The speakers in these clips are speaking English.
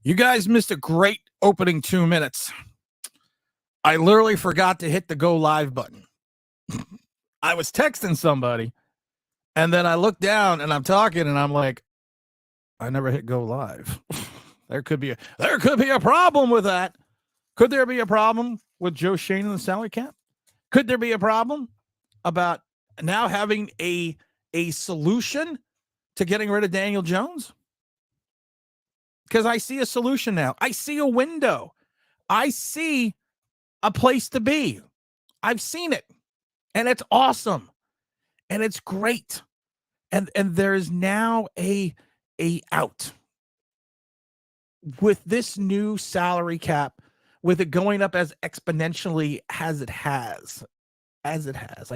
You guys missed a great opening 2 minutes. I literally forgot to hit the go live button. I was texting somebody, and then I looked down and I'm talking, and I'm like, I never hit go live. There could be a problem with that. Could there be a problem with Joe Shane and the salary cap? Could there be a problem about now having a solution to getting rid of Daniel Jones? Because I see a solution now. I see a window. I see a place to be. I've seen it. And it's awesome. And it's great. And there is now a out. With this new salary cap, with it going up as exponentially as it has. I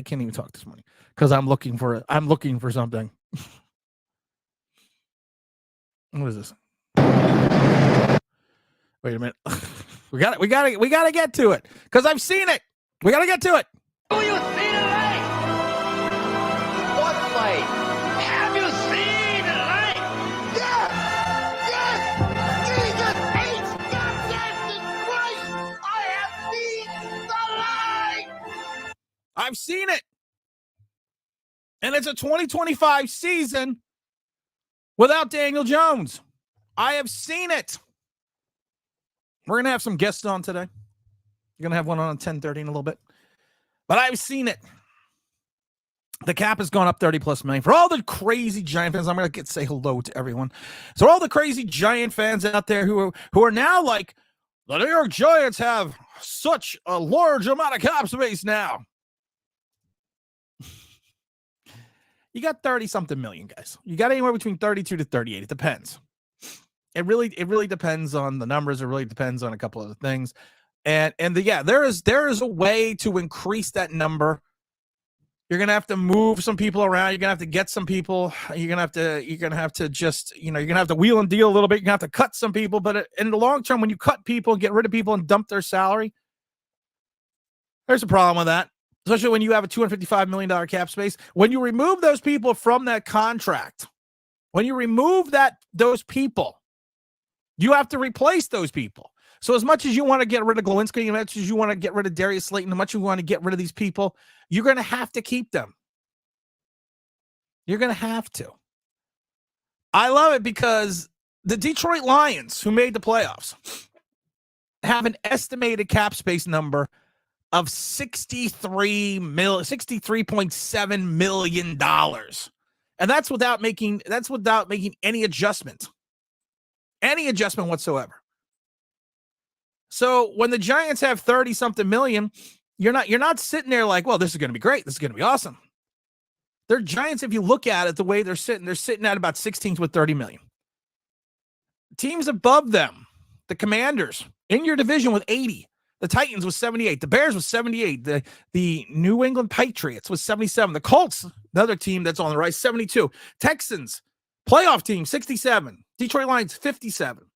can't even talk this morning because I'm looking for something. What is this? Wait a minute. We got to get to it because I've seen it. We got to get to it. Do you see the light? What light? Have you seen the light? Yes! Yes! Jesus hates goddamn Christ! I have seen the light! I've seen it. And it's a 2025 season without Daniel Jones. I have seen it. We're going to have some guests on today. You're going to have one on 10:30 in a little bit. But I've seen it. The cap has gone up 30 plus million. For all the crazy Giant fans, I'm going to say hello to everyone. So all the crazy Giant fans out there who are now like, the New York Giants have such a large amount of cap space now. You got 30-something million, guys. You got anywhere between 32 to 38. It depends. It really depends on the numbers. It really depends on a couple of things. There is a way to increase that number. You're gonna have to move some people around. You're gonna have to get some people. You're gonna have to just, you're gonna have to wheel and deal a little bit. You're gonna have to cut some people. But in the long term, when you cut people and get rid of people and dump their salary, there's a problem with that. Especially when you have a $255 million cap space. When you remove those people from that contract, when you remove those people, you have to replace those people. So as much as you want to get rid of Glowinski, as much as you want to get rid of Darius Slayton, as much as you want to get rid of these people, you're going to have to keep them. You're going to have to. I love it because the Detroit Lions, who made the playoffs, have an estimated cap space number of $63.7 million. And that's without making any adjustment whatsoever. So when the Giants have 30-something million, you're not sitting there like, well, this is going to be great. This is going to be awesome. They're Giants, if you look at it the way they're sitting at about 16th with 30 million. Teams above them, the Commanders, in your division with 80. The Titans was 78. The Bears was 78. The New England Patriots was 77. The Colts, another team that's on the rise, 72. Texans, playoff team, 67. Detroit Lions, 57.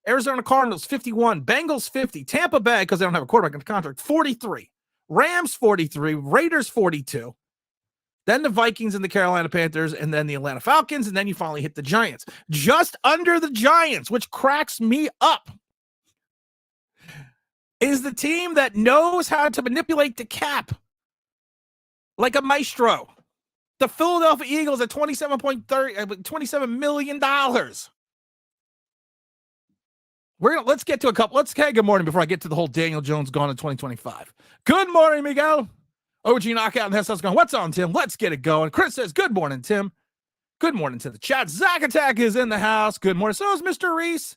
Arizona Cardinals, 51. Bengals, 50. Tampa Bay, because they don't have a quarterback in the contract, 43. Rams, 43. Raiders, 42. Then the Vikings and the Carolina Panthers, and then the Atlanta Falcons, and then you finally hit the Giants. Just under the Giants, which cracks me up, is the team that knows how to manipulate the cap like a maestro. The Philadelphia Eagles at $27 million. Let's get to a couple. Good morning before I get to the whole Daniel Jones gone in 2025. Good morning, Miguel. OG Knockout and that's going. What's on, Tim? Let's get it going. Chris says, good morning, Tim. Good morning to the chat. Zach Attack is in the house. Good morning. So is Mr. Reese.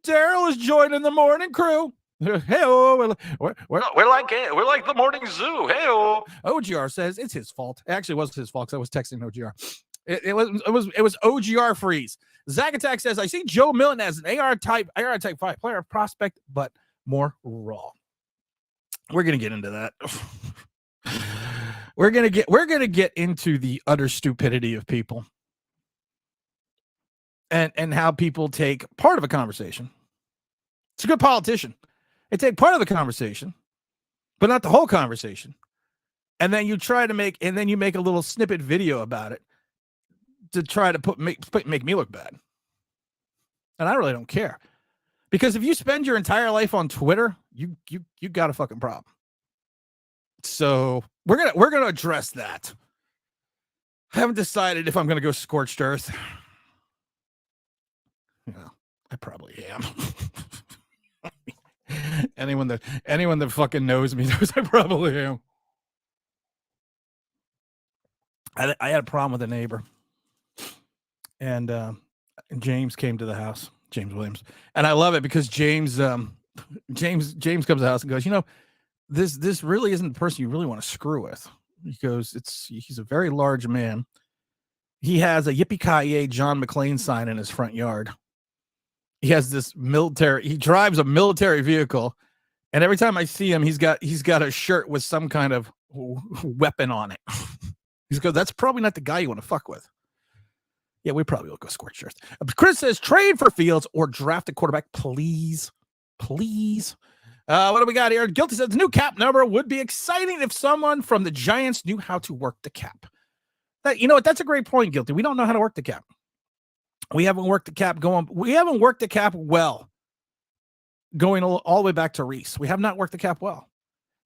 Daryl is joining the morning crew. Hey-oh, we're like the morning zoo. Hey-oh. OGR says it's his fault. It actually wasn't his fault because I was texting OGR. It was OGR freeze. Zach Attack says, I see Joe Milton as an AR type 5 player prospect, but more raw. We're gonna get into that. We're gonna get into the utter stupidity of people and how people take part of a conversation. It's a good politician. They take part of the conversation, but not the whole conversation. And then you make a little snippet video about it to try to make me look bad. And I really don't care. Because if you spend your entire life on Twitter, you got a fucking problem. So we're gonna address that. I haven't decided if I'm gonna go scorched earth. Yeah, I probably am. anyone that fucking knows me knows I probably am. I had a problem with a neighbor, and James came to the house. James Williams, and I love it because James comes to the house and goes, this really isn't the person you really want to screw with. He goes, he's a very large man. He has a Yippee-ki-yay John McClane sign in his front yard. He has this he drives a military vehicle, and every time I see him, he's got a shirt with some kind of weapon on it. He goes, that's probably not the guy you want to fuck with. Yeah, we probably will go scorched earth. Chris says, trade for Fields or draft a quarterback, please. Please. What do we got here? Guilty says, the new cap number would be exciting if someone from the Giants knew how to work the cap. That's a great point, Guilty. We don't know how to work the cap. We haven't worked the cap well going all the way back to Reese. We have not worked the cap well.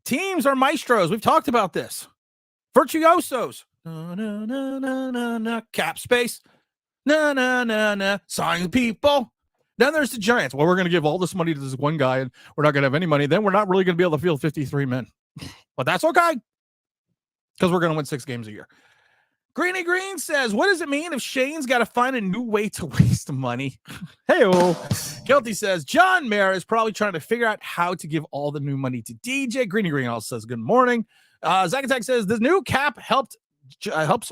Teams are maestros. We've talked about this. Virtuosos. Cap space. Sign people. Then there's the Giants. Well, we're going to give all this money to this one guy, and we're not going to have any money. Then we're not really going to be able to field 53 men. But that's okay, because we're going to win 6 games a year. Greeny Green says, what does it mean if Shane's got to find a new way to waste money? Hey-o. Guilty says, John Mayer is probably trying to figure out how to give all the new money to DJ. Greeny Green also says, good morning. Zack Attack says, the new cap helps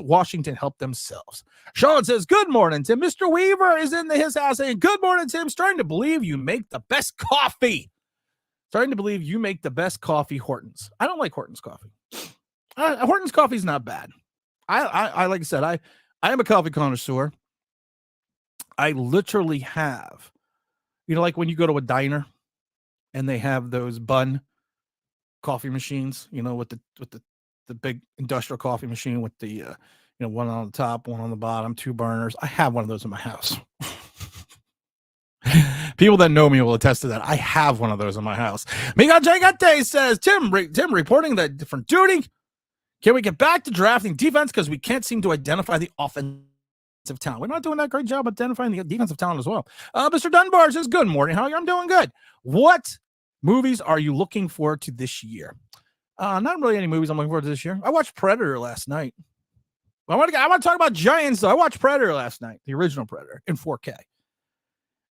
Washington help themselves. Sean says, good morning, Tim. Mr. Weaver is in his house saying, good morning, Tim. Starting to believe you make the best coffee. Hortons. I don't like Hortons coffee. Hortons coffee is not bad. I like I said, I am a coffee connoisseur. I literally have, like when you go to a diner and they have those bun coffee machines, with the big industrial coffee machine with the one on the top, one on the bottom, 2 burners. I have one of those in my house. People that know me will attest to that. I have one of those in my house. Miguel Gigante says, Tim reporting that different duty. Can we get back to drafting defense? Because we can't seem to identify the offensive talent. We're not doing that great job identifying the defensive talent as well. Mr. Dunbar says, good morning. How are you? I'm doing good. What movies are you looking forward to this year? Not really any movies I'm looking forward to this year. I watched Predator last night. I want to talk about Giants, though. I watched Predator last night, the original Predator, in 4K.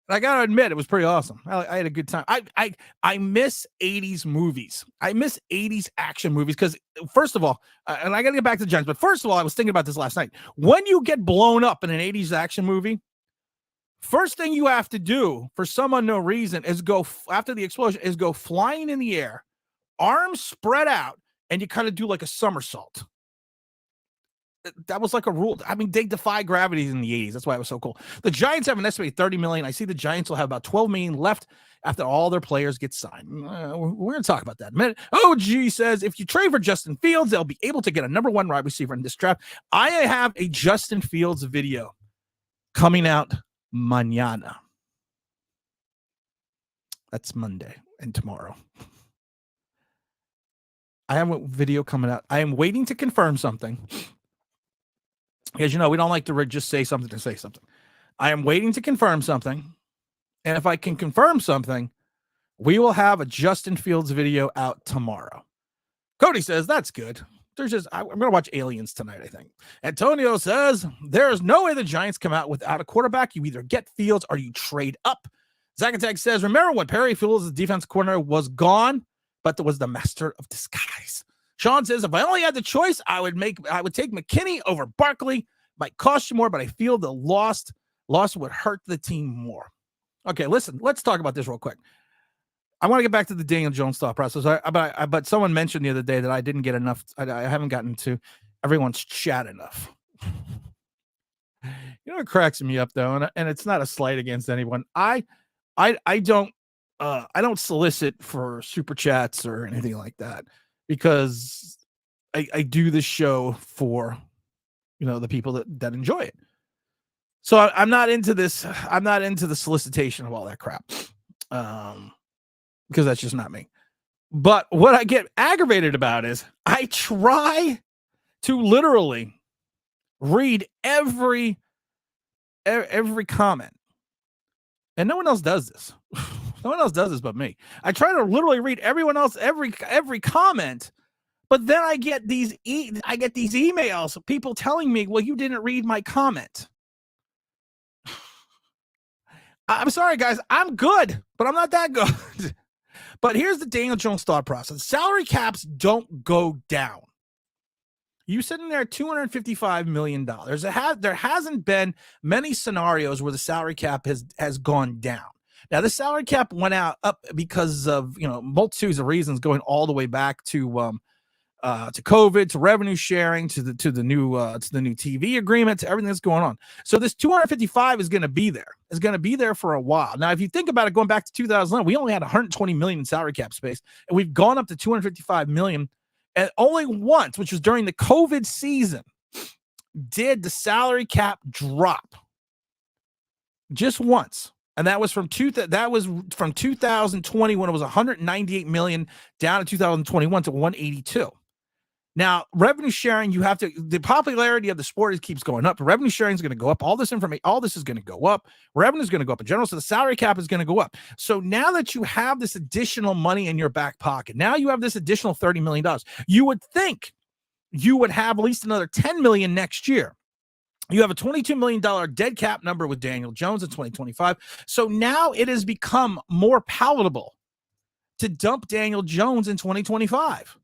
I got to admit, it was pretty awesome. I had a good time. I miss 80s movies. I miss 80s action movies because, first of all, and I got to get back to the Giants, but first of all, I was thinking about this last night. When you get blown up in an 80s action movie, first thing you have to do for some unknown reason is after the explosion, is go flying in the air, arms spread out, and you kind of do like a somersault. That was like a rule. I mean, they defy gravity in the 80s. That's why it was so cool. The Giants have an estimated 30 million. I see the Giants will have about 12 million left after all their players get signed. We're going to talk about that in a minute. OG says, if you trade for Justin Fields, they'll be able to get a number 1 wide receiver in this draft. I have a Justin Fields video coming out mañana. That's Monday and tomorrow. I have a video coming out. I am waiting to confirm something. Because, we don't like to just say something to say something. I am waiting to confirm something. And if I can confirm something, we will have a Justin Fields video out tomorrow. Cody says, that's good. I'm going to watch Aliens tonight, I think. Antonio says, there is no way the Giants come out without a quarterback. You either get Fields or you trade up. Zacatech says, remember when Perry Fields, the defense coordinator, was gone, but there was the master of disguise. Sean says, if I only had the choice, I would take McKinney over Barkley. Might cost you more, but I feel the loss would hurt the team more. Okay, listen, let's talk about this real quick. I want to get back to the Daniel Jones thought process. But someone mentioned the other day that I didn't get enough. I haven't gotten to everyone's chat enough. It cracks me up though, and it's not a slight against anyone. I don't solicit for super chats or anything like that, because I do this show for the people that enjoy it. So I'm not into this. I'm not into the solicitation of all that crap. because that's just not me. But what I get aggravated about is I try to literally read every comment, and no one else does this. No one else does this but me. I try to literally read everyone else every comment, but then I get these emails of people telling me, "Well, you didn't read my comment." I'm sorry, guys. I'm good, but I'm not that good. But here's the Daniel Jones thought process: salary caps don't go down. You sitting there at $255 million. There hasn't been many scenarios where the salary cap has gone down. Now, the salary cap went up because of multitudes of reasons, going all the way back to COVID, to revenue sharing, to the new TV agreement, to everything that's going on. So this 255 is going to be there. It's going to be there for a while. Now, if you think about it, going back to 2011, we only had 120 million in salary cap space, and we've gone up to 255 million. And only once, which was during the COVID season, did the salary cap drop. Just once. And that was from 2020, when it was 198 million, down to 2021 to 182. Now, revenue sharing, the popularity of the sport keeps going up. Revenue sharing is going to go up. All this information, all this is going to go up. Revenue is going to go up in general. So the salary cap is going to go up. So now that you have this additional money in your back pocket, now you have this additional $30 million, you would think you would have at least another $10 million next year. You have a $22 million dead cap number with Daniel Jones in 2025. So now it has become more palatable to dump Daniel Jones in 2025.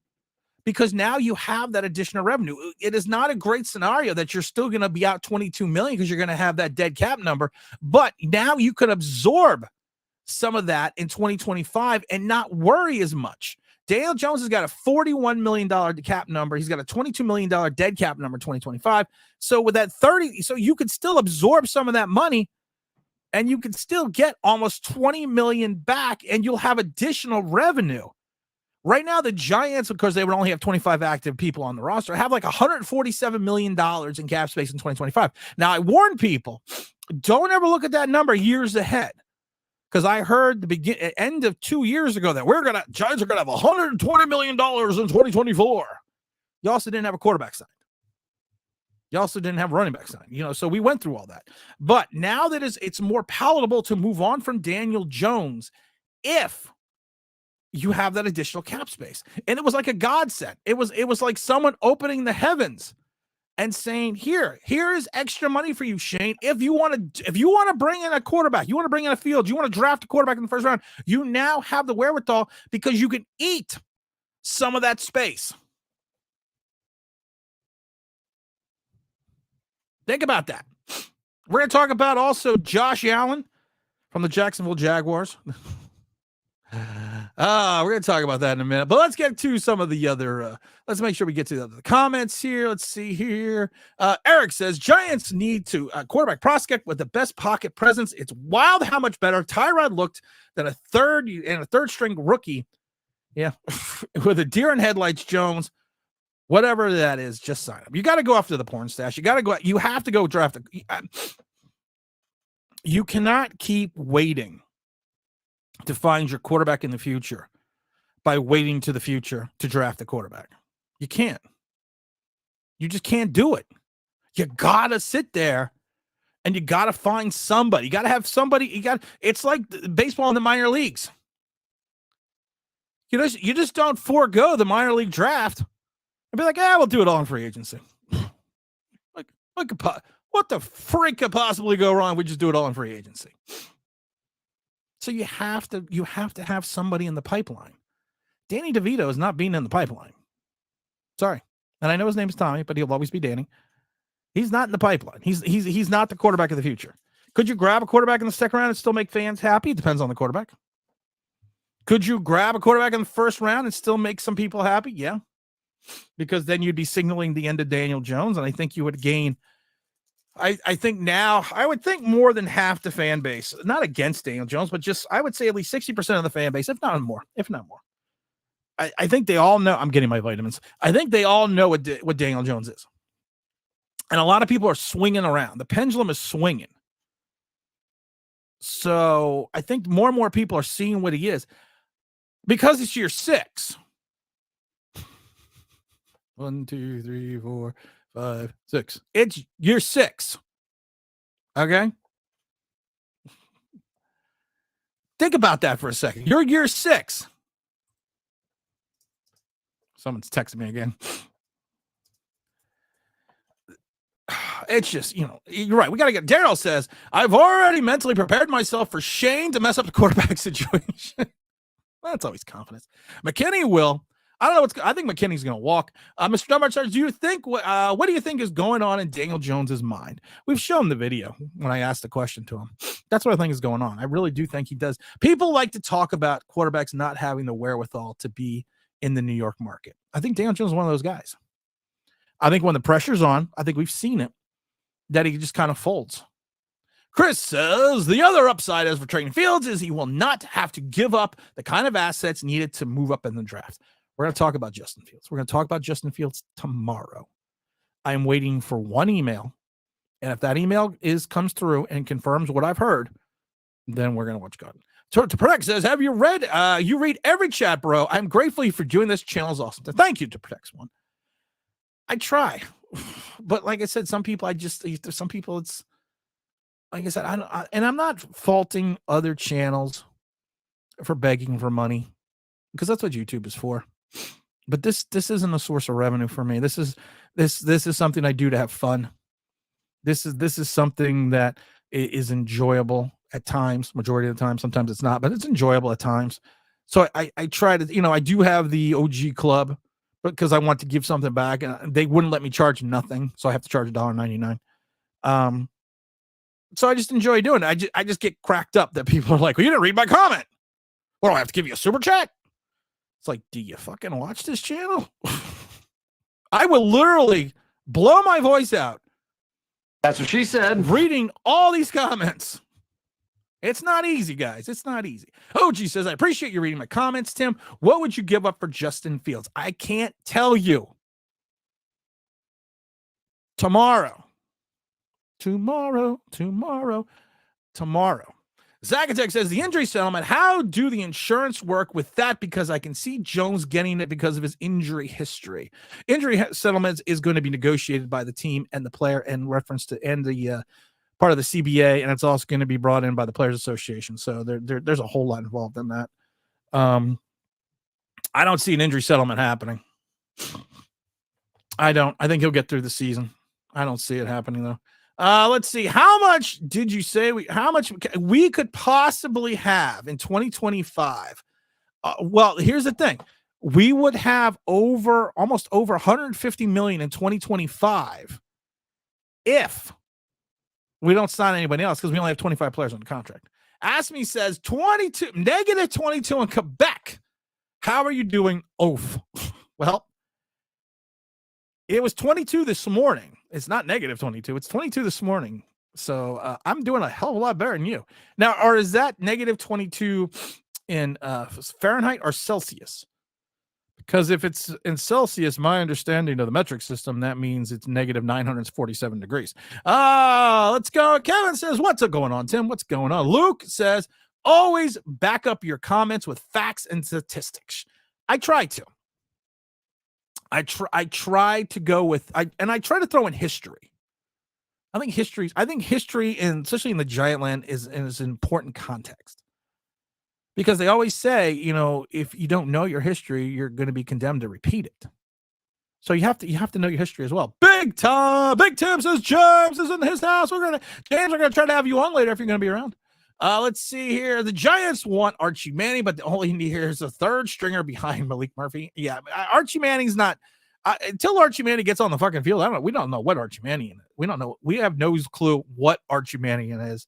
Because now you have that additional revenue. It is not a great scenario that you're still going to be out 22 million because you're going to have that dead cap number. But now you could absorb some of that in 2025 and not worry as much. Daniel Jones has got a $41 million cap number. He's got a $22 million dead cap number in 2025. So with that 30, so you could still absorb some of that money and you can still get almost 20 million back, and you'll have additional revenue. Right now, the Giants, because they would only have 25 active people on the roster, have like $147 million in cap space in 2025. Now, I warn people, don't ever look at that number years ahead, because I heard the end of 2 years ago that Giants are gonna have $120 million in 2024. You also didn't have a quarterback signed. You also didn't have a running back signed. So we went through all that. But now that it's more palatable to move on from Daniel Jones if you have that additional cap space. And it was like a godsend. It was like someone opening the heavens and saying, here is extra money for you, Shane. If you want to bring in a quarterback, you want to bring in a field, you want to draft a quarterback in the first round, you now have the wherewithal because you can eat some of that space. Think about that. We're going to talk about also Josh Allen from the Jacksonville Jaguars. We're going to talk about that in a minute, but let's get to some of the other, let's make sure we get to the comments here. Let's see here. Eric says, Giants need to quarterback prospect with the best pocket presence. It's wild how much better Tyrod looked than a third string rookie. Yeah. With a deer in headlights, Jones, whatever that is, just sign him. You got to go after the porn stash. You have to go draft. You cannot keep waiting to find your quarterback in the future by waiting to the future to draft the quarterback. You can't. You just can't do it. You gotta sit there and you gotta find somebody. You gotta have somebody. It's like baseball in the minor leagues. You just don't forego the minor league draft and be like, we'll do it all in free agency. What the freak could possibly go wrong? We just do it all in free agency. So you have to have somebody in the pipeline. Danny DeVito is not being in the pipeline. Sorry. And I know his name is Tommy, but he'll always be Danny. He's not in the pipeline. He's not the quarterback of the future. Could you grab a quarterback in the second round and still make fans happy? It depends on the quarterback. Could you grab a quarterback in the first round and still make some people happy? Yeah. Because then you'd be signaling the end of Daniel Jones, and I think you would gain I think now I would think more than half the fan base, not against Daniel Jones, but just I would say at least 60% of the fan base, if not more. I think they all know. I'm getting my vitamins. I think they all know what Daniel Jones is. And a lot of people are swinging around. The pendulum is swinging. So I think more and more people are seeing what he is because it's year 6. 1, 2, 3, 4, 5, 6. It's year 6. Okay. Think about that for a second. You're year 6. Someone's texting me again. It's just, you're right. We got to get. Daryl says, I've already mentally prepared myself for Shane to mess up the quarterback situation. Well, that's always confidence. McKinney will. I don't know I think McKinney's going to walk. Mr. Dunbar says, do you think, what do you think is going on in Daniel Jones's mind? We've shown the video when I asked the question to him. That's what I think is going on. I really do think he does. People like to talk about quarterbacks not having the wherewithal to be in the New York market. I think Daniel Jones is one of those guys. I think when the pressure's on, I think we've seen it, that he just kind of folds. Chris says the other upside as for Trayton Fields is he will not have to give up the kind of assets needed to move up in the draft. We're going to talk about Justin Fields. We're going to talk about Justin Fields tomorrow. I'm waiting for one email. And if that email comes through and confirms what I've heard, then we're going to watch God. To Protect says, have you read, you read every chat, bro. I'm grateful for doing this. Channel is awesome. Thank you to Protect one. I try. But like I said, some people, it's, like I said, and I'm not faulting other channels for begging for money because that's what YouTube is for. But this isn't a source of revenue for me. This is something I do to have fun. This is something that is enjoyable at times, majority of the time. Sometimes it's not, but it's enjoyable at times. So I try to, I do have the OG club because I want to give something back, and they wouldn't let me charge nothing, so I have to charge $1.99. So I just enjoy doing it. I just get cracked up that people are like, well, you didn't read my comment. Well, do I have to give you a super chat? It's like, do you fucking watch this channel? I will literally blow my voice out. That's what she said. Reading all these comments. It's not easy, guys. It's not easy. OG says, I appreciate you reading my comments, Tim. What would you give up for Justin Fields? I can't tell you. Tomorrow. Zacatech says, the injury settlement, how do the insurance work with that? Because I can see Jones getting it because of his injury history. Injury settlements is going to be negotiated by the team and the player in reference to, and the part of the CBA, and it's also going to be brought in by the Players Association. So there's a whole lot involved in that. I don't see an injury settlement happening. I don't. I think he'll get through the season. I don't see it happening, though. Let's see. How much did you say how much we could possibly have in 2025? Well, here's the thing. We would have almost over 150 million in 2025 if we don't sign anybody else, because we only have 25 players on the contract. Ask-Me says negative 22 in Quebec. How are you doing? Oof. Well, it was 22 this morning. It's not negative 22. It's 22 this morning. So I'm doing a hell of a lot better than you. Now, or is that negative 22 in Fahrenheit or Celsius? Because if it's in Celsius, my understanding of the metric system, that means it's negative 947 degrees. Let's go. Kevin says, what's going on, Tim? What's going on? Luke says, always back up your comments with facts and statistics. I try to. I try to go with, I try to throw in history. I think history, and especially in the Giant Land, is an important context. Because they always say, if you don't know your history, you're going to be condemned to repeat it. So you have to know your history as well. Big Tim says James is in his house. James, we're gonna try to have you on later if you're gonna be around. Let's see here. The Giants want Archie Manning, but the only need here is a third stringer behind Malik Murphy. Yeah, Archie Manning's not until Archie Manning gets on the fucking field. We don't know what Archie Manning is. We don't know. We have no clue what Archie Manning is.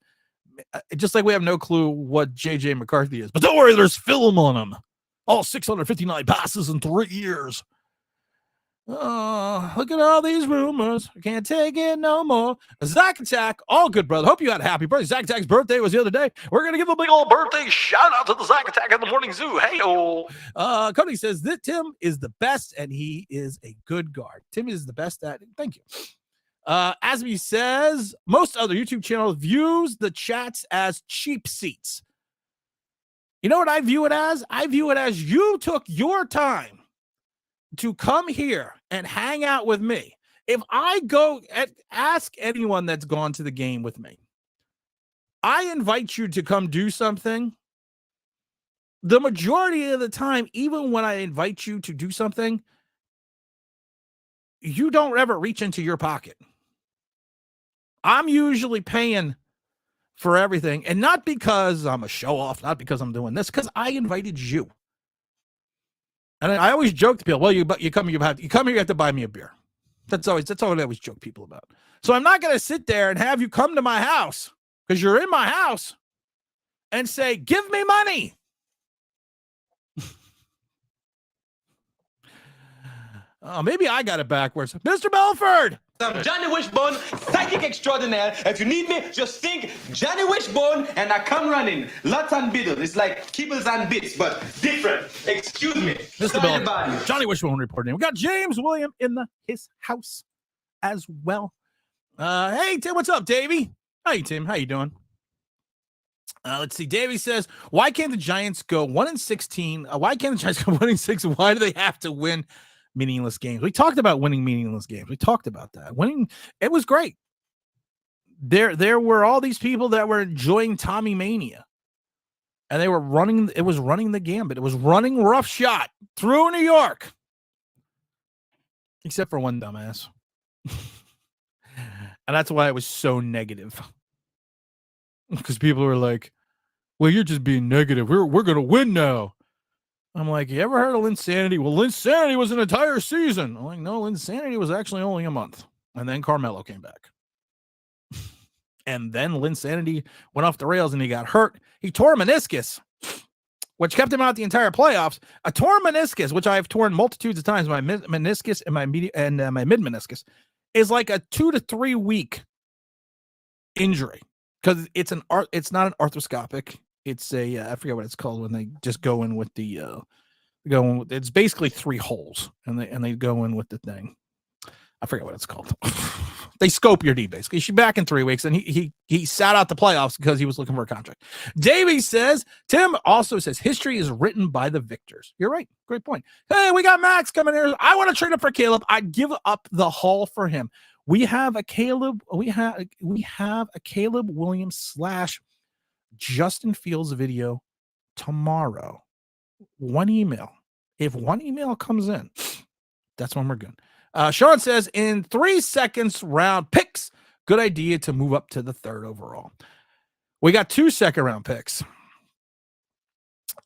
Just like we have no clue what JJ McCarthy is. But don't worry, there's film on him. All 659 passes in 3 years. Oh, look at all these rumors. I can't take it no more. Zach Attack, all good, brother. Hope you had a happy birthday. Zach Attack's birthday was the other day. We're going to give a big old birthday shout out to the Zach Attack at the Morning Zoo. Hey-oh. Cody says that Tim is the best, and he is a good guard. Tim is the best at it. Thank you. Asby says most other YouTube channels views the chats as cheap seats. You know what I view it as? I view it as you took your time to come here and hang out with me. If I go and ask anyone that's gone to the game with me, I invite you to come do something. The majority of the time, even when I invite you to do something, you don't ever reach into your pocket. I'm usually paying for everything, and not because I'm a show off, not because I'm doing this, because I invited you. And I always joke to people, well, you come here, you have to buy me a beer. That's all I always joke people about. So I'm not going to sit there and have you come to my house because you're in my house and say, give me money. Maybe I got it backwards. Mr. Belford. I'm Johnny Wishbone, psychic extraordinaire. If you need me, just think Johnny Wishbone and I come running. Lots and biddles. It's like kibbles and bits, but different. Excuse me. Mr. Belford. Johnny Wishbone reporting. We got James William in his house as well. Hey, Tim, what's up, Davey? Hey, Tim, how you doing? Let's see. Davey says, why can't the Giants go 1-16? Why can't the Giants go 1-6? Why do they have to win meaningless games? We talked about winning meaningless games. We talked about that. Winning, it was great. There were all these people that were enjoying Tommy Mania. And they were running, it was running the gambit. It was running roughshod through New York. Except for one dumbass. And that's why it was so negative. Because people were like, well, you're just being negative. We're going to win now. I'm like, you ever heard of Linsanity? Well, Linsanity was an entire season. I'm like, no, Linsanity was actually only a month. And then Carmelo came back. And then Linsanity went off the rails and he got hurt. He tore a meniscus, which kept him out the entire playoffs. A torn meniscus, which I have torn multitudes of times, my meniscus and my my mid meniscus, is like a 2 to 3 week injury because it's not an arthroscopic. It's a I forget what it's called when they just go in with it's basically 3 holes and they go in with the thing. I forget what it's called. They scope your knee basically. She's back in 3 weeks, and he sat out the playoffs because he was looking for a contract. Davey says, Tim also says history is written by the victors. You're right. Great point. Hey, we got Max coming here. I want to trade up for Caleb. I'd give up the haul for him. We have a Caleb. We have a Caleb Williams / Justin Fields video tomorrow. One email. If one email comes in, that's when we're good. Sean says, in 3 seconds round picks, good idea to move up to the 3rd overall. We got 2 second-round picks.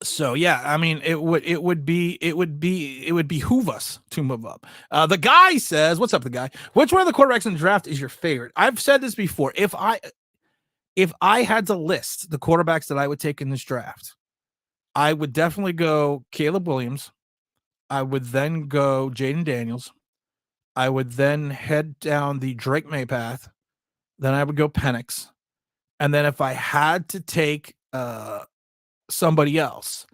So yeah, I mean, it would behoove us to move up. The guy says, what's up, the guy? Which one of the quarterbacks in the draft is your favorite? I've said this before. If I had to list the quarterbacks that I would take in this draft, I would definitely go Caleb Williams. I would then go Jaden Daniels. I would then head down the Drake May path. Then I would go Penix. And then if I had to take somebody else,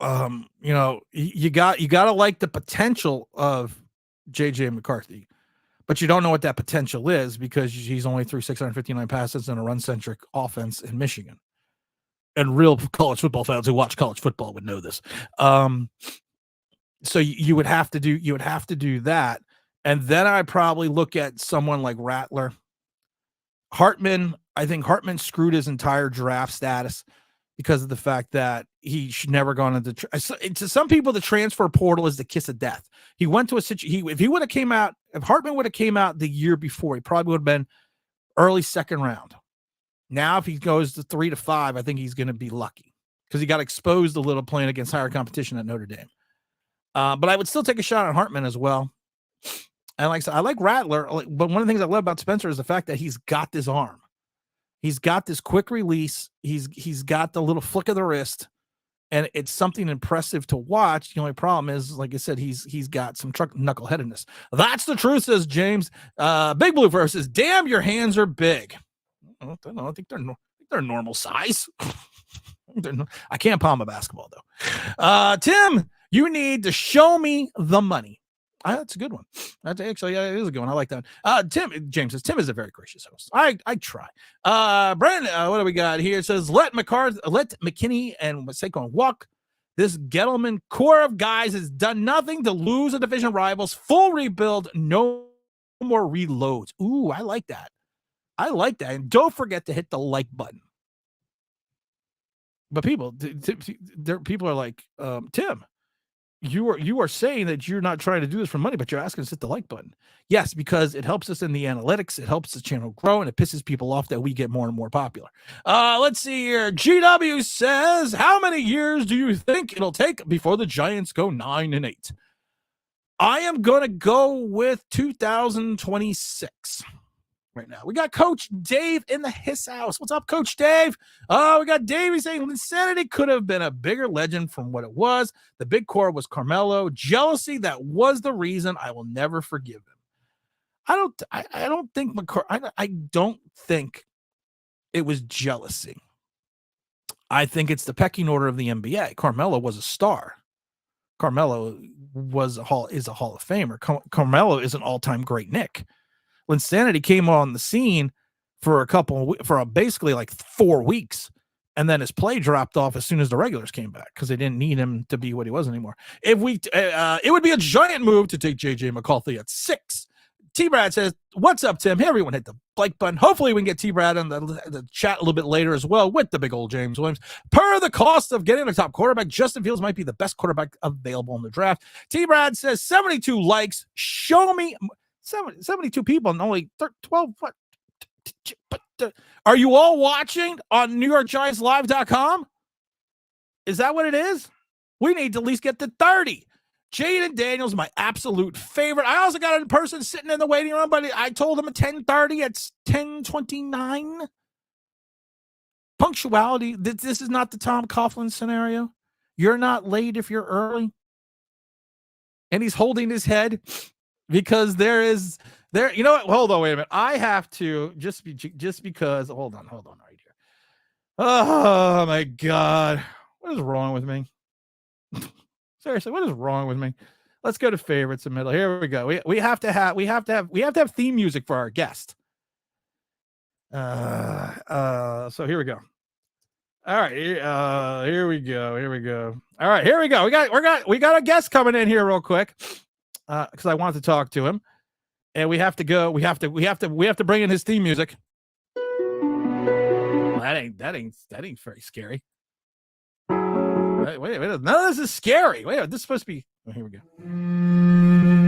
you got to like the potential of JJ McCarthy, but you don't know what that potential is because he's only threw 659 passes in a run-centric offense in Michigan. And real college football fans who watch college football would know this. So you would have to do that. And then I probably look at someone like Rattler. Hartman, I think Hartman screwed his entire draft status because of the fact that he should never gone into to some people, the transfer portal is the kiss of death. He went to if Hartman would have came out the year before, he probably would have been early 2nd round. Now, if he goes to 3 to 5, I think he's going to be lucky because he got exposed a little playing against higher competition at Notre Dame. But I would still take a shot on Hartman as well. And like I said, I like Rattler, but one of the things I love about Spencer is the fact that he's got this arm. He's got this quick release. He's got the little flick of the wrist, and it's something impressive to watch. The only problem is, like I said, he's got some knuckleheadedness. That's the truth, says James. Big Blue versus, damn, your hands are big. I don't know. I think they're normal size. I can't palm a basketball though. Tim, you need to show me the money. That's a good one. That's actually, yeah, it is a good one. I like that. James says Tim is a very gracious host. I try. Brandon, what do we got here? It says let McKinney and Saquon walk. This Gettleman core of guys has done nothing to lose a division rivals. Full rebuild, no more reloads. Ooh, I like that. I like that. And don't forget to hit the like button. But people are like, Tim, you are saying that you're not trying to do this for money, but you're asking us to hit the like button. Yes, because it helps us in the analytics. It helps the channel grow, and it pisses people off that we get more and more popular. Let's see here. GW says, how many years do you think it'll take before the Giants go 9-8? I am going to go with 2026. Right now, we got Coach Dave in his house. What's up, Coach Dave? Oh, we got Davey saying Insanity could have been a bigger legend from what it was. The big core was Carmelo. Jealousy, that was the reason. I will never forgive him. I don't think it was jealousy. I think it's the pecking order of the NBA. Carmelo was a star. Carmelo is a Hall of Famer. Carmelo is an all-time great Knick. Insanity came on the scene for basically like 4 weeks, and then his play dropped off as soon as the regulars came back because they didn't need him to be what he was anymore. It would be a giant move to take JJ McCarthy at 6. T-Brad says, what's up, Tim? Hey, everyone, hit the like button. Hopefully we can get T-Brad on the chat a little bit later as well with the big old James Williams. Per the cost of getting a top quarterback, Justin Fields might be the best quarterback available in the draft. T-Brad says 72 likes. Show me 72 people and only 12. What? Are you all watching on NewYorkGiantsLive.com? Is that what it is? We need to at least get to 30. Jaden Daniels, my absolute favorite. I also got a person sitting in the waiting room, but I told him at 10:30. It's 10:29. Punctuality. This is not the Tom Coughlin scenario. You're not late if you're early. And he's holding his head. Because you know what? Hold on, wait a minute. I have to just because. Hold on right here. Oh my God, what is wrong with me? Seriously, what is wrong with me? Let's go to favorites in the middle. Here we go. We have to have theme music for our guest. So here we go. All right, here we go. All right, here we go. We got a guest coming in here real quick. Because I want to talk to him, and we have to go. We have to bring in his theme music. Well, that ain't very scary. Wait, none of this is scary. Wait, this is supposed to be. Oh, here we go.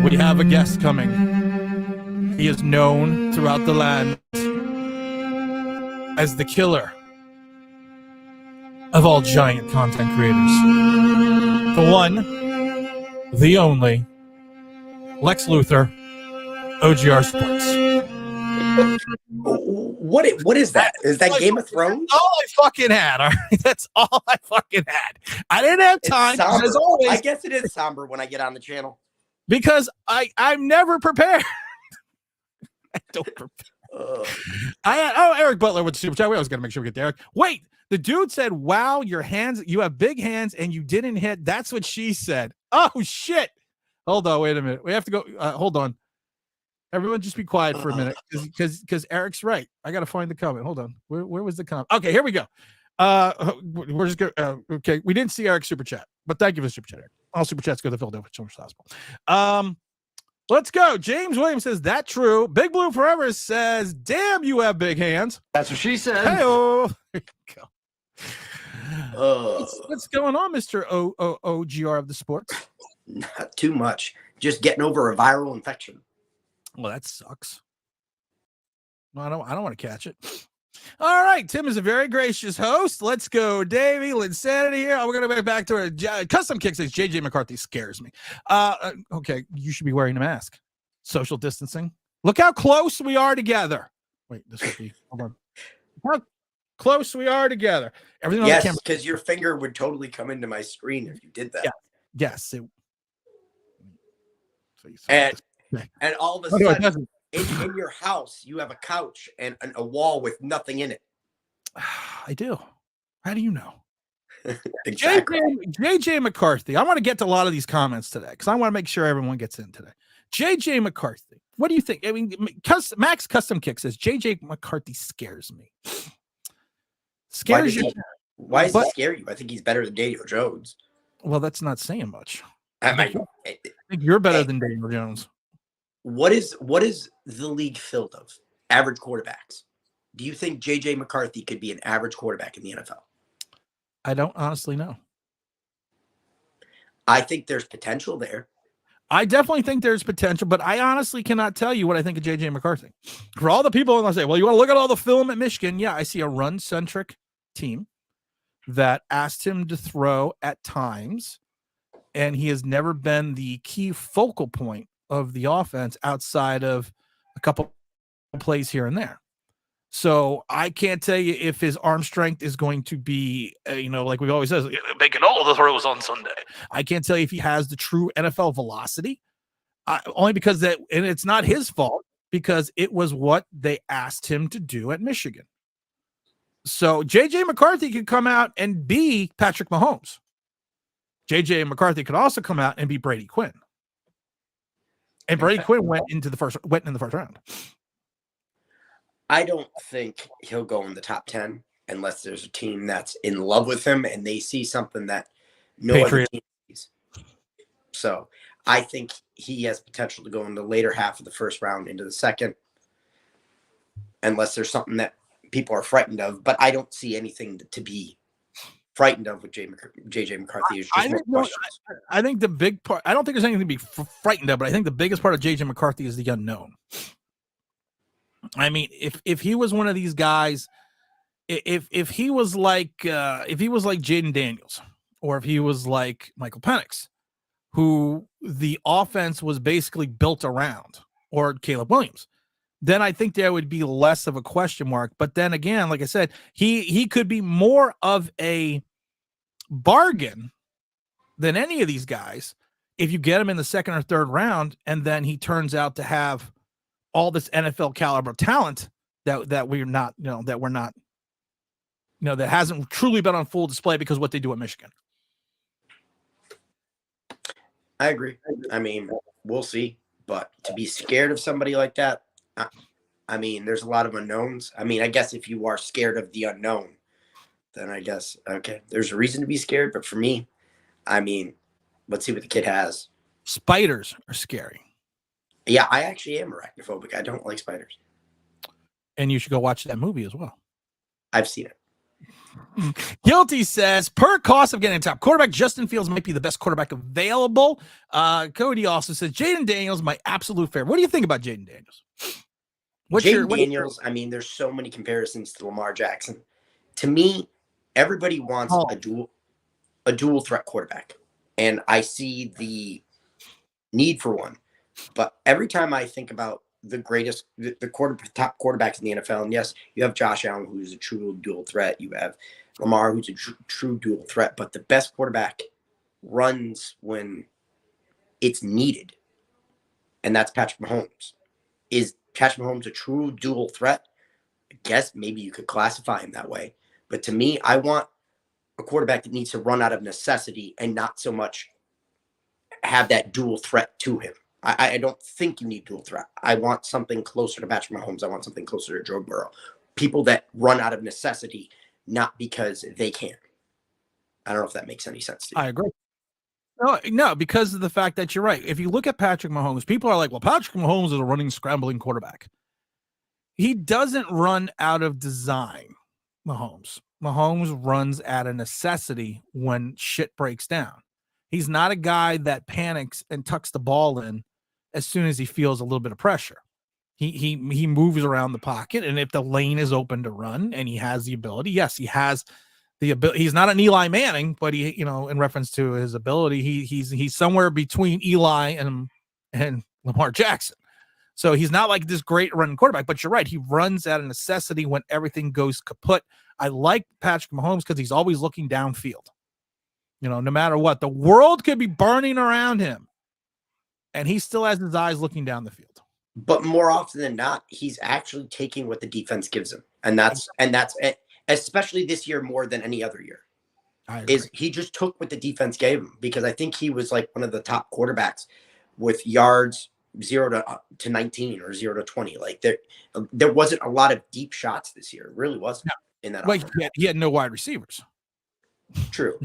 We have a guest coming. He is known throughout the land as the killer of all giant content creators. The one, the only. Lex Luthor, OGR Sports. What is that? Is that Game of Thrones? All I fucking had. All right? That's all I fucking had. I didn't have time, as always. I guess it is somber when I get on the channel. Because I'm never prepared. I don't prepare. Eric Butler with Super Chat. We always got to make sure we get Derek. Wait, the dude said, wow, you have big hands and you didn't hit. That's what she said. Oh, shit. Hold on, wait a minute. We have to go. Hold on. Everyone just be quiet for a minute because Eric's right. I got to find the comment. Hold on. Where was the comment? Okay, here we go. We're just going okay. We didn't see Eric's super chat, but thank you for the super chat, Eric. All super chats go to Philadelphia Children's Hospital. Let's go. James Williams says, that true. Big Blue Forever says, damn, you have big hands. That's what she said. Hey-oh. There you go. What's going on, Mr. OGR of the sports? Not too much. Just getting over a viral infection. Well, that sucks. Well, I don't want to catch it. All right, Tim is a very gracious host. Let's go, Davey. Linsanity here. We're gonna go back to our custom kick. Says JJ McCarthy scares me. Okay, you should be wearing a mask. Social distancing. Look how close we are together. Wait, this would be. Hold on. How close we are together. Everything on the camera. Because your finger would totally come into my screen if you did that. Yeah. Yes. And all of a sudden, in your house, you have a couch and a wall with nothing in it. I do. How do you know? Exactly. JJ McCarthy. I want to get to a lot of these comments today because I want to make sure everyone gets in today. JJ McCarthy. What do you think? I mean, Max Custom Kick says JJ McCarthy scares me. Scares you? Why does he scare you? I think he's better than Daniel Jones. Well, that's not saying much. I think you're better than Daniel Jones. What is the league filled of? Average quarterbacks. Do you think JJ McCarthy could be an average quarterback in the NFL? I don't honestly know. I think there's potential there. I definitely think there's potential, but I honestly cannot tell you what I think of JJ McCarthy. For all the people that say, well, you want to look at all the film at Michigan? Yeah, I see a run-centric team that asked him to throw at times, and he has never been the key focal point of the offense outside of a couple plays here and there. So I can't tell you if his arm strength is going to be, like we always says, making all the throws on Sunday. I can't tell you if he has the true NFL velocity, only because and it's not his fault, because it was what they asked him to do at Michigan. So JJ McCarthy could come out and be Patrick Mahomes. JJ McCarthy could also come out and be Brady Quinn. And Brady Quinn went in the first round. I don't think he'll go in the top 10 unless there's a team that's in love with him and they see something that no other team sees. So I think he has potential to go in the later half of the first round into the second, unless there's something that people are frightened of. But I don't see anything to be frightened of with JJ McCarthy. Is just I think the big part, I don't think there's anything to be frightened of, but I think the biggest part of JJ McCarthy is the unknown. I mean, if he was one of these guys, if he was like Jaden Daniels, or if he was like Michael Penix, who the offense was basically built around, or Caleb Williams, then I think there would be less of a question mark. But then again, like I said, he could be more of a bargain than any of these guys if you get him in the second or third round, and then he turns out to have all this NFL caliber talent that we're not, that hasn't truly been on full display because of what they do at Michigan. I agree. I mean, we'll see. But to be scared of somebody like that, I mean, there's a lot of unknowns. I mean, I guess if you are scared of the unknown, then I guess, okay, there's a reason to be scared. But for me, I mean, let's see what the kid has. Spiders are scary. Yeah, I actually am arachnophobic. I don't like spiders. And you should go watch that movie as well. I've seen it. Guilty says, per cost of getting a top quarterback, Justin Fields might be the best quarterback available. Cody also says, Jaden Daniels, my absolute favorite. What do you think about Jaden Daniels? Jaden Daniels, I mean, there's so many comparisons to Lamar Jackson. To me, everybody wants a dual threat quarterback. And I see the need for one. But every time I think about the top quarterbacks in the NFL, and yes, you have Josh Allen, who's a true dual threat. You have Lamar, who's a true dual threat. But the best quarterback runs when it's needed. And that's Patrick Mahomes. Is Patrick Mahomes a true dual threat? I guess maybe you could classify him that way. But to me, I want a quarterback that needs to run out of necessity and not so much have that dual threat to him. I don't think you need dual threat. I want something closer to Patrick Mahomes. I want something closer to Joe Burrow. People that run out of necessity, not because they can. I don't know if that makes any sense to you. I agree. No, because of the fact that you're right. If you look at Patrick Mahomes, people are like, well, Patrick Mahomes is a running, scrambling quarterback. He doesn't run out of design, Mahomes. Mahomes runs out of necessity when shit breaks down. He's not a guy that panics and tucks the ball in as soon as he feels a little bit of pressure. He moves around the pocket, and if the lane is open to run and he has the ability, yes, he has the ability. He's not an Eli Manning, but he, in reference to his ability, he's somewhere between Eli and Lamar Jackson. So he's not like this great running quarterback, but you're right. He runs out of necessity when everything goes kaput. I like Patrick Mahomes because he's always looking downfield. No matter what, the world could be burning around him, and he still has his eyes looking down the field. But more often than not, he's actually taking what the defense gives him. And that's especially this year more than any other year. I agree. is he just took what the defense gave him, because I think he was like one of the top quarterbacks with yards 0 to 19 or 0 to 20. Like there wasn't a lot of deep shots this year. It really wasn't in that offense. He had no wide receivers. True.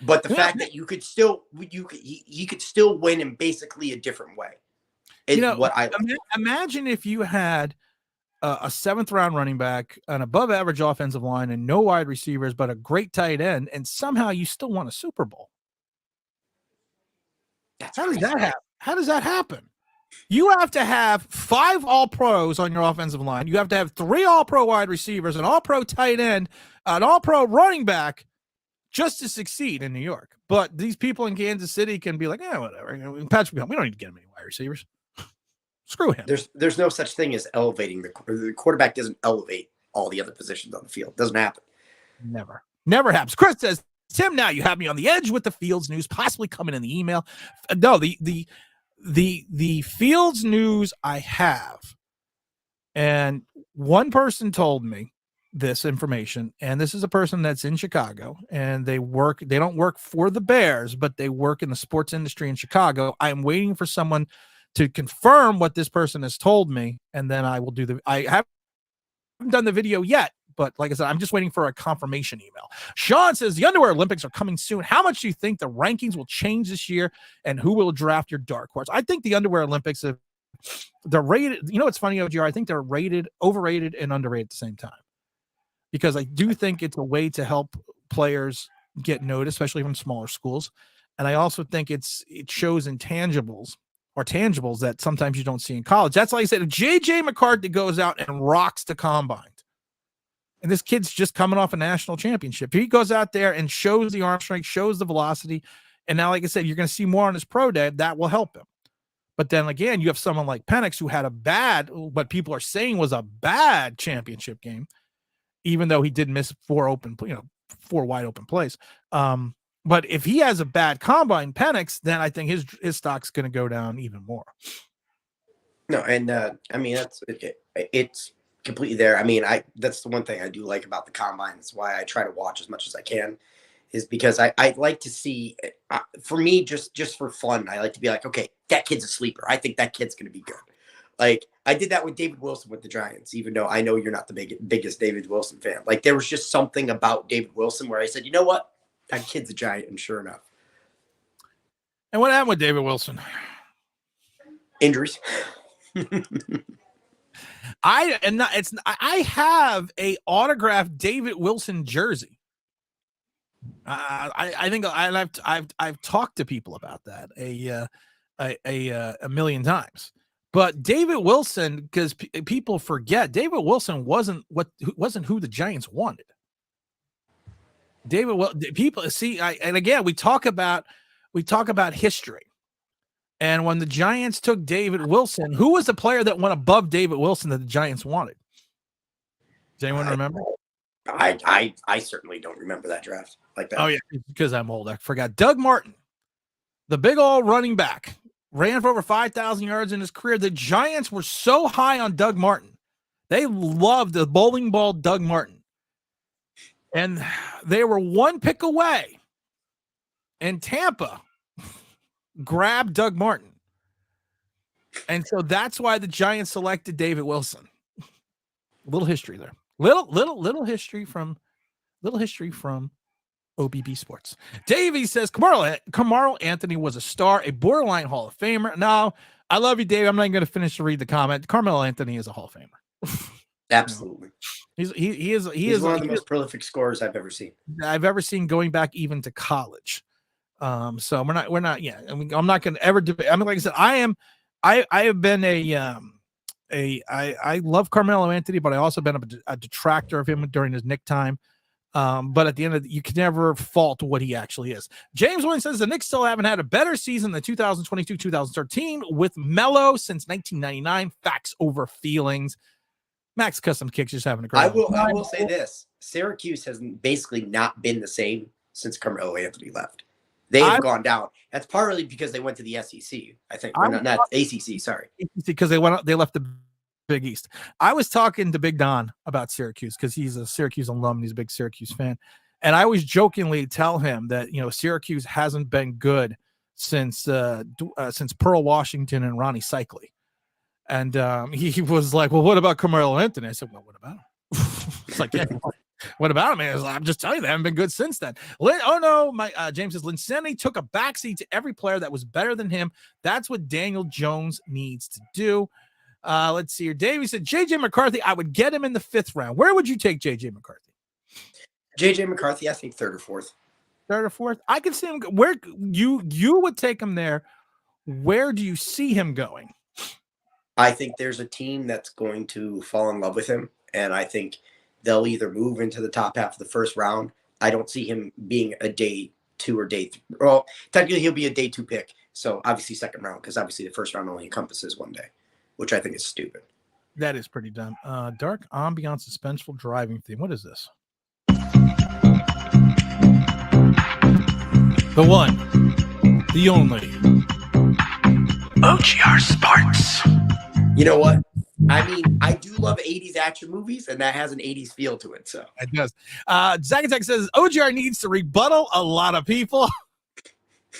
But the fact that you could still he could still win in basically a different way is what I imagine if you had a 7th round running back, an above average offensive line, and no wide receivers, but a great tight end, and somehow you still won a Super Bowl. How does that happen? How does that happen? You have to have 5 All-Pros on your offensive line. You have to have 3 All-Pro wide receivers, an All-Pro tight end, an All-Pro running back, just to succeed in New York. But these people in Kansas City can be like, whatever. Patrick, we don't need to get him any wide receivers. Screw him. There's no such thing as elevating the quarterback. Doesn't elevate all the other positions on the field. Doesn't happen. Never happens. Chris says, Tim, now you have me on the edge with the Fields news possibly coming in the email. No, the Fields news I have, and one person told me this information, and this is a person that's in Chicago, and they don't work for the Bears, but they work in the sports industry in Chicago. I am waiting for someone to confirm what this person has told me, and then I will do I haven't done the video yet, but like I said, I'm just waiting for a confirmation email. Sean says the Underwear Olympics are coming soon. How much do you think the rankings will change this year, and who will draft your dark horse? I think the Underwear Olympics, they're rated. You know what's funny, OGR? I think they're overrated, and underrated at the same time, because I do think it's a way to help players get noticed, especially from smaller schools. And I also think it shows intangibles or tangibles that sometimes you don't see in college. That's like I said, if JJ McCarthy goes out and rocks the combine, and this kid's just coming off a national championship, he goes out there and shows the arm strength, shows the velocity, and now, like I said, you're going to see more on his pro day. That will help him. But then again, you have someone like Penix who had what people are saying was a bad championship game, even though he did miss 4 wide open plays. But if he has a bad combine, Penix, then I think his stock's going to go down even more. No, and I mean it's completely there. I mean, that's the one thing I do like about the combine. It's why I try to watch as much as I can, is because I like to see. For me, just for fun, I like to be like, okay, that kid's a sleeper. I think that kid's going to be good. Like I did that with David Wilson with the Giants, even though I know you're not the biggest David Wilson fan. Like there was just something about David Wilson where I said, you know what? That kid's a Giant, and sure enough. And what happened with David Wilson? Injuries. I have a autographed David Wilson jersey. I think I've talked to people about that a million times. But David Wilson, because people forget, David Wilson wasn't who the Giants wanted. People see, and again, we talk about history. And when the Giants took David Wilson, who was the player that went above David Wilson that the Giants wanted? Does anyone remember? I certainly don't remember that draft like that. Oh, yeah, because I'm old. I forgot. Doug Martin, the big old running back, ran for over 5,000 yards in his career. The Giants were so high on Doug Martin. They loved the bowling ball Doug Martin. And they were 1 pick away. And Tampa grabbed Doug Martin. And so that's why the Giants selected David Wilson. A little history there. Little history from OBB Sports. Davey says Carmelo Anthony was a star, a borderline Hall of Famer. No, I love you, Dave. I'm not going to finish to read the comment. Carmelo Anthony is a Hall of Famer. Absolutely. He is one of the most prolific scorers I've ever seen. Going back even to college. So we're not. Yeah, I mean, I'm not going to ever debate. I mean, like I said, I have been I love Carmelo Anthony, but I also been a detractor of him during his Knick time. But at the end of you can never fault what he actually is. James Williams says the Knicks still haven't had a better season than 2022-2013 with Melo since 1999. Facts over feelings. Max Custom Kicks just having a great. I will say this: Syracuse has basically not been the same since Carmelo Anthony left. They have gone down. That's partly because they went to the SEC. I think not ACC. Sorry, because they left the Big East. I was talking to Big Don about Syracuse because he's a Syracuse alum and he's a big Syracuse fan. And I always jokingly tell him that, Syracuse hasn't been good since Pearl Washington and Ronnie Cycli. And he was like, well, what about Carmelo Anthony? I said, well, what about him? It's like, yeah, what about him? I'm just telling you, they haven't been good since then. James says, Linsanity took a backseat to every player that was better than him. That's what Daniel Jones needs to do. Let's see here. Davey said, J.J. McCarthy, I would get him in the 5th round. Where would you take J.J. McCarthy? J.J. McCarthy, I think 3rd or 4th. 3rd or 4th? I can see him. Where you would take him there. Where do you see him going? I think there's a team that's going to fall in love with him, and I think they'll either move into the top half of the 1st round. I don't see him being a day 2 or day 3. Well, technically he'll be a day 2 pick. So obviously 2nd round, because obviously the 1st round only encompasses 1 day, which I think is stupid. That is pretty dumb. Dark ambiance, suspenseful driving theme. What is this? The one, the only, OGR Sports. You know what? I mean, I do love 80s action movies, and that has an 80s feel to it. So it does. Zack Attack says OGR needs to rebuttal a lot of people.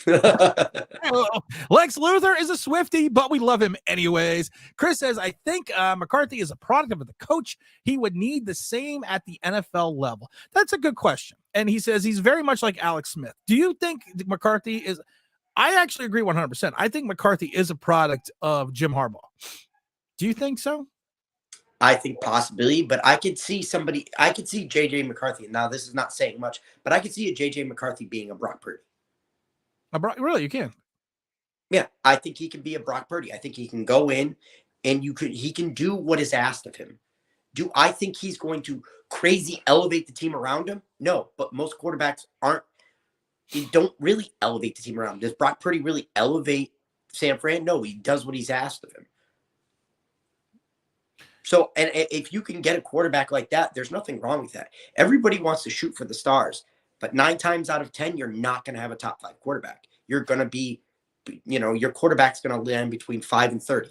Lex Luthor is a Swiftie, but we love him anyways. Chris says, I think McCarthy is a product of the coach. He would need the same at the NFL level. That's a good question. And he says he's very much like Alex Smith. Do you think McCarthy is? I actually agree 100%. I think McCarthy is a product of Jim Harbaugh. Do you think so? I think possibly, but I could see J.J. McCarthy. Now, this is not saying much, but I could see a J.J. McCarthy being a Brock Purdy. Really, you can? Yeah, I think he can be a Brock Purdy. I think he can go in and he can do what is asked of him. Do I think he's going to crazy elevate the team around him? No, but most quarterbacks don't really elevate the team around him. Does Brock Purdy really elevate San Fran? No, he does what he's asked of him. So, and if you can get a quarterback like that, there's nothing wrong with that. Everybody wants to shoot for the stars, but 9 times out of 10, you're not going to have a top 5 quarterback. You're going to be, your quarterback's going to land between 5 and 30.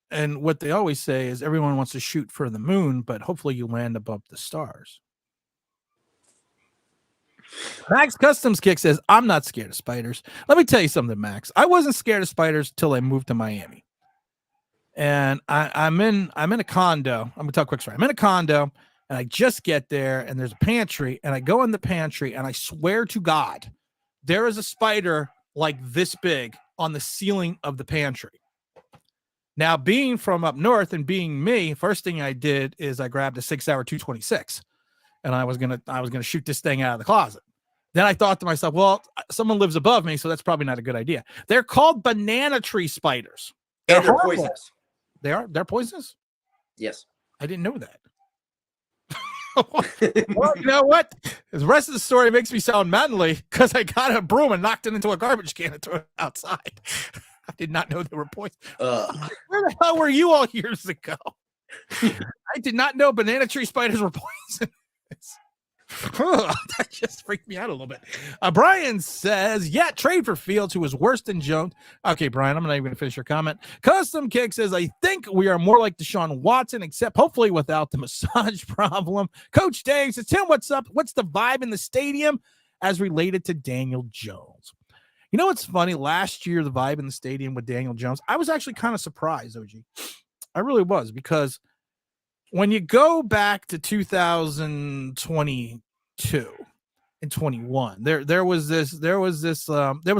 And what they always say is everyone wants to shoot for the moon, but hopefully you land above the stars. Max Customs Kick says, I'm not scared of spiders. Let me tell you something, Max. I wasn't scared of spiders till I moved to Miami. And I'm in a condo. I'm gonna tell a quick story. I'm in a condo and I just get there and there's a pantry and I go in the pantry and I swear to God, there is a spider like this big on the ceiling of the pantry. Now, being from up north and being me, first thing I did is I grabbed a 6-hour 226 and I was gonna shoot this thing out of the closet. Then I thought to myself, well, someone lives above me, so that's probably not a good idea. They're called banana tree spiders. And they're poisonous. They're poisonous? Yes. I didn't know that. Well, you know what? The rest of the story makes me sound manly because I got a broom and knocked it into a garbage can and threw it outside. I did not know they were poisonous. Where the hell were you all years ago? I did not know banana tree spiders were poisonous. That just freaked me out a little bit. Brian says, yeah, trade for Fields, who was worse than Jones. Okay, Brian, I'm not even going to finish your comment. Custom Kick says, I think we are more like Deshaun Watson, except hopefully without the massage problem. Coach Dave says, Tim, what's up? What's the vibe in the stadium as related to Daniel Jones? You know what's funny? Last year, the vibe in the stadium with Daniel Jones, I was actually kind of surprised, OG. I really was, because when you go back to 2022 and 21, there was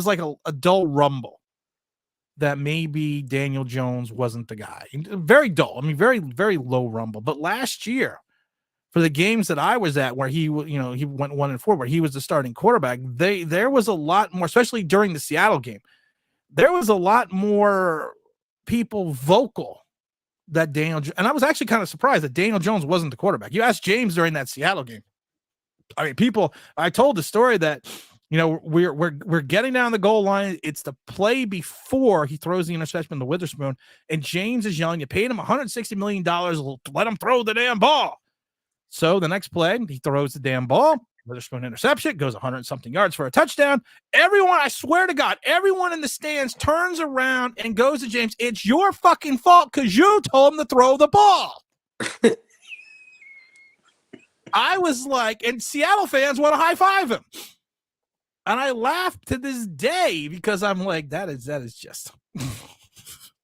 like a dull rumble that maybe Daniel Jones wasn't the guy. Very dull. I mean, very, very low rumble. But last year, for the games that I was at where he went 1-4, where he was the starting quarterback, there was a lot more, especially during the Seattle game, there was a lot more people vocal that and I was actually kind of surprised that Daniel Jones wasn't the quarterback. You asked James during that Seattle game. I mean, I told the story that, we're getting down the goal line. It's the play before he throws the interception to Witherspoon, and James is yelling, you paid him $160 million. Let him throw the damn ball. So the next play, he throws the damn ball. Witherspoon interception, goes 100-something yards for a touchdown. Everyone, I swear to God, everyone in the stands turns around and goes to James. It's your fucking fault because you told him to throw the ball. I was like, and Seattle fans want to high five him. And I laugh to this day because I'm like, that is just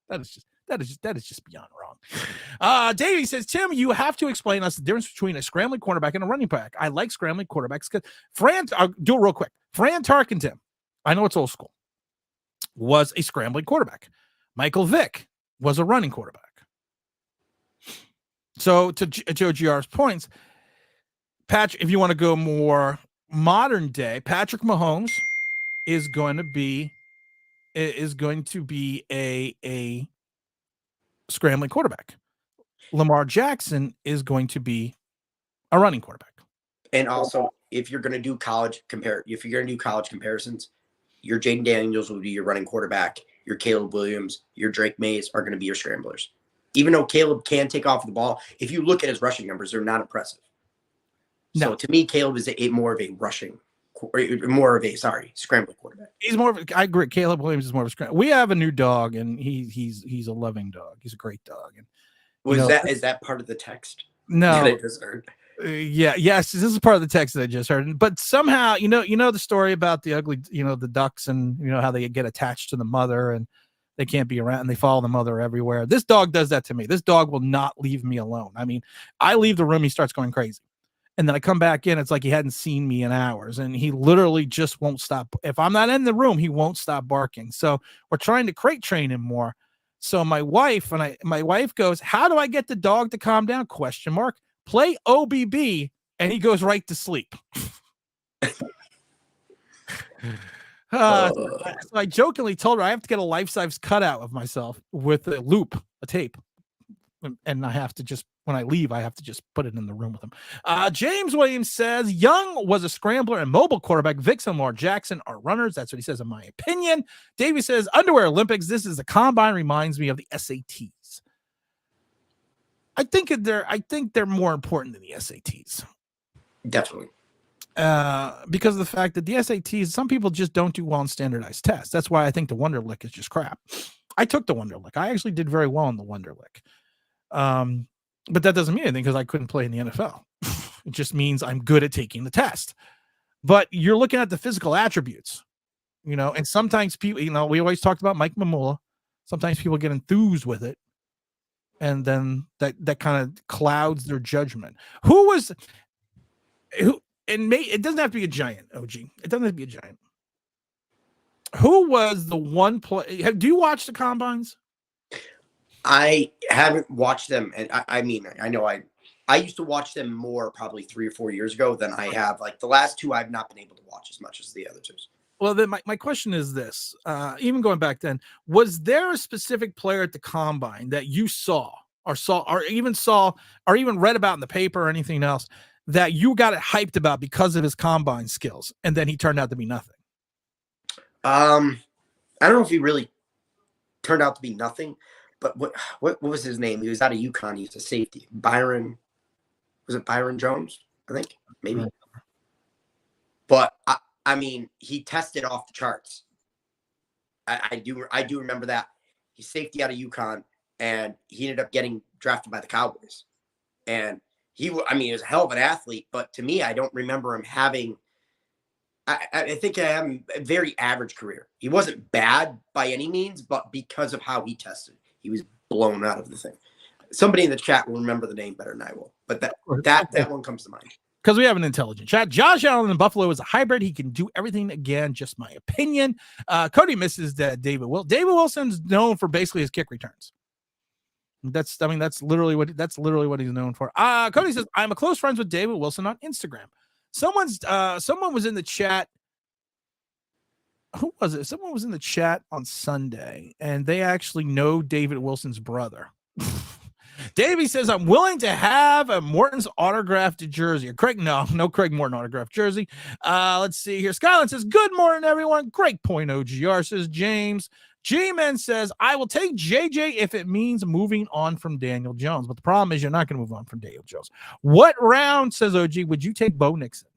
that is just beyond wrong. Davey says, Tim, you have to explain us the difference between a scrambling quarterback and a running back. I like scrambling quarterbacks because I'll do it real quick. Fran Tarkenton, I know it's old school, was a scrambling quarterback. Michael Vick was a running quarterback. So to OGR's points, Patrick, if you want to go more modern day, Patrick Mahomes is going to be a scrambling quarterback. Lamar Jackson is going to be a running quarterback. And also, if you're going to do college comparisons, your Jaden Daniels will be your running quarterback. Your Caleb Williams, your Drake Mays are going to be your scramblers. Even though Caleb can take off the ball, if you look at his rushing numbers, they're not impressive. No. So to me, Caleb is more of a scrambling quarterback. He's more of a, I agree. Caleb Williams is more of a scrambler. We have a new dog, and he's a loving dog. He's a great dog. And is that part of the text? No. Yes, this is part of the text that I just heard. But somehow, you know the story about the ugly, the ducks, and how they get attached to the mother and they can't be around and they follow the mother everywhere. This dog does that to me. This dog will not leave me alone. I mean, I leave the room, he starts going crazy. And then I come back in, it's like he hadn't seen me in hours, and he literally just won't stop. If I'm not in the room, he won't stop barking. So we're trying to crate train him more. So my wife goes, "How do I get the dog to calm down?" ? Play OBB, and he goes right to sleep. So I jokingly told her I have to get a life-size cutout of myself with a tape, and I have to just, when I leave, I have to just put it in the room with him. James Williams says, Young was a scrambler and mobile quarterback. Vix and Lamar Jackson are runners. That's what he says, in my opinion. Davey says, Underwear Olympics. This is the combine, reminds me of the SATs. I think they're more important than the SATs. Definitely. Because of the fact that the SATs, some people just don't do well on standardized tests. That's why I think the Wonderlic is just crap. I took the Wonderlic. I actually did very well on the Wonderlic. But that doesn't mean anything because I couldn't play in the NFL. It just means I'm good at taking the test. But you're looking at the physical attributes, and sometimes people, we always talked about Mike Mamula. Sometimes people get enthused with it. And then that kind of clouds their judgment. It doesn't have to be a giant, OG. It doesn't have to be a giant. Who was the one play? Do you watch the combines? I haven't watched them, and I know I used to watch them more probably 3 or 4 years ago than I have. Like the last two, I've not been able to watch as much as the other two. Well, then my question is this: even going back then, was there a specific player at the combine that you saw, or even read about in the paper or anything else that you got it hyped about because of his combine skills, and then he turned out to be nothing? I don't know if he really turned out to be nothing. But what was his name? He was out of UConn. He was a safety. Byron Jones? I think maybe. But I mean, he tested off the charts. I do remember that. He's safety out of UConn, and he ended up getting drafted by the Cowboys. And he was a hell of an athlete. But to me, I don't remember him having. I think I have a very average career. He wasn't bad by any means, but because of how he tested, he was blown out of the thing. Somebody in the chat will remember the name better than I will, but that one comes to mind. Because we have an intelligent chat. Josh Allen in Buffalo is a hybrid. He can do everything again, just my opinion. Cody misses that David Wilson's known for basically his kick returns. That's literally what he's known for. Cody says, I'm a close friends with David Wilson on Instagram. Someone was in the chat. Who was it? Someone was in the chat on Sunday, and they actually know David Wilson's brother. Davey says, I'm willing to have a Morton's autographed jersey. Or Craig, no Craig Morton autographed jersey. Let's see here. Skyline says, good morning, everyone. Great point, OGR, says James. G-Man says, I will take JJ if it means moving on from Daniel Jones. But the problem is you're not going to move on from Daniel Jones. What round, says OG, would you take Bo Nixon?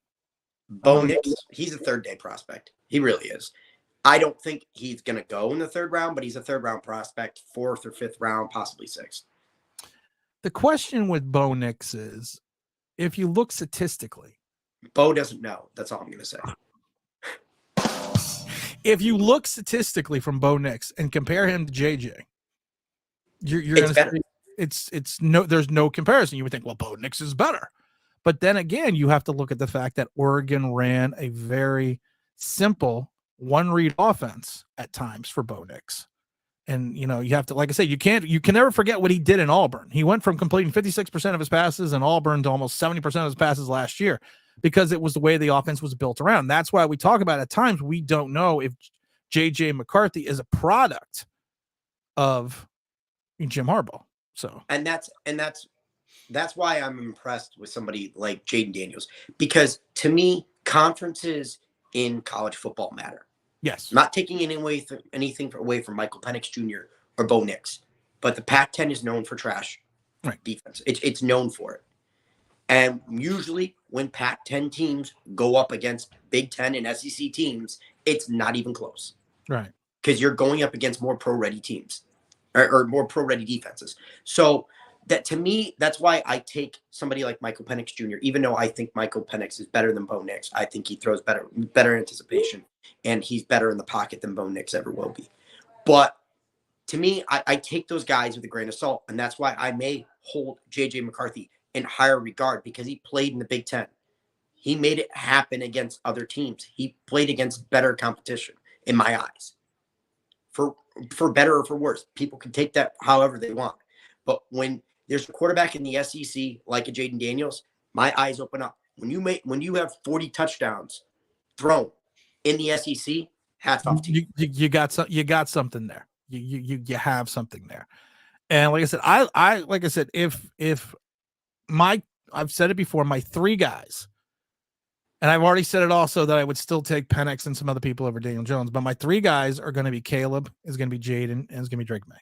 Bo Nix, he's a third-day prospect. He really is. I don't think he's going to go in the third round, but he's a third-round prospect, 4th or 5th round, possibly 6th. The question with Bo Nix is, if you look statistically, Bo doesn't know. That's all I'm going to say. If you look statistically from Bo Nix and compare him to JJ, you're It's going better. to say it's no, there's no comparison. You would think, well, Bo Nix is better. But then again, you have to look at the fact that Oregon ran a very simple one-read offense at times for Bo Nix. And, you know, you have to, like I say, you can never forget what he did in Auburn. He went from completing 56% of his passes in Auburn to almost 70% of his passes last year because it was the way the offense was built around. That's why we talk about at times we don't know if J.J. McCarthy is a product of Jim Harbaugh. So, and that's why I'm impressed with somebody like Jaden Daniels, because to me, conferences in college football matter. yes. I'm not taking anything away from Michael Penix Jr. or Bo Nix, but the Pac-10 is known for trash defense. It's known for it. And usually when Pac-10 teams go up against Big Ten and SEC teams, it's not even close. Right. Because you're going up against more pro-ready teams or more pro-ready defenses. So that, to me, that's why I take somebody like Michael Penix Jr., even though I think Michael Penix is better than Bo Nix. I think he throws better anticipation, and he's better in the pocket than Bo Nix ever will be. But to me, I take those guys with a grain of salt, and that's why I may hold J.J. McCarthy in higher regard, because he played in the Big Ten. He made it happen against other teams. He played against better competition, in my eyes. For better or for worse. People can take that however they want. But when there's a quarterback in the SEC like a Jaden Daniels, my eyes open up. When you have 40 touchdowns thrown in the SEC, hats off to you. You got something there. You have something there. And like I said, I if I've said it before, my three guys, and I've already said it also that I would still take Penix and some other people over Daniel Jones, but my three guys are going to be Caleb, is going to be Jaden, and it's going to be Drake May.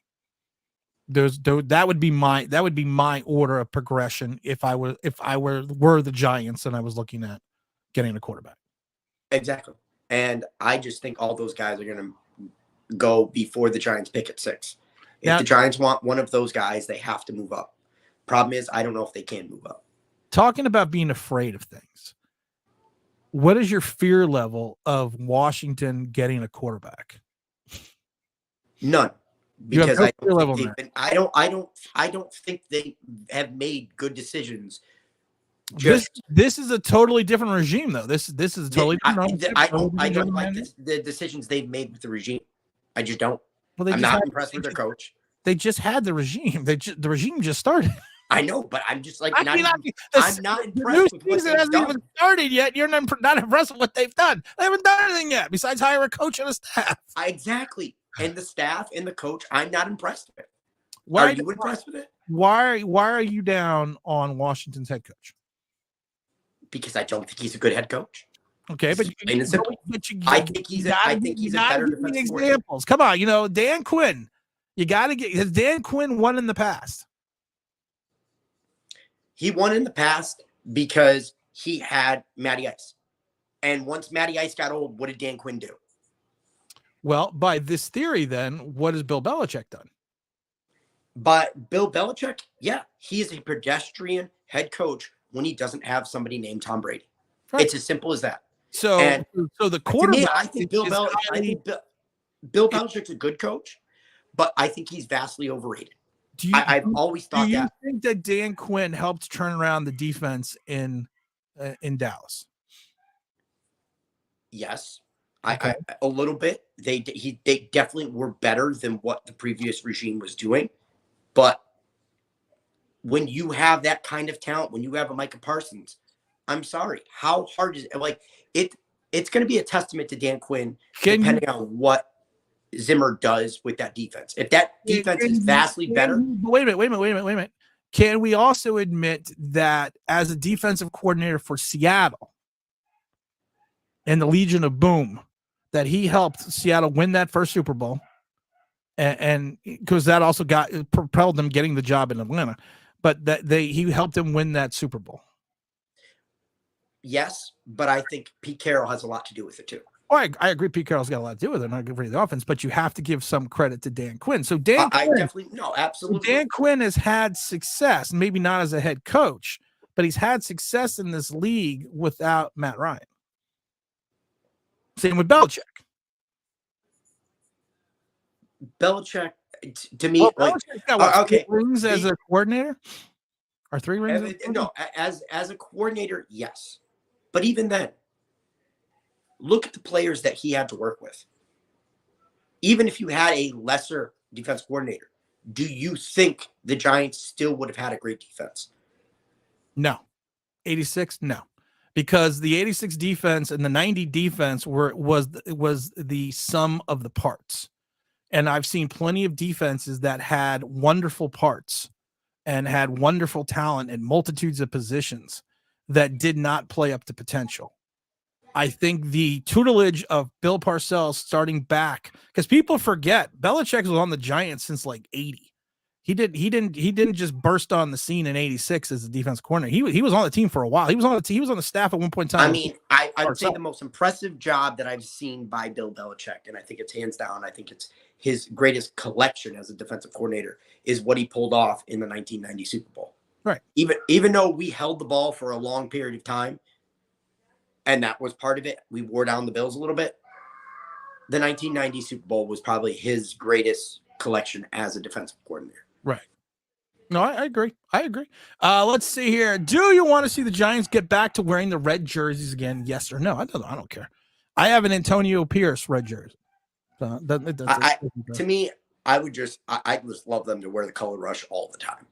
That would be my order of progression if I were the Giants and I was looking at getting a quarterback. Exactly. And I just think all those guys are going to go before the Giants pick at 6. If the Giants want one of those guys, they have to move up. Problem is, I don't know if they can move up. Talking about being afraid of things, what is your fear level of Washington getting a quarterback? None. Because I don't think they have made good decisions. This is a totally different regime, though. This is a totally different. I don't like the decisions they've made with the regime. I just don't. Well, I'm not impressed with their coach. They just had the regime. The regime just started. I know, but I'm just like I'm not impressed with what they've hasn't even started yet. You're not impressed with what they've done. They haven't done anything yet besides hire a coach and a staff. Exactly, and the staff and the coach, I'm not impressed with. Why are you impressed with it? Why are you down on Washington's head coach? Because I don't think he's a good head coach. Okay, I think he's a better defensive examples. Come on, Dan Quinn. You got to has Dan Quinn won in the past? He won in the past because he had Matty Ice. And once Matty Ice got old, what did Dan Quinn do? Well, by this theory, then, what has Bill Belichick done? But Bill Belichick, yeah, he is a pedestrian head coach when he doesn't have somebody named Tom Brady. Right. It's as simple as that. So the quarterback. To me, I think Bill Belichick's a good coach, but I think he's vastly overrated. I've always thought that. Do you think that Dan Quinn helped turn around the defense in Dallas? Yes, okay. A little bit. They definitely were better than what the previous regime was doing. But when you have that kind of talent, when you have a Micah Parsons, I'm sorry, how hard is it? Like it's going to be a testament to Dan Quinn, depending on what Zimmer does with that defense. If that defense is vastly better. Wait a minute. Can we also admit that as a defensive coordinator for Seattle and the Legion of Boom, that he helped Seattle win that first Super Bowl, and because that also propelled them getting the job in Atlanta, but he helped them win that Super Bowl. Yes, but I think Pete Carroll has a lot to do with it too. Oh, I agree. Pete Carroll's got a lot to do with it. Not good for the offense, but you have to give some credit to Dan Quinn. So absolutely. Dan Quinn has had success, maybe not as a head coach, but he's had success in this league without Matt Ryan. Same with Belichick. Belichick, to me, Belichick's got what, okay, 4 rings as a coordinator, or 3 rings? No, as a coordinator, yes, but even then, look at the players that he had to work with. Even if you had a lesser defense coordinator, do you think the Giants still would have had a great defense? No. 86? No. Because the 86 defense and the 90 defense was the sum of the parts. And I've seen plenty of defenses that had wonderful parts and had wonderful talent in multitudes of positions that did not play up to potential. I think the tutelage of Bill Parcells starting back, because people forget Belichick was on the Giants since like 80. He didn't just burst on the scene in 86 as a defense coordinator. He was on the team for a while. He was on the staff at one point in time. I mean, I would say the most impressive job that I've seen by Bill Belichick, and I think it's hands down, I think it's his greatest collection as a defensive coordinator, is what he pulled off in the 1990 Super Bowl. Right. Even though we held the ball for a long period of time, and that was part of it, we wore down the Bills a little bit. The 1990 Super Bowl was probably his greatest collection as a defensive coordinator. Right. No, I agree. Let's see here. Do you want to see the Giants get back to wearing the red jerseys again? Yes or no? I don't care. I have an Antonio Pierce red jersey. To me, I just love them to wear the color rush all the time.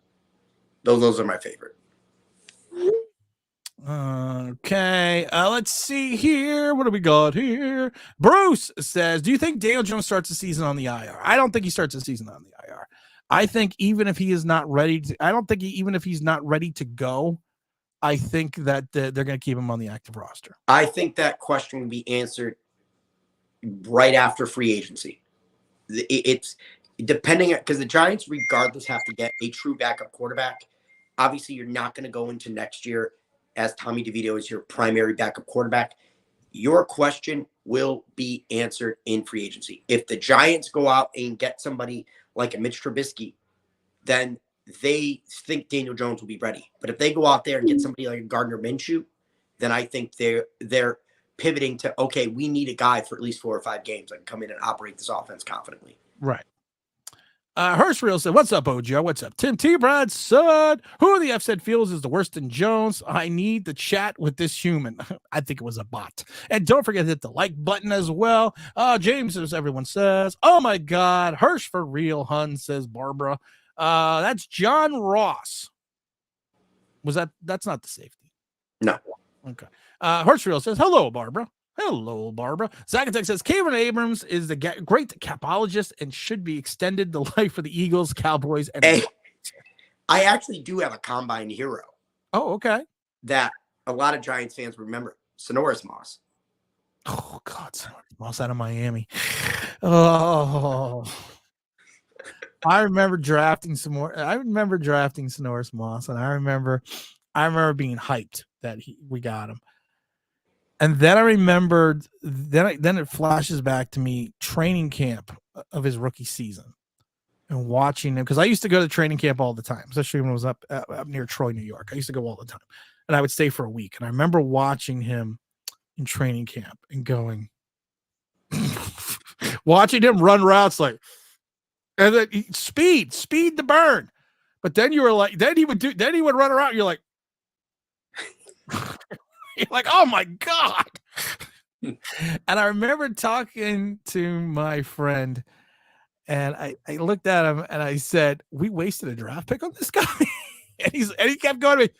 Those are my favorite. Okay. Let's see here. What do we got here? Bruce says, do you think Daniel Jones starts the season on the IR? I don't think he starts the season on the IR. I think even if he is not ready to, even if he's not ready to go, I think that they're going to keep him on the active roster. I think that question will be answered right after free agency. It's depending, because the Giants, regardless, have to get a true backup quarterback. Obviously, you're not going to go into next year as Tommy DeVito is your primary backup quarterback. Your question will be answered in free agency. If the Giants go out and get somebody like a Mitch Trubisky, then they think Daniel Jones will be ready. But if they go out there and get somebody like Gardner Minshew, then I think they're pivoting to, okay, we need a guy for at least 4 or 5 games that can come in and operate this offense confidently. Right. Hirschreal said, what's up, Ojo? What's up? Tim T. Brad said, who the F said feels is the worst in Jones? I need to chat with this human. I think it was a bot. And don't forget to hit the like button as well. James, as everyone says, oh my God, Hirsch for real, hun, says Barbara. That's John Ross. That's not the safety? No. Okay. Hirschreal says, hello, Barbara. Hello, Barbara. Zacatec says, Kevin Abrams is the great capologist and should be extended the life for the Eagles, Cowboys, and hey, I actually do have a combine hero. Oh, okay. That a lot of Giants fans remember. Sonoris Moss. Oh, God. Sonoris Moss out of Miami. Oh. I remember drafting Sonoris Moss, and I remember being hyped that we got him. And then I remembered, then it flashes back to me training camp of his rookie season and watching him, because I used to go to training camp all the time, especially when I was up near Troy, New York. I used to go all the time, and I would stay for a week. And I remember watching him in training camp and going, watching him run routes like, and then speed to burn. But then you were like, then he would run around. You're like, you're like, oh my God. And I remember talking to my friend, and I looked at him and I said, we wasted a draft pick on this guy. and he kept going to me,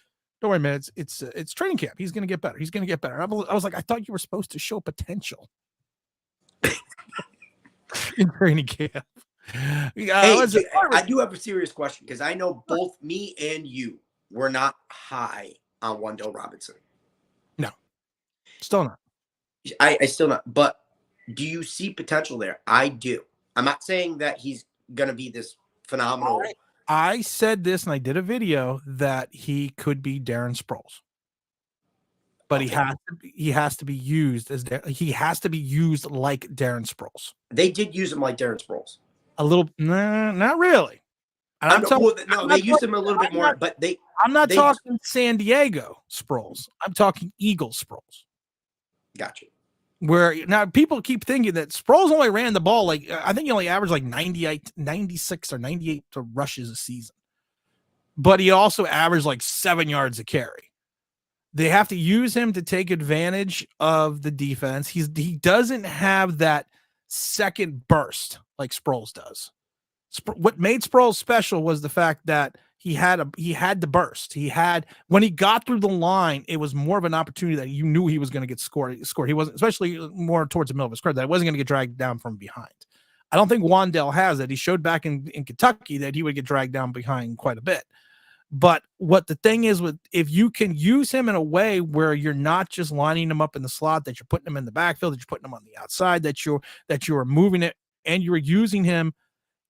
don't worry, man, it's training camp. He's gonna get better. I was like, I thought you were supposed to show potential in training camp. I do have a serious question, because I know both me and you were not high on Wan'Dale Robinson. No, still not. I still not. But do you see potential there? I do. I'm not saying that he's going to be this phenomenal. Right. I said this, and I did a video that he could be Darren Sproles, but okay. he has to be used like Darren Sproles. They did use him like Darren Sproles. A little, nah, not really. And I'm talking. No, they used him a little bit more, but I'm not they talking San Diego Sproles. I'm talking Eagles Sproles. Gotcha. Where now people keep thinking that Sproles only ran the ball like I think he only averaged like 96 or 98 rushes a season, but he also averaged like 7 yards a carry. They have to use him to take advantage of the defense. He doesn't have that second burst like Sproles does. What made Sproles special was the fact that he had the burst. When he got through the line, it was more of an opportunity that you knew he was going to get scored. He wasn't, especially more towards the middle of his career, that it wasn't going to get dragged down from behind. I don't think Wandale has that. He showed back in Kentucky that he would get dragged down behind quite a bit. But what the thing is if you can use him in a way where you're not just lining him up in the slot, that you're putting him in the backfield, that you're putting him on the outside, that you're moving it and you're using him,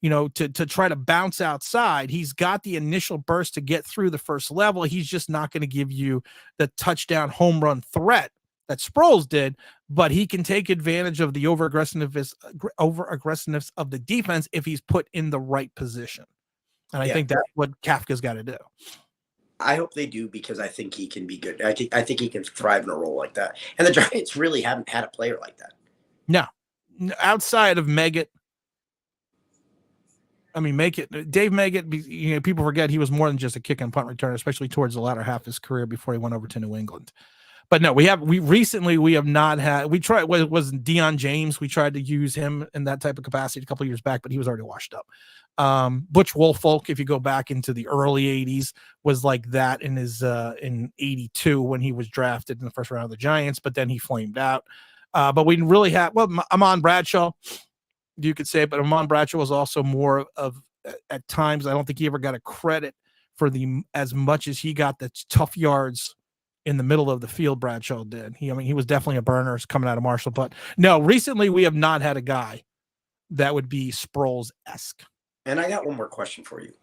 to try to bounce outside. He's got the initial burst to get through the first level. He's just not going to give you the touchdown home run threat that Sproles did, but he can take advantage of the over aggressiveness of the defense if he's put in the right position. And I think that's what Kafka's got to do. I hope they do, because I think he can be good. I think he can thrive in a role like that. And the Giants really haven't had a player like that. No, outside of Meggett. I mean, Dave Meggett, people forget he was more than just a kick and punt returner, especially towards the latter half of his career before he went over to New England. But no, we have not had, we tried, it was Deion James. We tried to use him in that type of capacity a couple of years back, but he was already washed up. Butch Woolfolk, if you go back into the early 80s, was like that in in 82 when he was drafted in the first round of the Giants, but then he flamed out. But we really had, Amon Bradshaw, you could say, but Amon Bradshaw was also more of, at times, I don't think he ever got a credit for as much as he got the tough yards in the middle of the field. Bradshaw did. He was definitely a burner coming out of Marshall, but no, recently we have not had a guy that would be Sproles-esque. And I got one more question for you.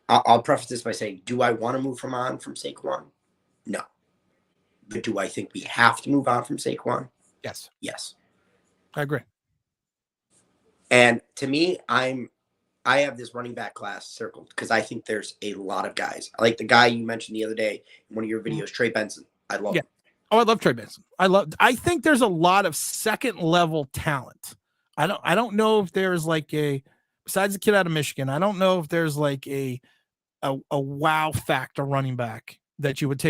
I'll preface this by saying, do I want to move on from Saquon? No. But do I think we have to move on from Saquon? Yes. Yes. I agree. And to me, I have this running back class circled because I think there's a lot of guys. I like the guy you mentioned the other day in one of your videos, Trey Benson. I love him. Oh, I love Trey Benson. I think there's a lot of second level talent. I don't know if there's besides the kid out of Michigan, I don't know if there's like a wow factor running back that you would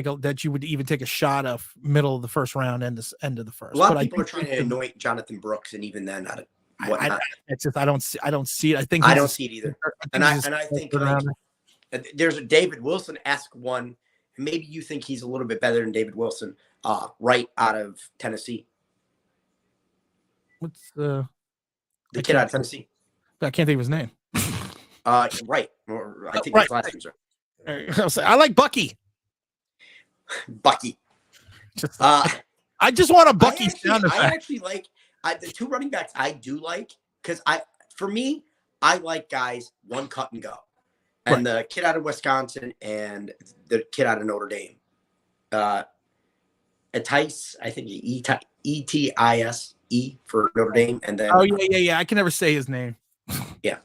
even take a shot of middle of the first round and the end of the first. A lot of people are trying to anoint Jonathan Brooks, and even then, it's just I don't see it. I think I don't see it either. I think there's a David Wilson-esque one. Maybe you think he's a little bit better than David Wilson, right out of Tennessee. What's the kid out of Tennessee? I can't think of his name. Right. Or I think his last name's right. I like Bucky. Bucky. I just want a Bucky sound effect. I actually like the two running backs I do like, because for me, I like guys one cut and go. And the kid out of Wisconsin and the kid out of Notre Dame. Etice, I think E-T-I-S-E for Notre Dame. And then yeah. I can never say his name. Yeah.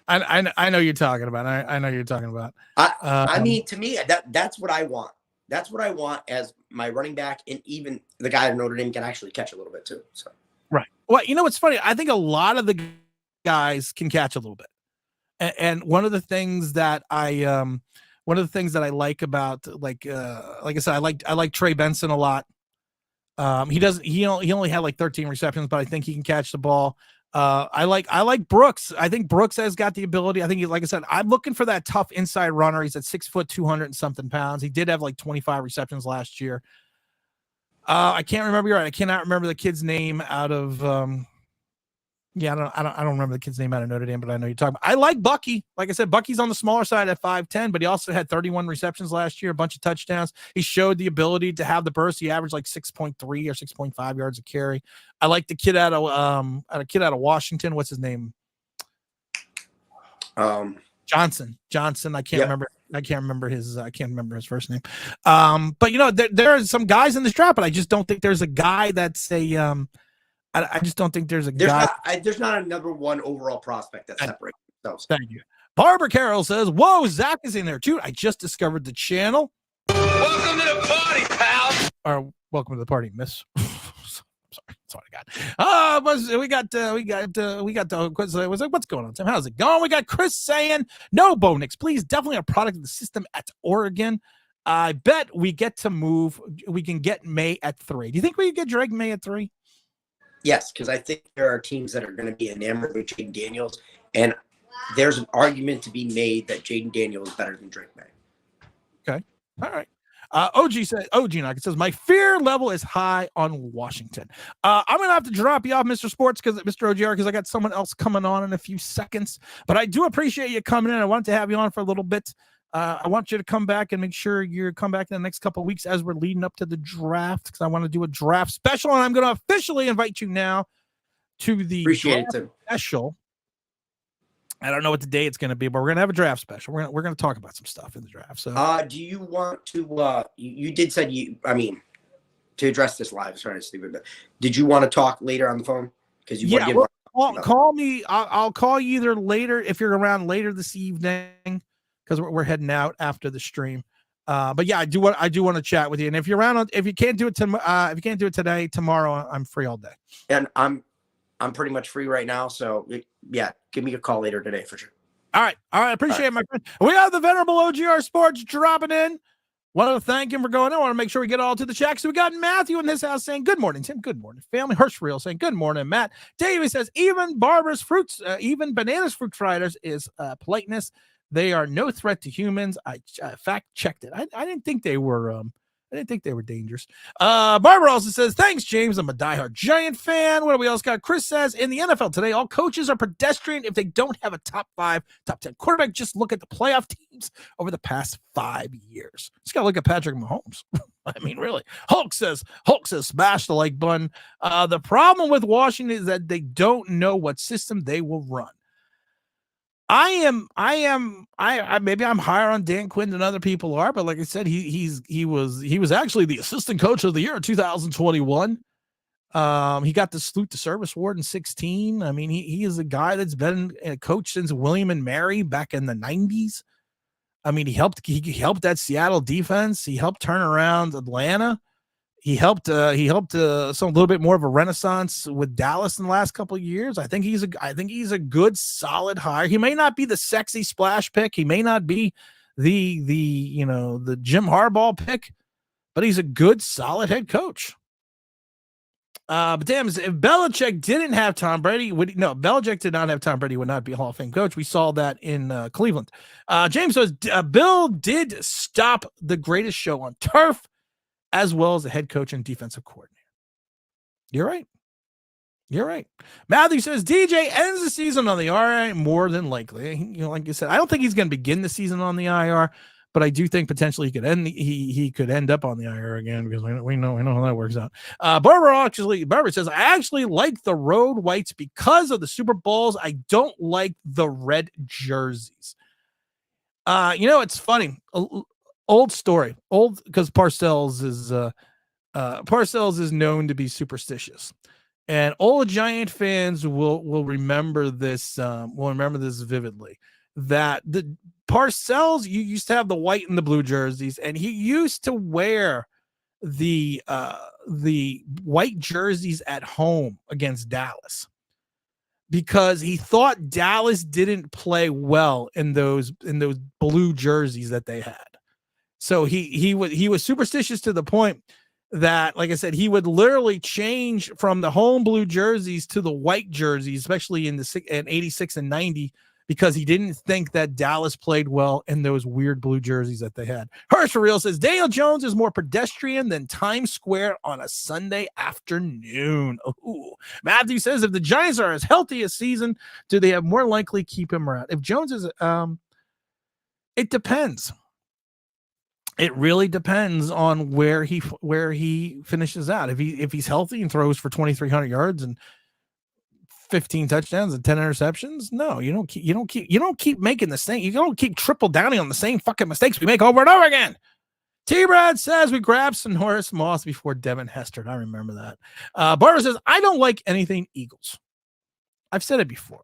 I know you're talking about. I know you're talking about. I mean, to me, that's what I want. That's what I want as my running back, and even the guy at Notre Dame can actually catch a little bit too. So right. Well, what's funny? I think a lot of the guys can catch a little bit, and one of the things that I like about like I said, I like Trey Benson a lot. He only had like 13 receptions, but I think he can catch the ball. I like Brooks. I think Brooks has got the ability. I think like I said, I'm looking for that tough inside runner. He's at 6 foot, 200 and something pounds. He did have like 25 receptions last year. I can't remember. You're right. I cannot remember the kid's name out of, I don't remember the kid's name out of Notre Dame, but I know you're talking about. I like Bucky. Like I said, Bucky's on the smaller side at 5'10", but he also had 31 receptions last year, a bunch of touchdowns. He showed the ability to have the burst. He averaged like 6.3 or 6.5 yards a carry. I like the kid out of Washington. What's his name? Johnson. I can't remember. I can't remember his first name. But there are some guys in this draft, but I just don't think there's a guy that's I just don't think there's a guy. There's not a number one overall prospect that's separated. Thank you. Barbara Carroll says, "Whoa, Zach is in there too. I just discovered the channel. Welcome to the party, pal. Or welcome to the party, miss." Sorry, that's all I got. What's going on, Tim? How's it going? We got Chris saying, "No, Bo Nix, please, definitely a product of the system at Oregon. I bet we get to move. We can get May at 3. Do you think we can get Drake May at 3? Yes, because I think there are teams that are going to be enamored with Jaden Daniels, and there's an argument to be made that Jaden Daniels is better than Drake May. Okay, all right. OG Knock says, "My fear level is high on Washington." I'm gonna have to drop you off, Mr. Sports, Mr. OGR, because I got someone else coming on in a few seconds. But I do appreciate you coming in. I wanted to have you on for a little bit. I want you to come back and make sure you come back in the next couple of weeks as we're leading up to the draft, because I want to do a draft special, and I'm going to officially invite you now to the draft special. I don't know what the day it's going to be, but we're going to have a draft special. We're going to talk about some stuff in the draft. So, do you want to? You did said you. I mean, to address this live, sorry to sleep it. Did you want to talk later on the phone? Because you call me. I'll call you either later if you're around later this evening, because we're heading out after the stream. But yeah, I do want to chat with you. And if you're around, if you can't do it today, tomorrow, I'm free all day. And I'm pretty much free right now. So yeah, give me a call later today for sure. All right. Appreciate it, my friend. We have the venerable OGR Sports dropping in. Want to thank him for going in. I want to make sure we get all to the chat. So we got Matthew in this house saying, "Good morning, Tim. Good morning, family." Hirschreal saying, "Good morning, Matt." Davey says, even bananas fruit fritters is politeness. They are no threat to humans. I fact checked it. I didn't think they were. I didn't think they were dangerous. Barbara also says, "Thanks, James. I'm a diehard Giant fan." What do we else got? Chris says, "In the NFL today, all coaches are pedestrian if they don't have a top 5, top 10 quarterback. Just look at the playoff teams over the past 5 years." Just gotta look at Patrick Mahomes. I mean, really. Hulk says, "Smash the like button." The problem with Washington is that they don't know what system they will run. Maybe I'm higher on Dan Quinn than other people are, but like I said, he was actually the assistant coach of the year in 2021. He got the Salute to Service award in 2016. I mean, he is a guy that's been a coach since William and Mary back in the 90s. I mean, he helped that Seattle defense. He helped turn around Atlanta. He helped some a little bit more of a renaissance with Dallas in the last couple of years. I think he's a good, solid hire. He may not be the sexy splash pick. He may not be the Jim Harbaugh pick, but he's a good, solid head coach. But damn, if Belichick didn't have Tom Brady, Belichick did not have Tom Brady, would not be a Hall of Fame coach. We saw that in Cleveland. James says, Bill did stop the greatest show on turf, as well as the head coach and defensive coordinator. You're right. Matthew says, DJ ends the season on the IR more than likely. Like you said, I don't think he's going to begin the season on the IR, but I do think potentially he could end up on the IR again, because we know how that works out. Barbara says, "I actually like the road whites because of the Super Bowls. I don't like the red jerseys." It's funny. Old story, because Parcells is known to be superstitious, and old Giant fans will remember this. Will remember this vividly. That the Parcells, you used to have the white and the blue jerseys, and he used to wear the white jerseys at home against Dallas, because he thought Dallas didn't play well in those blue jerseys that they had. So he was superstitious to the point that, like I said, he would literally change from the home blue jerseys to the white jerseys, especially in 86 and 90, because he didn't think that Dallas played well in those weird blue jerseys that they had. Hirsch for real says, Daniel Jones is more pedestrian than Times Square on a Sunday afternoon. Ooh. Matthew says, if the Giants are as healthy as season, do they have more likely keep him around? If Jones is, it depends. It really depends on where he finishes out. If he's healthy and throws for 2,300 yards and 15 touchdowns and 10 interceptions, no, you don't keep making the same. You don't keep triple downing on the same fucking mistakes we make over and over again. T-Brad says we grabbed some Horace Moss before Devin Hester. I remember that. Barbara says, I don't like anything Eagles. I've said it before.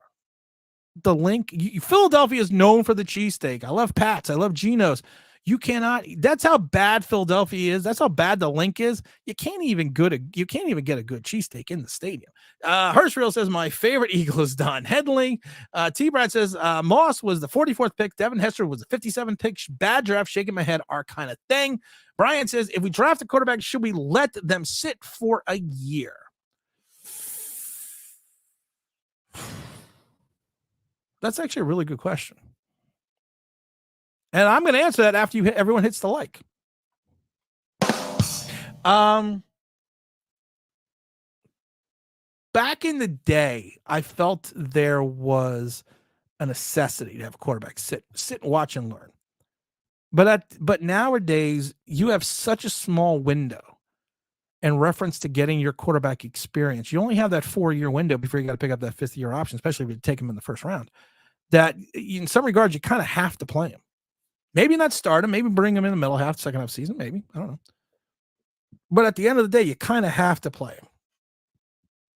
the link. Philadelphia is known for the cheesesteak. I love Pat's. I love Geno's. You cannot. That's how bad Philadelphia is. That's how bad the link is. You can't even get a good cheesesteak in the stadium. Hirschfield says my favorite Eagle is Don Headley. T. Brad says Moss was the 44th pick. Devin Hester was the 57th pick. Bad draft. Shaking my head. Our kind of thing. Brian says if we draft a quarterback, should we let them sit for a year? That's actually a really good question. And I'm going to answer that after everyone hits the like. Back in the day, I felt there was a necessity to have a quarterback sit and watch and learn. But nowadays, you have such a small window in reference to getting your quarterback experience. You only have that 4-year window before you got to pick up that 5th-year option, especially if you take him in the first round. That in some regards, you kind of have to play him. Maybe not start him, maybe bring him in the middle half, second half season, maybe. I don't know. But at the end of the day, you kind of have to play him.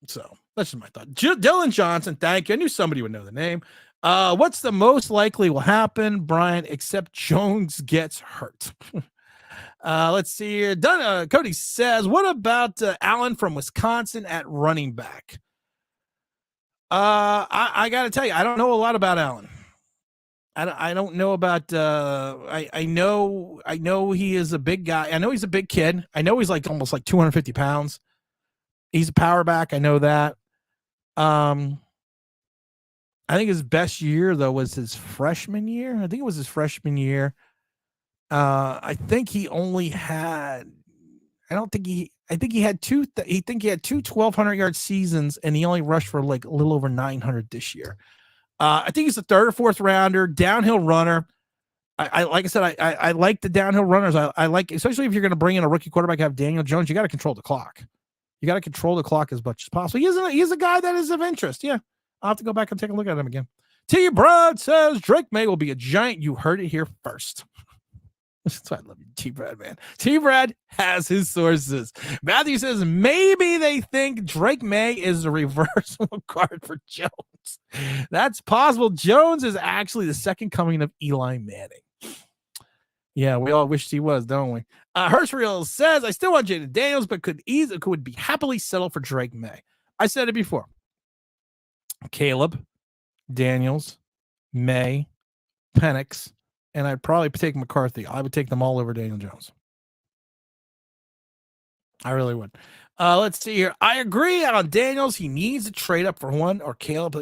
So that's just my thought. Dylan Johnson, thank you. I knew somebody would know the name. What's the most likely will happen, Brian, except Jones gets hurt? Let's see here. Cody says, what about Allen from Wisconsin at running back? I got to tell you, I don't know a lot about Allen. I don't know about I know he is a big guy. I know he's a big kid. I know he's like almost like 250 pounds. He's a power back. I know that. I think his best year though was his freshman year. I think it was his freshman year. I think he only had I think he had two 1,200-yard seasons, and he only rushed for like a little over 900 this year. I think he's a 3rd or 4th rounder, downhill runner. I like I said, I like the downhill runners. I like, especially if you're going to bring in a rookie quarterback, have Daniel Jones, you got to control the clock. You got to control the clock as much as possible. He's a guy that is of interest. Yeah. I'll have to go back and take a look at him again. T. Brad says Drake May will be a giant. You heard it here first. That's why I love you, T. Brad, man. T. Brad has his sources. Matthew says maybe they think Drake May is a reversible card for Jones. That's possible. Jones is actually the second coming of Eli Manning. Yeah, we all wish he was, don't we? Hirschfield says I still want Jaden Daniels, but could be happily settle for Drake May. I said it before. Caleb, Daniels, May, Penix, and I'd probably take McCarthy. I would take them all over Daniel Jones. I really would. Let's see here. I agree on Daniels. He needs to trade up for one or Caleb.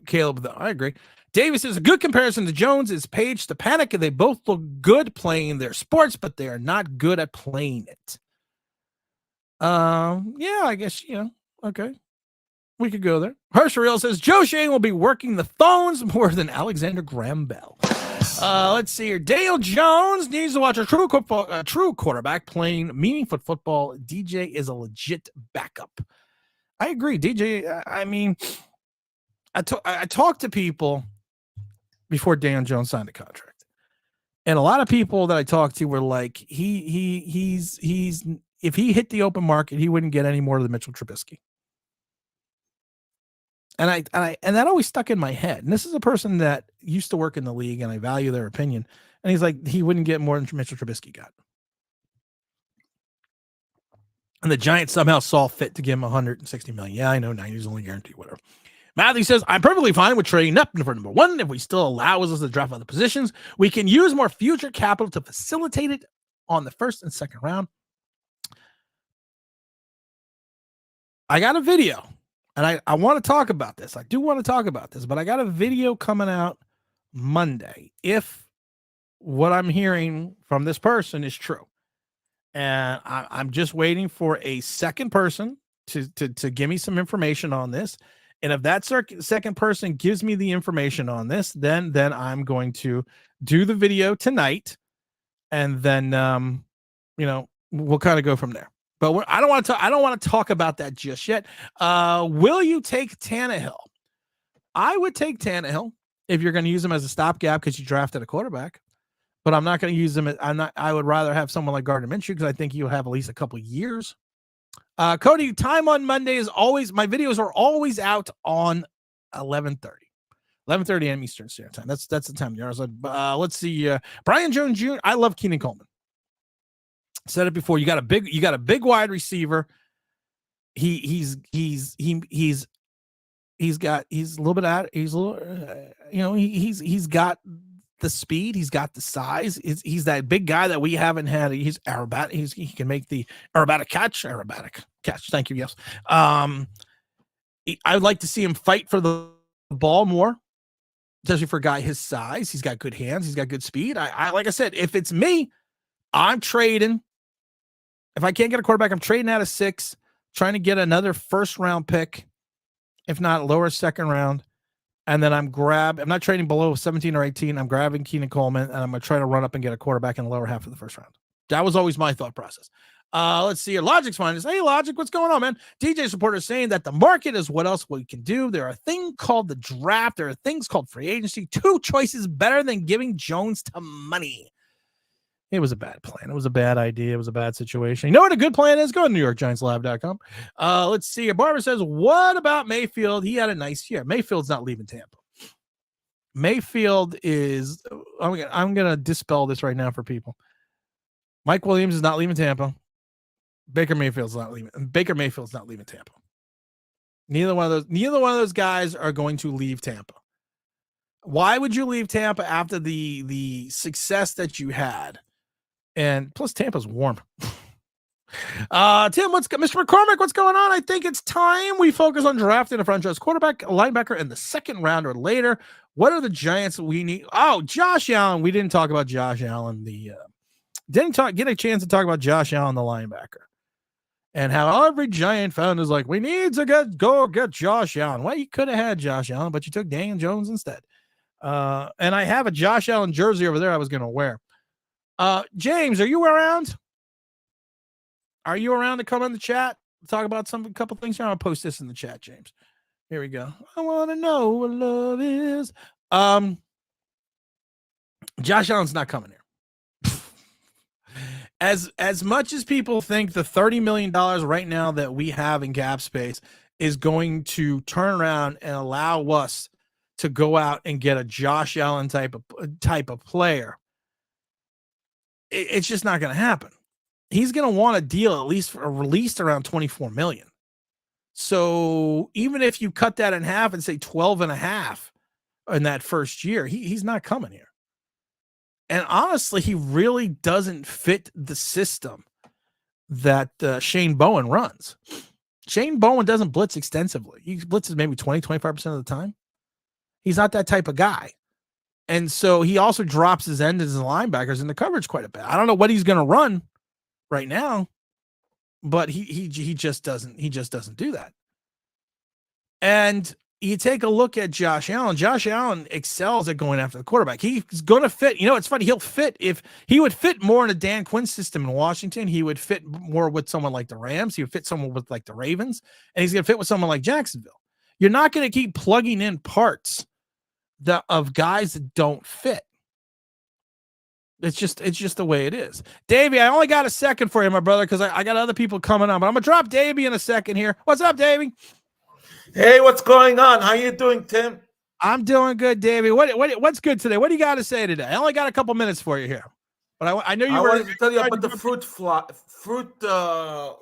Caleb, I agree. Davis is a good comparison to Jones. Is Page to Panic. They both look good playing their sports, but they are not good at playing it. Yeah, I guess, okay. We could go there. Herschel says Joe Shane will be working the phones more than Alexander Graham Bell. Let's see here. Dale Jones needs to watch a true quarterback playing meaningful football. DJ is a legit backup. I agree. DJ, I mean, I talked to people before Daniel Jones signed a contract, and a lot of people that I talked to were like, he's if he hit the open market, he wouldn't get any more than Mitchell Trubisky. And that always stuck in my head. And this is a person that used to work in the league, and I value their opinion. And he's like, he wouldn't get more than Mitchell Trubisky got. And the Giants somehow saw fit to give him $160 million. Yeah, I know, 90's only guaranteed, whatever. Matthew says, I'm perfectly fine with trading up for number one. If we still allow us to draft other positions, we can use more future capital to facilitate it on the first and second round. I got a video. And I want to talk about this. I do want to talk about this, but I got a video coming out Monday if what I'm hearing from this person is true. And I'm just waiting for a second person to give me some information on this. And if that second person gives me the information on this, then I'm going to do the video tonight. And then, we'll kind of go from there. But I don't want to talk about that just yet. Will you take Tannehill? I would take Tannehill if you're going to use him as a stopgap because you drafted a quarterback. But I'm not going to use him. I would rather have someone like Gardner Minshew because I think he'll have at least a couple of years. Cody, time on Monday is always, my videos are always out on 11:30. 11:30 a.m. Eastern Standard Time. That's the time. Let's see. Brian Jones Jr. I love Keenan Coleman. Said it before. You got a big wide receiver. He's a little bit out. He's a little, he's got the speed. He's got the size. He's that big guy that we haven't had. He's aerobatic. He can make the aerobatic catch. Thank you. Yes. I would like to see him fight for the ball more, especially for a guy his size. He's got good hands. He's got good speed. I like I said, if it's me, I'm trading. If I can't get a quarterback, I'm trading out of 6, trying to get another first-round pick, if not lower second round. And then I'm not trading below 17 or 18. I'm grabbing Keenan Coleman, and I'm going to try to run up and get a quarterback in the lower half of the first round. That was always my thought process. Let's see. Logic's fine. Hey, Logic, what's going on, man? DJ supporter is saying that the market is what else we can do. There are things called the draft. There are things called free agency. 2 choices better than giving Jones to money. It was a bad plan. It was a bad idea. It was a bad situation. You know what a good plan is? Go to NewYorkGiantsLive.com. Let's see. Barbara says, what about Mayfield? He had a nice year. Mayfield's not leaving Tampa. Mayfield is – I'm going to dispel this right now for people. Mike Williams is not leaving Tampa. Baker Mayfield's not leaving Tampa. Neither one of those guys are going to leave Tampa. Why would you leave Tampa after the success that you had? And plus, Tampa's warm. Tim, Mr. McCormick, what's going on? I think it's time we focus on drafting a franchise quarterback, a linebacker in the second round or later. What are the Giants we need? Oh, Josh Allen. We didn't talk about Josh Allen. Get a chance to talk about Josh Allen, the linebacker, and how every Giant fan is like, we need to go get Josh Allen. Well, you could have had Josh Allen, but you took Daniel Jones instead. And I have a Josh Allen jersey over there I was going to wear. James, are you around? Are you around to come in the chat? Talk about a couple things here. I'll post this in the chat, James. Here we go. I want to know what love is. Josh Allen's not coming here. As much as people think the $30 million right now that we have in cap space is going to turn around and allow us to go out and get a Josh Allen type of player, it's just not going to happen. He's going to want a deal at least released around $24 million. So even if you cut that in half and say 12.5 in that first year, he's not coming here. And honestly, he really doesn't fit the system that Shane Bowen runs. Shane Bowen doesn't blitz extensively. He blitzes maybe 20-25% of the time. He's not that type of guy. And so he also drops his end as linebackers in the coverage quite a bit. I don't know what he's going to run right now, but he just doesn't do that. And you take a look at Josh Allen. Josh Allen excels at going after the quarterback. He's going to fit. You know, it's funny. He would fit more in a Dan Quinn system in Washington. He would fit more with someone like the Rams. He would fit someone with like the Ravens, and he's going to fit with someone like Jacksonville. You're not going to keep plugging in parts of guys that don't fit. It's just the way it is. Davey, I only got a second for you, my brother, because I got other people coming on, but I'm gonna drop Davey in a second here. What's up, Davey? Hey, what's going on? How you doing, Tim? I'm doing good, Davey. What's good today? What do you got to say today? I only got a couple minutes for you here, but I know you were. I wanted to tell you about the fruit.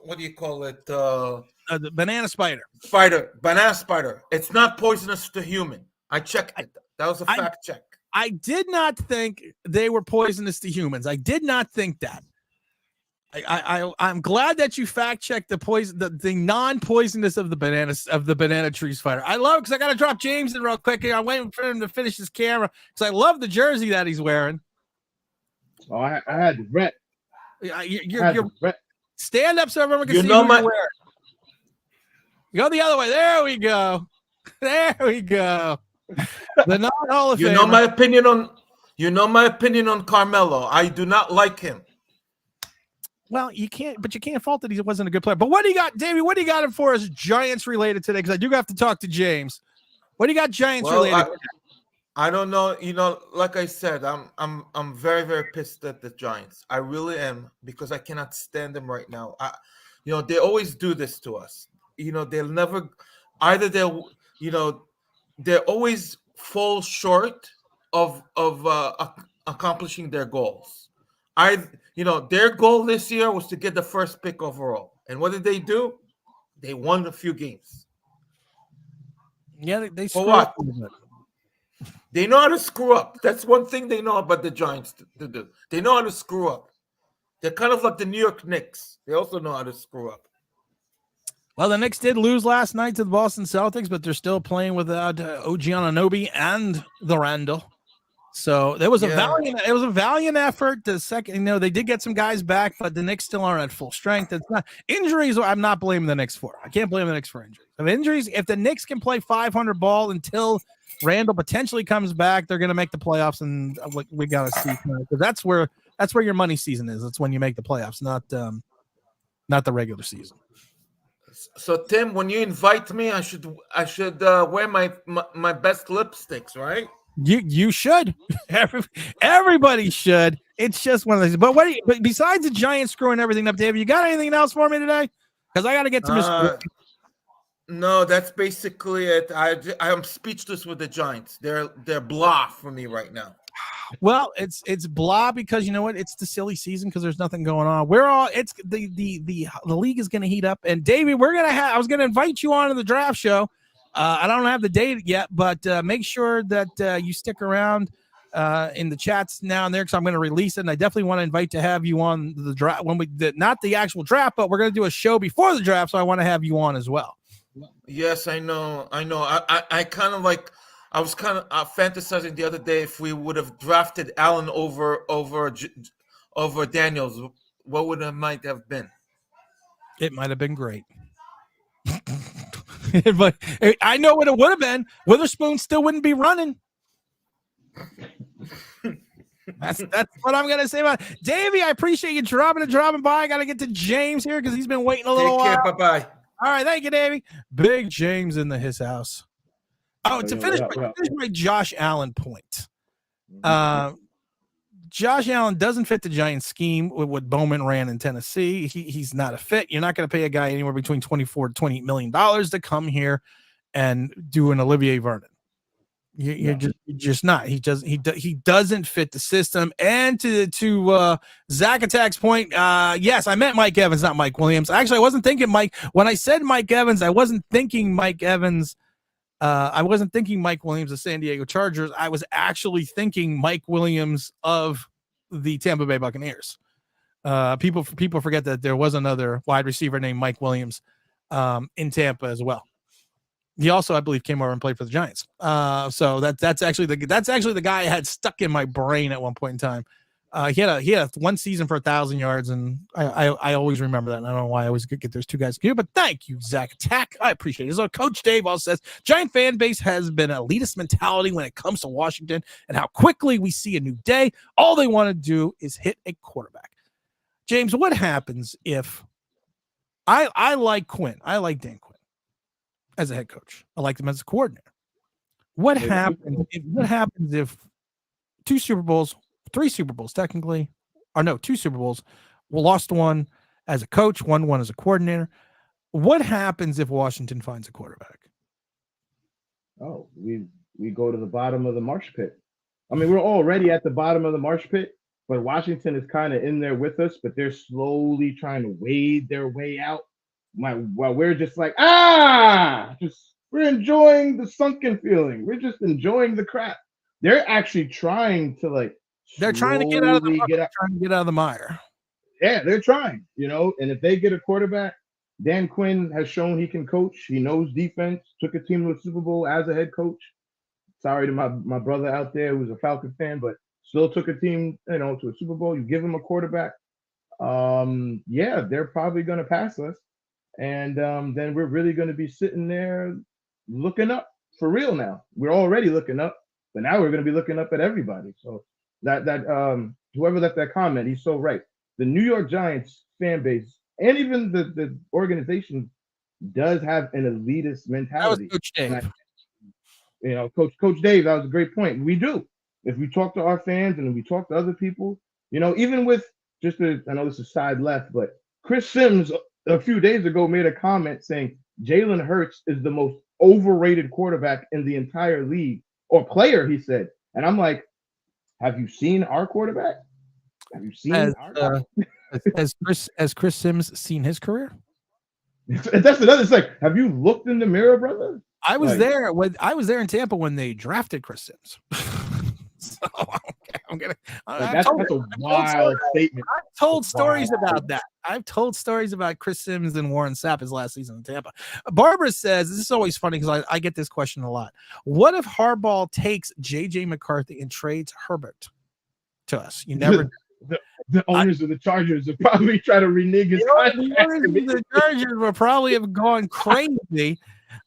What do you call it? The banana spider. Banana spider. It's not poisonous to human. I checked it. That was a fact check. I did not think they were poisonous to humans. I did not think that. I'm glad that you fact checked the non-poisonous of the banana tree spider. I love it because I got to drop James in real quick. I'm waiting for him to finish his camera because I love the jersey that he's wearing. Oh, I had the red. You're stand up so everyone can see who you're wearing. Go the other way. There we go. There we go. The non-Hall of Famer. You know my opinion on Carmelo. I do not like him. Well, you can't fault that he wasn't a good player. But what do you got, Davey? What do you got him for as Giants related today? Because I do have to talk to James. What do you got Giants related? I don't know. You know, like I said, I'm very, very pissed at the Giants. I really am, because I cannot stand them right now. They always do this to us. They'll never they're always fall short of accomplishing their goals. Their goal this year was to get the first pick overall, and what did they do? They won a few games. Yeah, they For screwed what? up a little bit. They know how to screw up. That's one thing they know about the Giants to do. They know how to screw up. They're kind of like the New York Knicks. They also know how to screw up. Well, the Knicks did lose last night to the Boston Celtics, but they're still playing without OG Anunoby and the Randall. So there was a valiant effort. The second, they did get some guys back, but the Knicks still aren't at full strength. It's not injuries. I'm not blaming the Knicks for. I can't blame the Knicks for injuries. If the Knicks can play 500 ball until Randall potentially comes back, they're going to make the playoffs, and we got to see. Because that's where your money season is. It's when you make the playoffs, not the regular season. So Tim, when you invite me, I should wear my best lipsticks, right? You should. Everybody should. It's just one of those. But but besides the Giants screwing everything up, Dave, you got anything else for me today? Because I got to get to Mr. No, that's basically it. I am speechless with the Giants. They're blah for me right now. Well, it's blah because you know what? It's the silly season because there's nothing going on. We're all it's the league is going to heat up. And Davey, I was going to invite you on to the draft show. I don't have the date yet, but make sure that you stick around in the chats now and there because I'm going to release it. And I definitely want to invite to have you on the draft when not the actual draft, but we're going to do a show before the draft. So I want to have you on as well. Yes, I know. I kind of like. I was kind of fantasizing the other day if we would have drafted Allen over Daniels, what would it might have been? It might have been great. But I know what it would have been. Witherspoon still wouldn't be running. That's what I'm gonna say about it. Davey. I appreciate you dropping by. I gotta get to James here because he's been waiting a little while. Bye bye. All right, thank you, Davey. Big James in his house. Oh, to finish my Josh Allen point. Josh Allen doesn't fit the Giants scheme with what Bowman ran in Tennessee. He's not a fit. You're not going to pay a guy anywhere between $24 to $28 million to come here and do an Olivier Vernon. You're just not. He doesn't fit the system. And to Zach Attack's point, yes, I meant Mike Evans, not Mike Williams. Actually, I wasn't thinking Mike. When I said Mike Evans, I wasn't thinking Mike Evans. I wasn't thinking Mike Williams of San Diego Chargers. I was actually thinking Mike Williams of the Tampa Bay Buccaneers. People forget that there was another wide receiver named Mike Williams in Tampa as well. He also, I believe, came over and played for the Giants. So that's actually the guy I had stuck in my brain at one point in time. He had one season for 1,000 yards, and I always remember that. And I don't know why I always get those two guys here, but thank you, Zach Attack. I appreciate it. So Coach Dave also says Giant fan base has been an elitist mentality when it comes to Washington and how quickly we see a new day. All they want to do is hit a quarterback. James, what happens if I like Quinn? I like Dan Quinn as a head coach. I like him as a coordinator. What happens if 2 Super Bowls, 3 Super Bowls technically, or no, 2 Super Bowls, we lost one as a coach, won one as a coordinator. What happens if Washington finds a quarterback? Oh, we go to the bottom of the marsh pit. I mean, we're already at the bottom of the marsh pit, but Washington is kind of in there with us, but they're slowly trying to wade their way out. While we're just like, we're enjoying the sunken feeling. We're just enjoying the crap. They're actually trying to they're trying to get out of the mire. Yeah, they're trying, and if they get a quarterback, Dan Quinn has shown he can coach. He knows defense, took a team to a Super Bowl as a head coach. Sorry to my brother out there who's a Falcon fan, but still took a team, to a Super Bowl. You give him a quarterback. They're probably going to pass us. And then we're really going to be sitting there looking up for real now. We're already looking up, but now we're going to be looking up at everybody. So that whoever left that comment, he's so right. The New York Giants fan base and even the organization does have an elitist mentality. That was Coach Dave. Coach Dave, that was a great point. We do. If we talk to our fans and we talk to other people, even with I know this is side left, but Chris Sims a few days ago made a comment saying Jalen Hurts is the most overrated quarterback in the entire league. or player, he said. And I'm like, have you seen our quarterback? Have you seen our Has Chris Sims seen his career? That's another. It's like, have you looked in the mirror, brother? I was Like, there when I was there in Tampa when they drafted Chris Sims. So I'm gonna. that's a wild statement. I've told stories about that. I've told stories about Chris Sims and Warren Sapp his last season in Tampa. Barbara says this is always funny because I get this question a lot. What if Harbaugh takes JJ McCarthy and trades Herbert to us? You never. The owners of the Chargers will probably try to renege his contract. The Chargers will probably have gone crazy.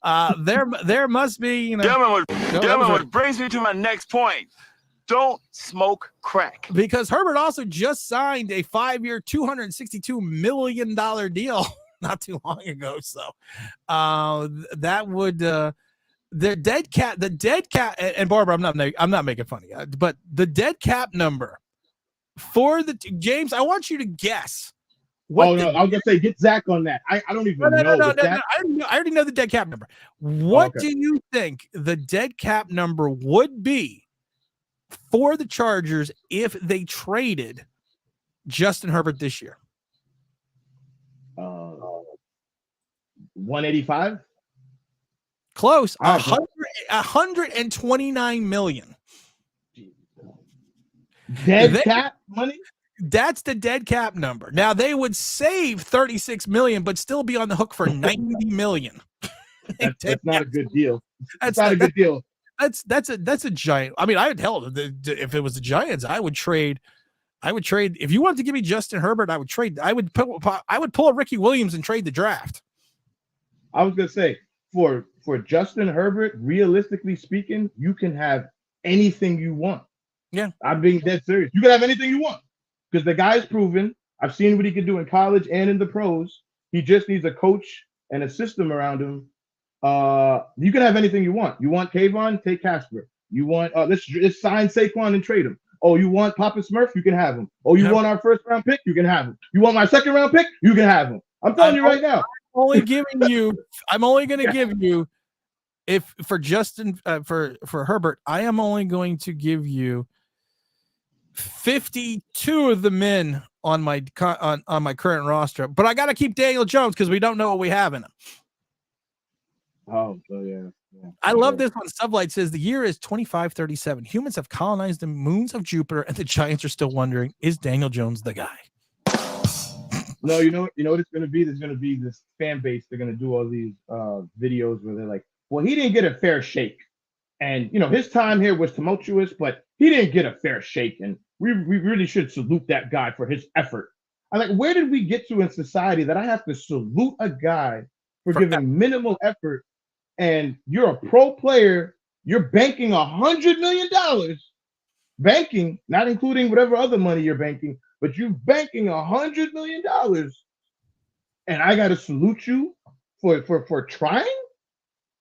There must be, Gentlemen, which brings me to my next point. Don't smoke crack. Because Herbert also just signed a 5-year, $262 million deal not too long ago. So that would the dead cap, and Barbara, I'm not making fun of you, but the dead cap number for the James, I want you to guess. I was gonna say get Zach on that. I don't even know. No. I already know the dead cap number. What do you think the dead cap number would be for the Chargers if they traded Justin Herbert this year? 185. Close. 129 million. Dead cap money. That's the dead cap number. Now they would save 36 million, but still be on the hook for 90 million. That's not a good deal. That's not a good deal. That's a giant. I mean, if it was the Giants, I would trade. If you wanted to give me Justin Herbert, I would trade. I would pull a Ricky Williams and trade the draft. I was gonna say for Justin Herbert, realistically speaking, you can have anything you want. Yeah, I'm being dead serious. You can have anything you want because the guy's proven. I've seen what he can do in college and in the pros. He just needs a coach and a system around him. You can have anything you want. You want Kayvon? Take Casper. You want let's sign Saquon and trade him. Oh, you want Papa Smurf? You can have him. Oh, you want our first round pick? You can have him. You want my second round pick? You can have him. I'm telling you right now. I'm only going to give you if for Justin for Herbert, I am only going to give you 52 of the men on my current roster, but I got to keep Daniel Jones because we don't know what we have in him. Oh, so yeah. I love this one. Sublight says the year is 2537. Humans have colonized the moons of Jupiter, and the Giants are still wondering, is Daniel Jones the guy? No, you know what it's going to be? There's going to be this fan base. They're going to do all these videos where they're like, well, he didn't get a fair shake. And, his time here was tumultuous, but he didn't get a fair shake. And we really should salute that guy for his effort. I'm like, where did we get to in society that I have to salute a guy for giving minimal effort? And you're a pro player, you're banking $100 million, banking, not including whatever other money you're banking, but you're banking $100 million, and I got to salute you for trying.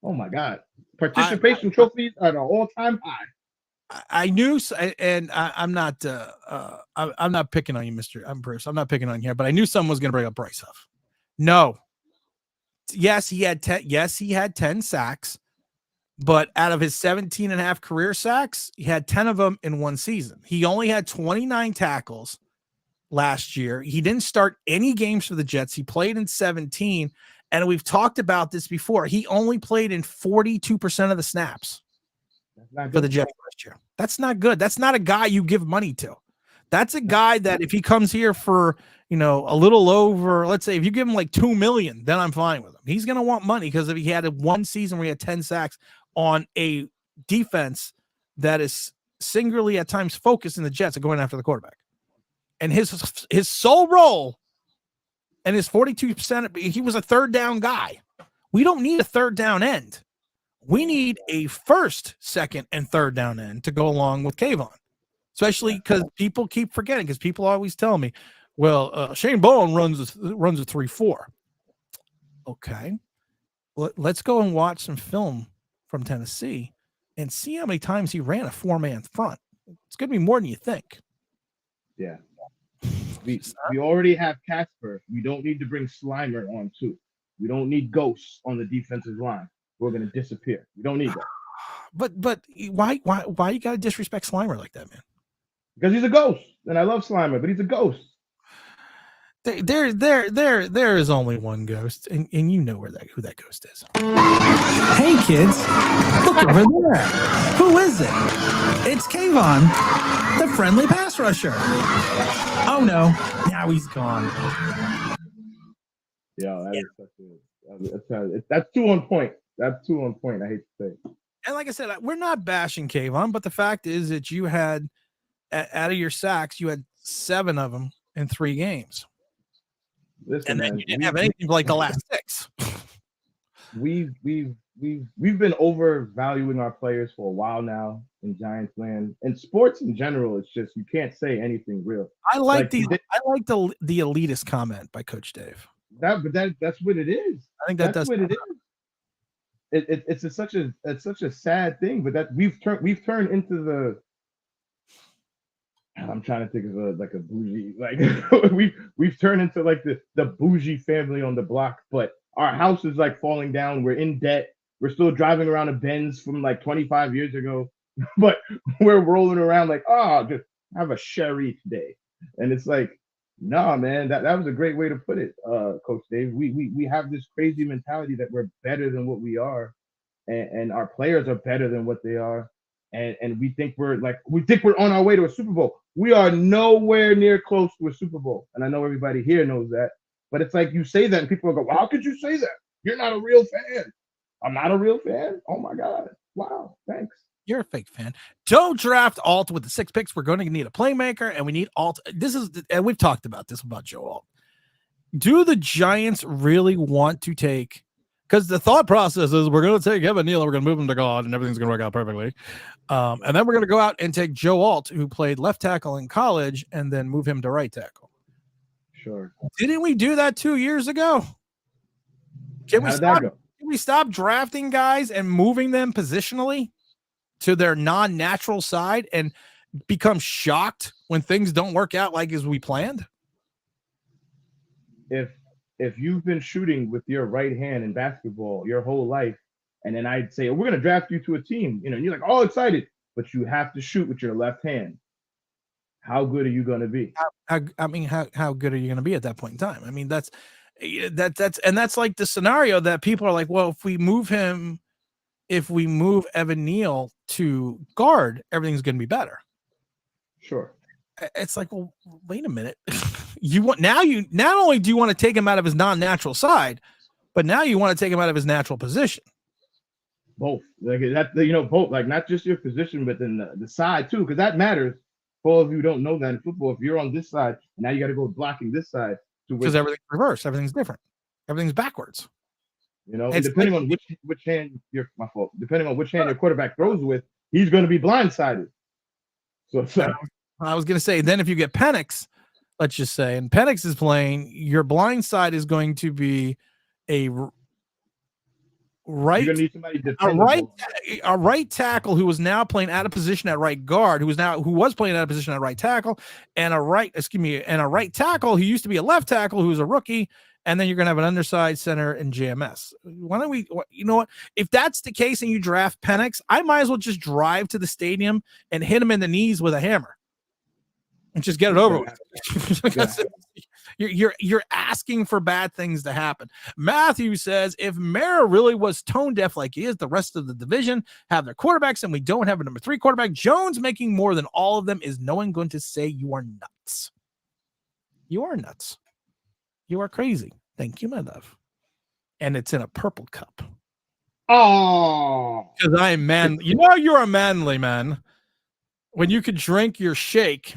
Oh my God! Participation trophies are at an all-time high. I knew, and I'm not picking on you, Mr. Bruce. I'm not picking on you here, but I knew someone was going to bring up Bryce Huff. No. Yes, he had 10 sacks, but out of his 17.5 career sacks, he had 10 of them in one season. He only had 29 tackles last year. He didn't start any games for the Jets. He played in 17, and we've talked about this before. He only played in 42% of the snaps for the Jets last year. That's not good. That's not a guy you give money to. That's a guy that if he comes here for, a little over, let's say if you give him like $2 million, then I'm fine with him. He's going to want money because if he had one season where he had 10 sacks on a defense that is singularly at times focused in the Jets of going after the quarterback. And his sole role and his 42%, he was a third down guy. We don't need a third down end. We need a first, second, and third down end to go along with Kayvon. Especially because people keep forgetting, because people always tell me, well, Shane Bowen runs a 3-4. Okay. Well, let's go and watch some film from Tennessee and see how many times he ran a 4-man front. It's going to be more than you think. Yeah. We already have Casper. We don't need to bring Slimer on too. We don't need ghosts on the defensive line. We're going to disappear. We don't need that. But why you gotta disrespect Slimer like that, man? Because he's a ghost, and I love Slimer, but he's a ghost. There is only one ghost, and you know who that ghost is. Hey kids, look over there. Who is it? It's Kayvon, the friendly pass rusher. Oh no, now he's gone. Yeah, that's too on point. That's too on point. I hate to say it. And like I said, we're not bashing Kayvon, but the fact is that you had, out of your sacks, you had 7 of them in 3 games. Listen, and then man, you didn't have anything for like the last 6. We've been overvaluing our players for a while now in Giants land, and sports in general. It's just you can't say anything real. I like the elitist comment by Coach Dave. That's what it is. I think that's what it is. It's such a sad thing, but that we've turned into the. I'm trying to think of a bougie, like we've turned into like the bougie family on the block, but our house is like falling down. We're in debt. We're still driving around a Benz from like 25 years ago, but we're rolling around like, just have a sherry today. And it's like, nah, man, that was a great way to put it, Coach Dave. We have this crazy mentality that we're better than what we are, and our players are better than what they are. And we think we're on our way to a Super Bowl. We are nowhere near close to a Super Bowl. And I know everybody here knows that. But it's like you say that and people go, well, how could you say that? You're not a real fan. I'm not a real fan. Oh my God. Wow. Thanks. You're a fake fan. Don't draft Alt with the 6 picks. We're going to need a playmaker, and we need Alt. And we've talked about this about Joe Alt. Do the Giants really want to take? Because the thought process is we're going to take Evan Neal, we're going to move him to God, and everything's going to work out perfectly. And then we're going to go out and take Joe Alt, who played left tackle in college, and then move him to right tackle. Sure. Didn't we do that 2 years ago? Can we stop drafting guys and moving them positionally to their non-natural side and become shocked when things don't work out like as we planned? If you've been shooting with your right hand in basketball your whole life, and then I'd say, we're going to draft you to a team, and you're like all excited, but you have to shoot with your left hand. How good are you going to be? How good are you going to be at that point in time? I mean, that's like the scenario that people are like, well, if we move Evan Neal to guard, everything's going to be better. Sure. It's like, well, wait a minute. Not only do you want to take him out of his non-natural side, but now you want to take him out of his natural position. Both, like that, both, like not just your position, but then the side too, because that matters. For all of you who don't know that in football, if you're on this side, now you got to go blocking this side because everything's reversed, everything's different, everything's backwards. And depending on which hand depending on which hand your quarterback throws with, he's going to be blindsided. So I was going to say, then if you get Penix, let's just say, and Penix is playing, your blind side is going to be a right tackle who was now playing out of position at right guard, who was playing out of position at right tackle, and a right tackle who used to be a left tackle who's a rookie, and then you're going to have an underside center in JMS. Why don't we? You know what? If that's the case and you draft Penix, I might as well just drive to the stadium and hit him in the knees with a hammer and just get it over with. You're asking for bad things to happen. Matthew says, if Mara really was tone deaf like he is, the rest of the division have their quarterbacks and we don't have a number 3 quarterback. Jones making more than all of them. Is no one going to say you are nuts? You are nuts. You are crazy. Thank you, my love. And it's in a purple cup. Oh, because I am man. You're a manly man when you could drink your shake.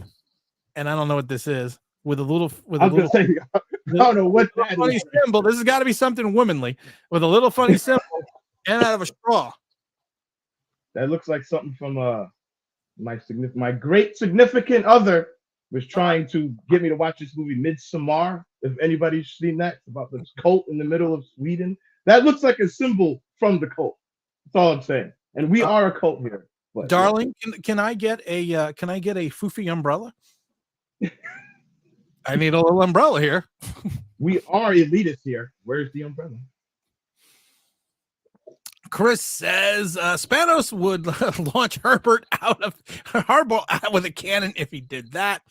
And I don't know what this is. I don't know what that funny is. Symbol. This has got to be something womanly with a little funny symbol and out of a straw. That looks like something from my great significant other was trying to get me to watch this movie Midsommar. If anybody's seen that, it's about this cult in the middle of Sweden. That looks like a symbol from the cult. That's all I'm saying. And we are a cult here. But, darling, can I get a foofy umbrella? I need a little umbrella here. We are elitists here. Where's the umbrella? Chris says Spanos would launch Herbert out of Harbaugh out with a cannon if he did that.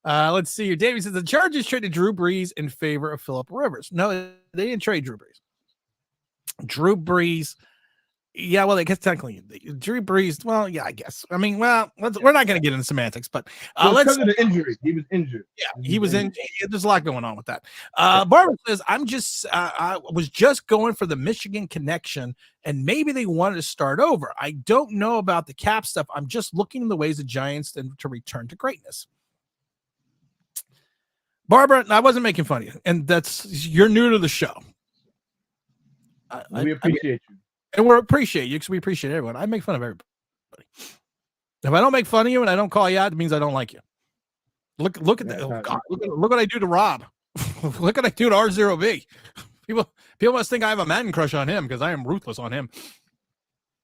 Let's see here. Davey says the Chargers traded Drew Brees in favor of Phillip Rivers. No, they didn't trade Drew Brees. Drew Brees. Yeah, well, I guess technically Drew Brees. Well, yeah, I guess. I mean, well, we're not going to get into semantics, but because of the injury, he was injured. Yeah, he was in. There's a lot going on with that. Barbara says, I was just going for the Michigan connection, and maybe they wanted to start over. I don't know about the cap stuff. I'm just looking in the ways of Giants to return to greatness. Barbara, I wasn't making fun of you, and you're new to the show. We appreciate you. And we appreciate you because we appreciate everyone. I make fun of everybody. If I don't make fun of you and I don't call you out, it means I don't like you. Look at that. Oh, God. Look what I do to Rob. Look what I do to R0B. People must think I have a Madden crush on him because I am ruthless on him.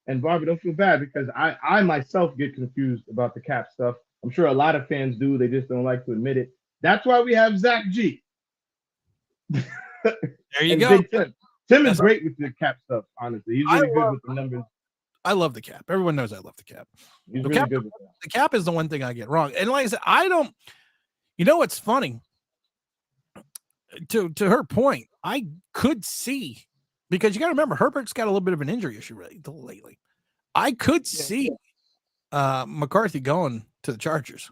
And Barbara, don't feel bad because I myself get confused about the cap stuff. I'm sure a lot of fans do. They just don't like to admit it. That's why we have Zach G. There you go. Tim is great with the cap stuff, honestly. He's really good with the numbers. I love the cap. Everyone knows I love the cap. He's really good with that. The cap is the one thing I get wrong. And like I said, I don't, you know what's funny? To her point, I could see, because you got to remember, Herbert's got a little bit of an injury issue lately. I could see McCarthy going to the Chargers.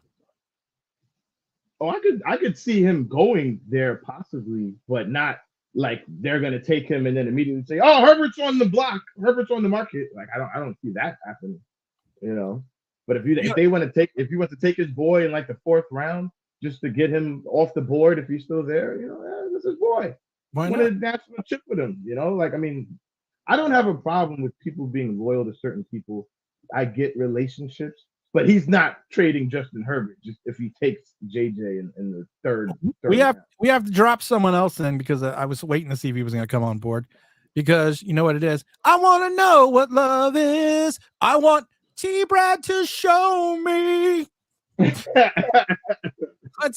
Oh, I could see him going there possibly, but not like they're gonna take him and then immediately say, "Oh, Herbert's on the block, Herbert's on the market." Like I don't see that happening, you know. But if you want to take his boy in like the 4th round just to get him off the board if he's still there, you know, this is his boy. Why not? Want a national chip with him, you know? Like I mean, I don't have a problem with people being loyal to certain people. I get relationships. But he's not trading Justin Herbert just if he takes JJ in the third. We have to drop someone else in because I was waiting to see if he was going to come on board. Because you know what it is? I want to know what love is. I want T-Brad to show me. What's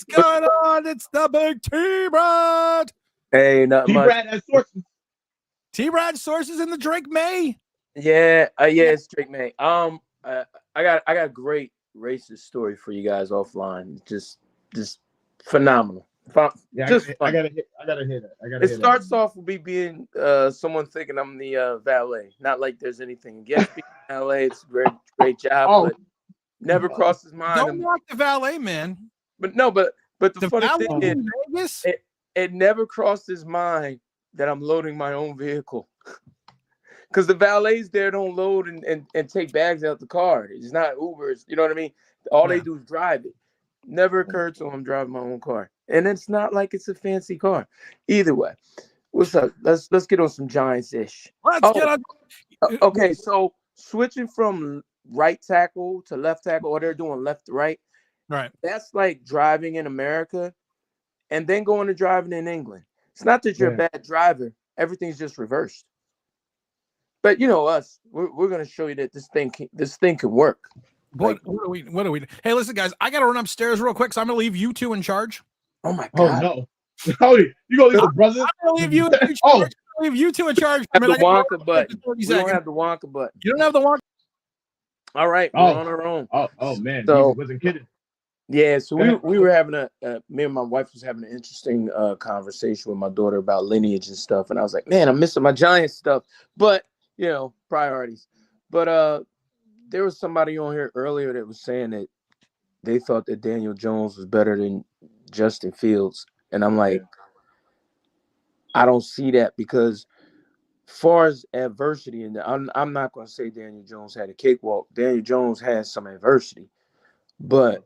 going on? It's the big T-Brad. Hey, not much. T-Brad has sources. T-Brad sources in the Drake May. Yeah, it's Drake May. I got a great racist story for you guys offline. Just phenomenal. I gotta hit it. It starts off with me being someone thinking I'm the valet. Not like there's anything against being valet. It's a great job, but never crosses mind. Don't knock the valet, man. But the funny thing is, it never crossed his mind that I'm loading my own vehicle. Because the valets there don't load and take bags out the car. It's not Ubers. You know what I mean? All they do is drive it. Never occurred to them I'm driving my own car. And it's not like it's a fancy car. Either way. What's up? Let's get on some Giants-ish. Get on. Okay, so switching from right tackle to left tackle, or they're doing left to right. Right. That's like driving in America and then going to driving in England. It's not that you're a bad driver. Everything's just reversed. But you know us, we're going to show you that this thing can work. What are we? Hey, listen, guys, I got to run upstairs real quick, so I'm going to leave you two in charge. Oh my God! Oh no! You gonna leave the brothers? I'm going to leave you. Leave you two in charge. The Wonka button. We don't have the Wonka button. You don't have the Wonka. All right, we're on our own. Oh man! So he wasn't kidding. Yeah, so we were having me and my wife was having an interesting conversation with my daughter about lineage and stuff, and I was like, man, I'm missing my Giants stuff, but. You know, priorities. But there was somebody on here earlier that was saying that they thought that Daniel Jones was better than Justin Fields. And I'm like, I don't see that because far as adversity, and I'm not going to say Daniel Jones had a cakewalk. Daniel Jones had some adversity. But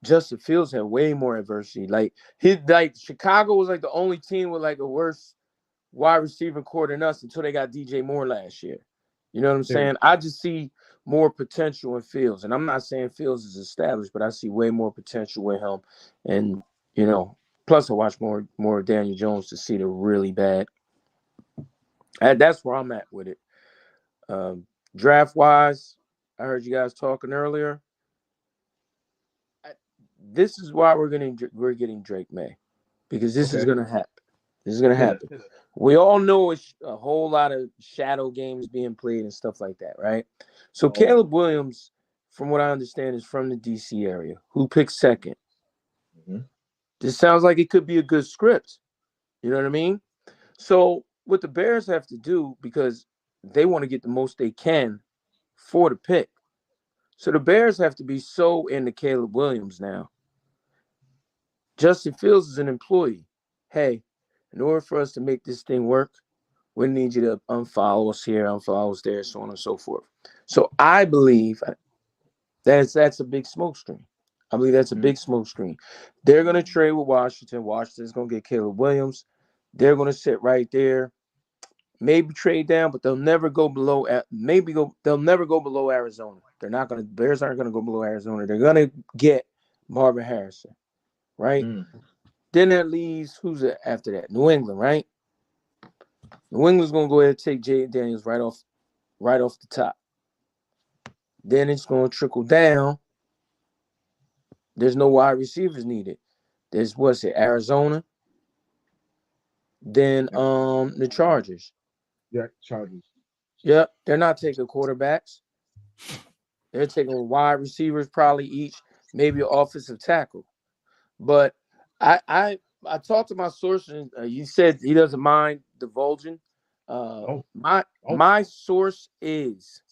Justin Fields had way more adversity. Like Chicago was like the only team with like a worse wide receiver core than us until they got DJ Moore last year. You know what I'm saying? I just see more potential in Fields. And I'm not saying Fields is established, but I see way more potential with him. And, you know, plus I watch more of Daniel Jones to see the really bad. That's where I'm at with it. Draft-wise, I heard you guys talking earlier. This is why we're getting Drake May. Because this is going to happen. This is gonna happen. We all know it's a whole lot of shadow games being played and stuff like that, right? So Caleb Williams, from what I understand, is from the DC area. Who picked second? This sounds like it could be a good script. You know what I mean? So what the Bears have to do, because they want to get the most they can for the pick. So the Bears have to be so into Caleb Williams now. Justin Fields is an employee. Hey, in order for us to make this thing work, we need you to unfollow us here, unfollow us there, so on and so forth. So I believe that's a big smoke screen. I believe that's a big smoke screen. They're going to trade with Washington. Washington's going to get Caleb Williams. They're going to sit right there. Maybe trade down, but they'll never go below. They'll never go below Arizona. They're not going to. Bears aren't going to go below Arizona. They're going to get Marvin Harrison, right? Then that leaves who's it after that? New England, right? New England's going to go ahead and take Jay Daniels right off the top. Then it's going to trickle down. There's no wide receivers needed. There's Arizona. Then the Chargers. Yeah, Chargers. Yep, they're not taking quarterbacks. They're taking wide receivers, probably each, maybe an offensive tackle. But I talked to my source, and you said he doesn't mind divulging. My source is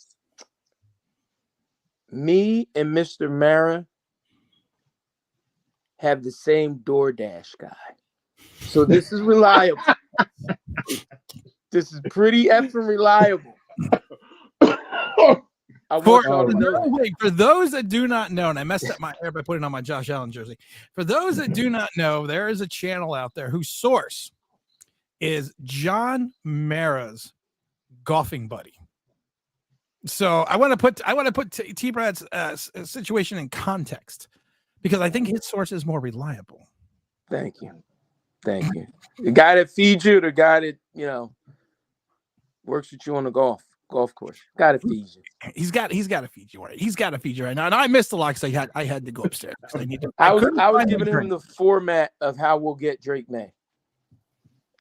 me and Mr. Mara have the same DoorDash guy. So this is reliable. This is pretty effing reliable. For those that do not know, and I messed up my hair by putting on my Josh Allen jersey. For those that do not know, there is a channel out there whose source is John Mara's golfing buddy. So I want to put T-Brad's situation in context, because I think his source is more reliable. Thank you. The guy that feeds you, the guy that works with you on the golf course. Got to feed you. He's got to feed you right. He's got to feed you right now. And I missed a lot because I had to go upstairs. I was giving him the format of how we'll get Drake May,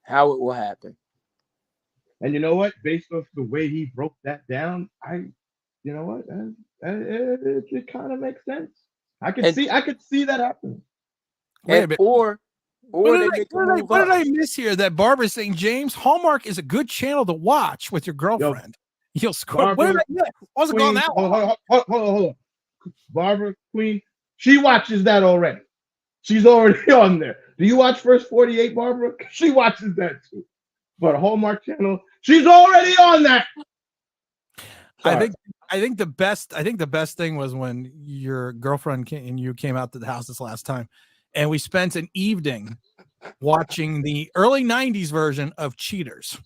how it will happen. And you know what? Based off the way he broke that down, you know what? It kind of makes sense. I could see that happening. Wait a minute. What did I miss here? That Barbara's saying, James, Hallmark is a good channel to watch with your girlfriend. You'll score. What did I miss? I wasn't going that long. Hold on. Barbara, Queen, she watches that already. She's already on there. Do you watch First 48, Barbara? She watches that too. But Hallmark channel, she's already on that. Sorry. I think the best thing was when your girlfriend came out to the house this last time, and we spent an evening watching the early 90s version of Cheaters.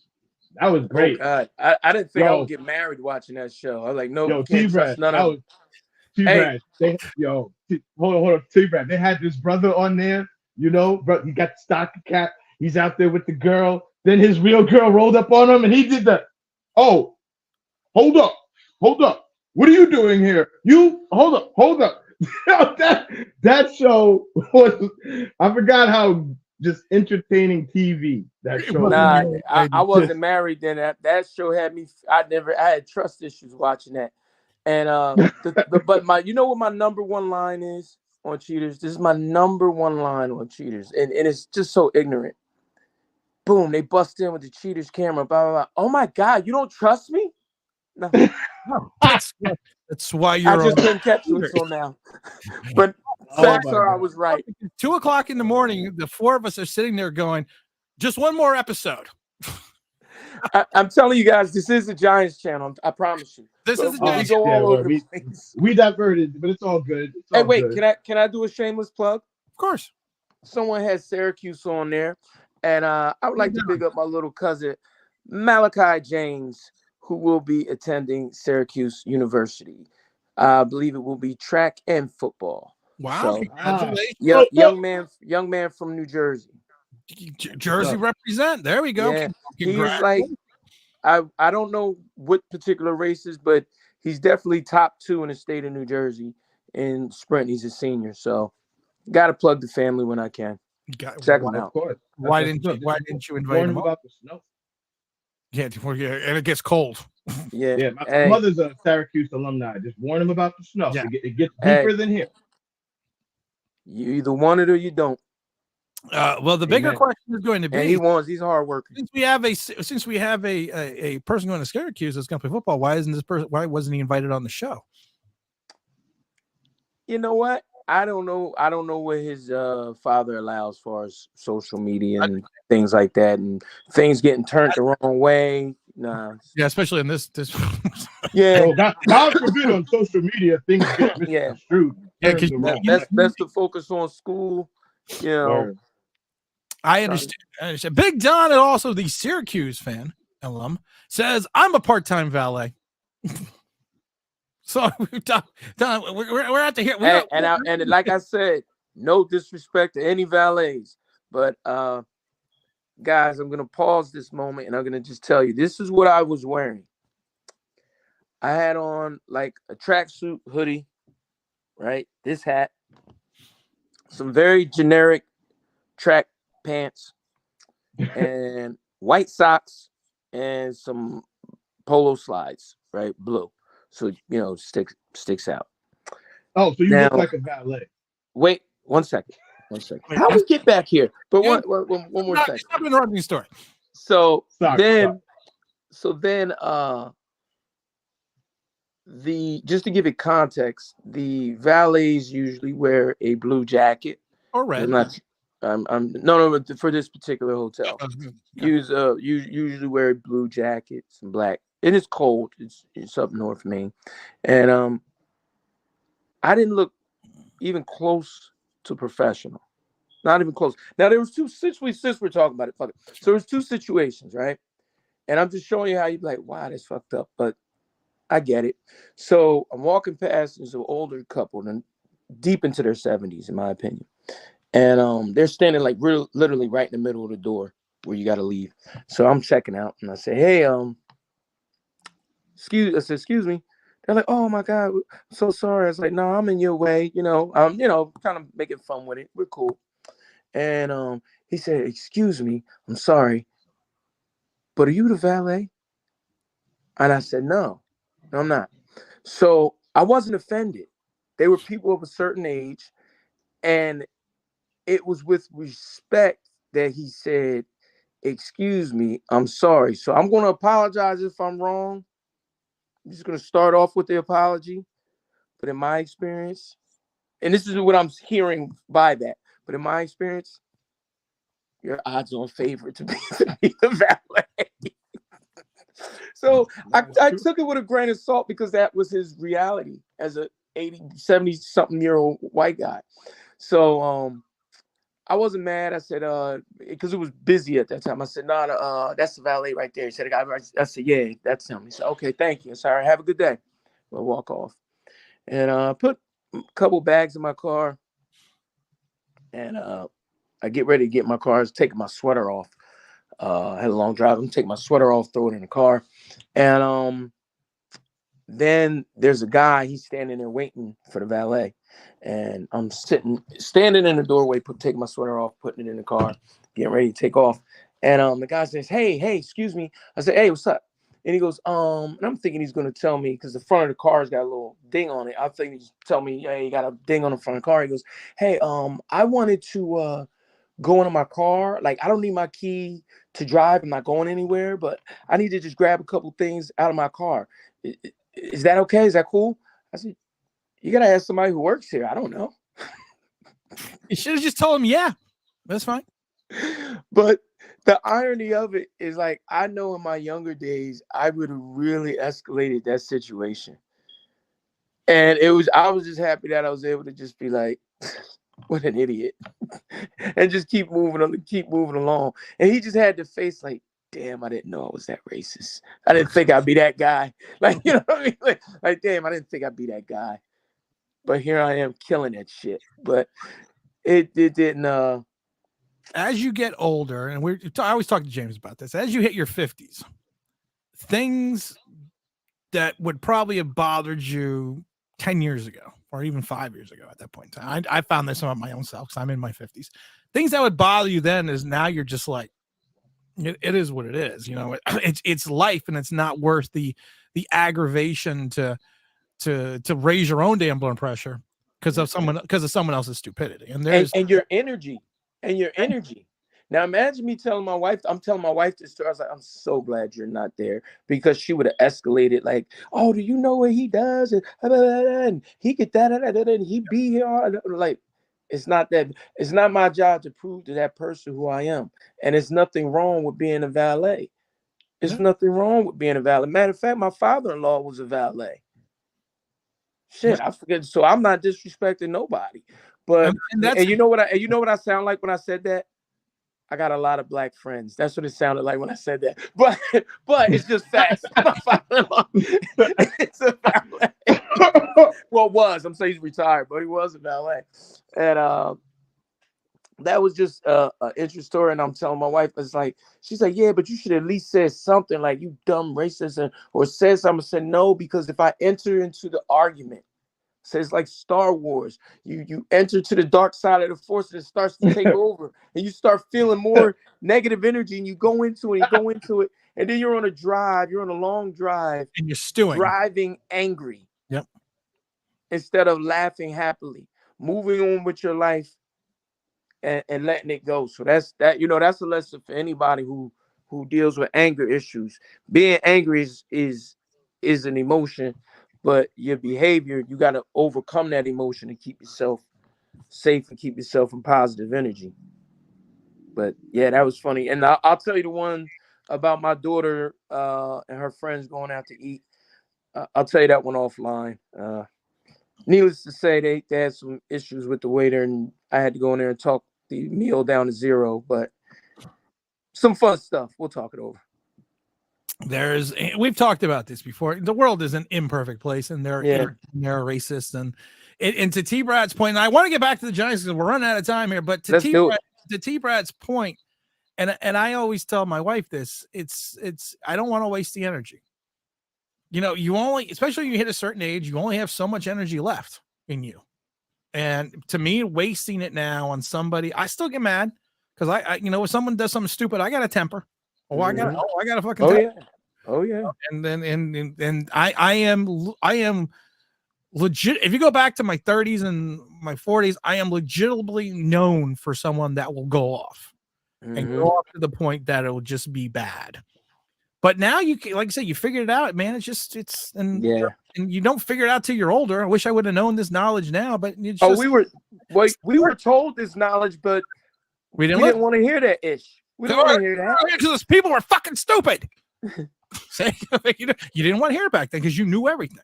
That was great. Oh, God. I didn't think I would get married watching that show. I was like, no, T-Brad. T-Brad. Hold on. T-Brad. They had this brother on there, bro. He got the stocking cap. He's out there with the girl. Then his real girl rolled up on him, and he did that. Oh, hold up. What are you doing here? You hold up. that show was, I forgot how just entertaining TV that show. Nah, I wasn't married then. That show had me. I had trust issues watching that. And but what my number one line is on Cheaters? This is my number one line on Cheaters, and it's just so ignorant. Boom, they bust in with the Cheaters camera. Blah blah blah. Oh my God, you don't trust me? No. That's why you're. I just couldn't catch you until now. But facts are, I was right. 2:00 in the morning, the four of us are sitting there going, "Just one more episode." I'm telling you guys, this is the Giants channel. I promise you. This is the Giants. Go all over the place. We diverted, but it's all good. Hey, wait, can I do a shameless plug? Of course. Someone has Syracuse on there, and I would like to big up my little cousin Malachi James, who will be attending Syracuse University. I believe it will be track and football. Wow! So, congratulations. Young man from New Jersey. Jersey represent. There we go. Yeah. He's like, I don't know what particular races, but he's definitely top 2 in the state of New Jersey in sprint. He's a senior, so got to plug the family when I can. Check them out. Of course. Why didn't you invite Warn him him up? about the snow. Yeah, and it gets cold. Yeah. Yeah, my mother's a Syracuse alumni. Just warn him about the snow. Yeah. It gets deeper than here. You either want it or you don't. Well, the bigger question is going to be, and he's hard working. Since we have a person going to Syracuse that's going to play football, why wasn't he invited on the show? You know what? I don't know what his father allows as far as social media and things like that, and things getting turned the wrong way. Nah. Yeah, especially in this. Yeah. So God forbid on social media things get misconstrued. Yeah, because best to focus on school. You know. I understand. Big Don, and also the Syracuse fan alum, says I'm a part-time valet. So we're out to here. And like I said, no disrespect to any valets, but guys, I'm gonna pause this moment and I'm gonna just tell you this is what I was wearing. I had on like a tracksuit hoodie, right? This hat, some very generic track pants, and white socks, and some polo slides, right? Blue. So sticks out. Oh, so you look like a valet. Wait, one second. How we get back here? But one more second. Stop interrupting the story. So Sorry. Just to give it context, the valets usually wear a blue jacket or red. No, for this particular hotel, usually wear a blue jacket, some black. It is cold. It's up north Maine, and I didn't look even close to professional. Not even close. Now there was since we're talking about it, fuck it. So there's two situations, right? And I'm just showing you how you'd be like, wow, that's fucked up, but I get it. So I'm walking past this older couple, and deep into their 70s, in my opinion. And they're standing like literally right in the middle of the door where you got to leave. So I'm checking out, and I say, hey, excuse me. They're like, oh my God, I'm so sorry. I was like, no, I'm in your way. Kind of making fun with it. We're cool. And he said, excuse me, I'm sorry, but are you the valet? And I said, no, I'm not. So I wasn't offended. They were people of a certain age, and it was with respect that he said, excuse me, I'm sorry. So I'm going to apologize if I'm wrong. I'm just going to start off with the apology. But in my experience, and this is what I'm hearing by that, but in my experience, your odds on favorite to be the valet. So I took it with a grain of salt because that was his reality as a 70-something-year-old white guy. So I wasn't mad. I said, because it was busy at that time. I said, no, that's the valet right there. He said, I said, yeah, that's him. He said, okay, thank you. I said, all right, have a good day. We'll walk off. And put a couple bags in my car. And I get ready to get my car. I was taking my sweater off. I had a long drive. I'm going to take my sweater off, throw it in the car. And then there's a guy. He's standing there waiting for the valet. And I'm standing in the doorway, taking my sweater off, putting it in the car, getting ready to take off. And the guy says, hey, excuse me. I said, hey, what's up? And he goes, and I'm thinking he's going to tell me, because the front of the car's got a little ding on it. I think he's tell me, hey, you got a ding on the front of the car. He goes, hey, I wanted to go into my car. Like, I don't need my key to drive. I'm not going anywhere, but I need to just grab a couple things out of my car. Is that okay? Is that cool? I said, you got to ask somebody who works here. I don't know. You should have just told him, yeah, that's fine. But the irony of it is, like, I know in my younger days, I would have really escalated that situation. And I was just happy that I was able to just be like, what an idiot. And just keep moving along. And he just had to face like, damn, I didn't know I was that racist. I didn't think I'd be that guy. Like, you know what I mean? Like, damn, I didn't think I'd be that guy. But here I am killing that shit. But it didn't. As you get older, and I always talk to James about this, as you hit your 50s, things that would probably have bothered you 10 years ago or even 5 years ago at that point in time. I found this about my own self because I'm in my 50s. Things that would bother you then is now you're just like, it is what it is. You know, it's life, and it's not worth the aggravation to raise your own damn blood pressure because of someone else's stupidity. And there's and your energy. Now imagine me telling my wife, I'm telling my wife this story. I was like, I'm so glad you're not there, because she would have escalated like, oh, do you know what he does? And he get that, and he be here. Like, it's not my job to prove to that person who I am. And there's nothing wrong with being a valet. There's nothing wrong with being a valet. Matter of fact, my father-in-law was a valet. Shit, I forget. So I'm not disrespecting nobody. But and you know what I sound like when I said that? I got a lot of black friends. That's what it sounded like when I said that. But it's just facts. My father-in-law, it's a valet. Well, I'm saying he's retired, but he was a valet. And that was just an interesting story. And I'm telling my wife, it's like, she's like, yeah, but you should at least say something like, you dumb racist, or say something. I said, no, because if I enter into the argument, so it's like Star Wars. You enter to the dark side of the Force, and it starts to take over, and you start feeling more negative energy, and you go into it, and then you're on a long drive, and you're stewing, driving angry. Yep. Instead of laughing happily, moving on with your life, and letting it go. So that's a lesson for anybody who deals with anger issues. Being angry is an emotion. But your behavior, you got to overcome that emotion and keep yourself safe and keep yourself in positive energy. But yeah, that was funny. And I'll tell you the one about my daughter and her friends going out to eat. I'll tell you that one offline. Needless to say, they had some issues with the waiter, and I had to go in there and talk the meal down to 0. But some fun stuff. We'll talk it over. We've talked about this before. The world is an imperfect place, and they're racist. And to T Brad's point, and I want to get back to the Giants because we're running out of time here. But to T Brad's point, and I always tell my wife this: it's I don't want to waste the energy. You know, especially when you hit a certain age, you only have so much energy left in you. And to me, wasting it now on somebody, I still get mad because I if someone does something stupid, I got a temper. I got a fucking temper. Oh yeah. And then I am legit. If you go back to my 30s and my 40s, I am legitimately known for someone that will go off and go off to the point that it will just be bad. But now you can, like I said, you figured it out, man. And you don't figure it out till you're older. I wish I would have known this knowledge now, but we were told this knowledge, but we didn't want to hear that ish. We don't want to hear that because those people were fucking stupid. You didn't want to hear it back then because you knew everything.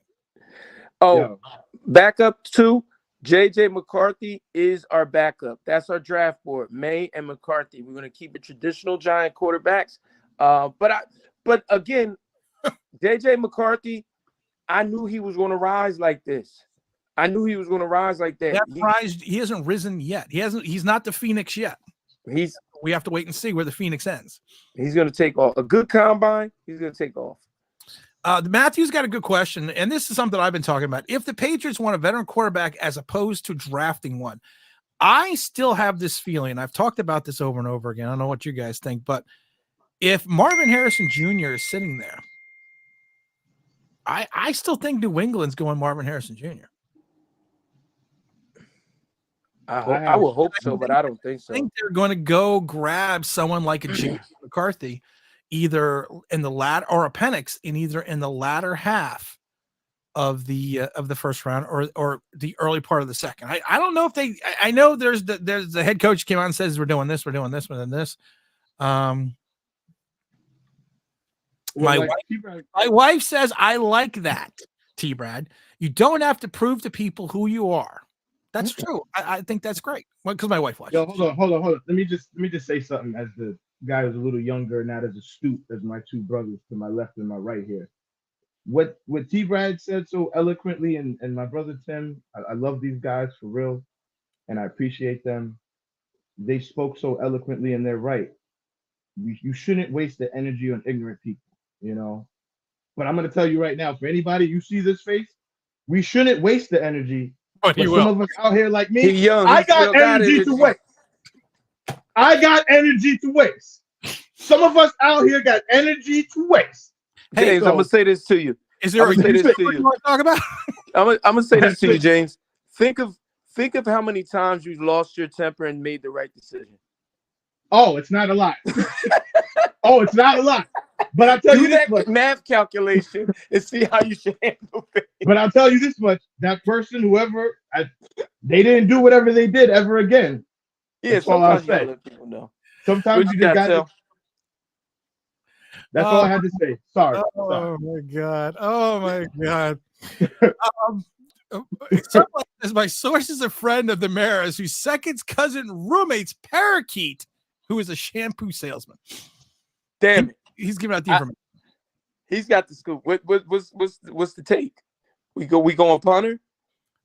Backup 2, JJ McCarthy is our backup. That's our draft board. May and McCarthy. We're going to keep it traditional Giant quarterbacks. But again, JJ McCarthy, I knew he was going to rise like this. I knew he was going to rise like that. He hasn't risen yet. He's not the Phoenix yet. We have to wait and see where the Phoenix ends. He's going to take off. A good combine, he's going to take off. Matthew's got a good question, and this is something I've been talking about. If the Patriots want a veteran quarterback as opposed to drafting one, I still have this feeling. I've talked about this over and over again. I don't know what you guys think, but if Marvin Harrison Jr. is sitting there, I still think New England's going Marvin Harrison Jr. I will hope so, but I don't think so. I think they're going to go grab someone like a James McCarthy, either in the latter or a Penix in the latter half of the first round or the early part of the second. I don't know if I know there's the head coach came out and says we're doing this, we're doing this. My wife says I like that, T Brad. You don't have to prove to people who you are. That's true. I think that's great. Because my wife watches. Yo, hold on. Let me just say something as the guy who's a little younger, not as astute as my two brothers to my left and my right here. What T Brad said so eloquently, and my brother Tim, I love these guys for real, and I appreciate them. They spoke so eloquently, and they're right. You shouldn't waste the energy on ignorant people, you know. But I'm gonna tell you right now, for anybody you see this face, we shouldn't waste the energy But he some will. of us out here like me, He young. I He still got energy to waste. I got energy to waste. Some of us out here got energy to waste. James, I'm gonna say this to you. Is there I'm a gonna say this to you you. want to talk about? I'm gonna say this to you, James. Think of how many times you've lost your temper and made the right decision. Oh, it's not a lot. Oh, it's not a lot. But I'll tell you this much. Math calculation and see how you should handle it. But I'll tell you this much: that person, whoever, they didn't do whatever they did ever again. Yeah, that's all I'll sometimes you gotta say. let people know. Sometimes What you you just got, got. That's all I had to say. Sorry. Oh my god. Oh my god. As my source is a friend of the mayor's whose second cousin roommate's parakeet, who is a shampoo salesman. Damn it. He's giving out the information. He's got the scoop. What's the take? We going punter?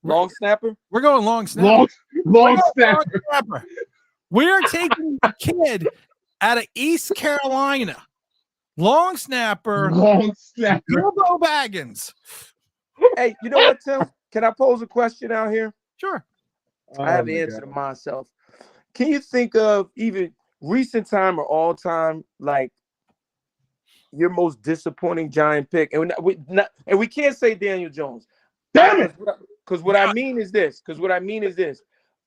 Long snapper? We're going long snapper. Long snapper. We are taking a kid out of East Carolina. Long snapper. Bilbo Baggins. Hey, you know what, Tim? Can I pose a question out here? Sure. I have the answer to myself. Can you think of even recent time or all time, like your most disappointing Giant pick? And we can't say Daniel Jones. Damn it! Because what I mean is this.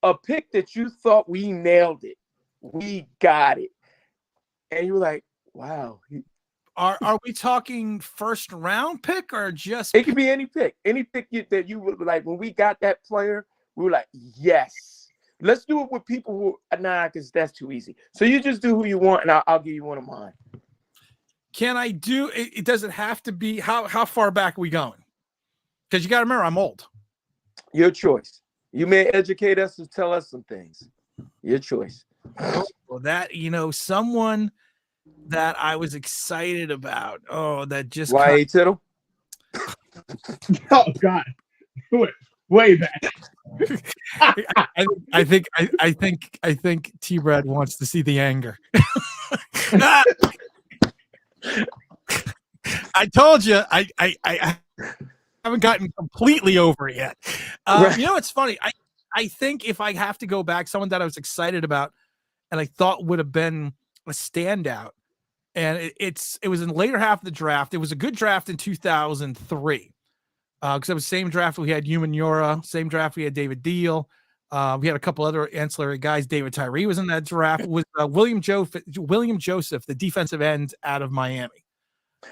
A pick that you thought we nailed it. We got it. And you were like, wow. Are we talking first round pick or just? It could be any pick. Any pick that you would like. When we got that player, we were like, yes. Let's do it with people who because that's too easy. So you just do who you want, and I'll give you one of mine. Can I do it? It doesn't have to be. How far back are we going? Because you got to remember, I'm old. Your choice. You may educate us and tell us some things. Your choice. Well, that someone that I was excited about. Oh, that just Y.A. Tittle. Oh God, way back. I think T-Brad wants to see the anger. I told you, I haven't gotten completely over it yet. Right. It's funny. I think if I have to go back, someone that I was excited about and I thought would have been a standout, and it was in the later half of the draft. It was a good draft in 2003 because it was the same draft we had Human Yura, same draft we had David Deal. We had a couple other ancillary guys. David Tyree was in that draft. With William Joseph, the defensive end out of Miami.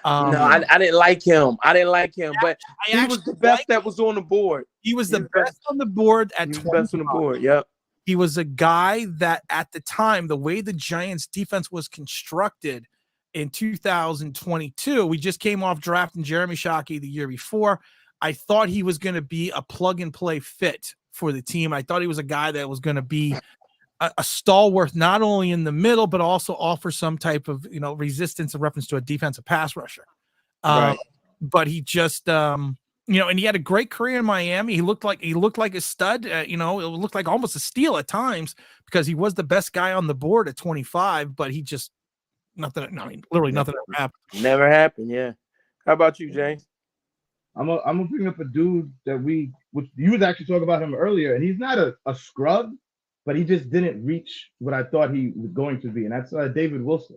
No, I didn't like him. But he was the best that was on the board. He was the best on the board at 25. Best on the board. Yep. He was a guy that at the time, the way the Giants defense was constructed in 2022, we just came off drafting Jeremy Shockey the year before. I thought he was going to be a plug and play fit for the team. I thought he was a guy that was going to be a stalwart, not only in the middle, but also offer some type of, resistance in reference to a defensive pass rusher. Right. But he just, and he had a great career in Miami. He looked like a stud. It looked like almost a steal at times because he was the best guy on the board at 25. But he just literally nothing ever happened. Never happened. Yeah. How about you, James? I'm gonna bring up a dude that which you was actually talking about him earlier, and he's not a scrub, but he just didn't reach what I thought he was going to be, and that's David Wilson,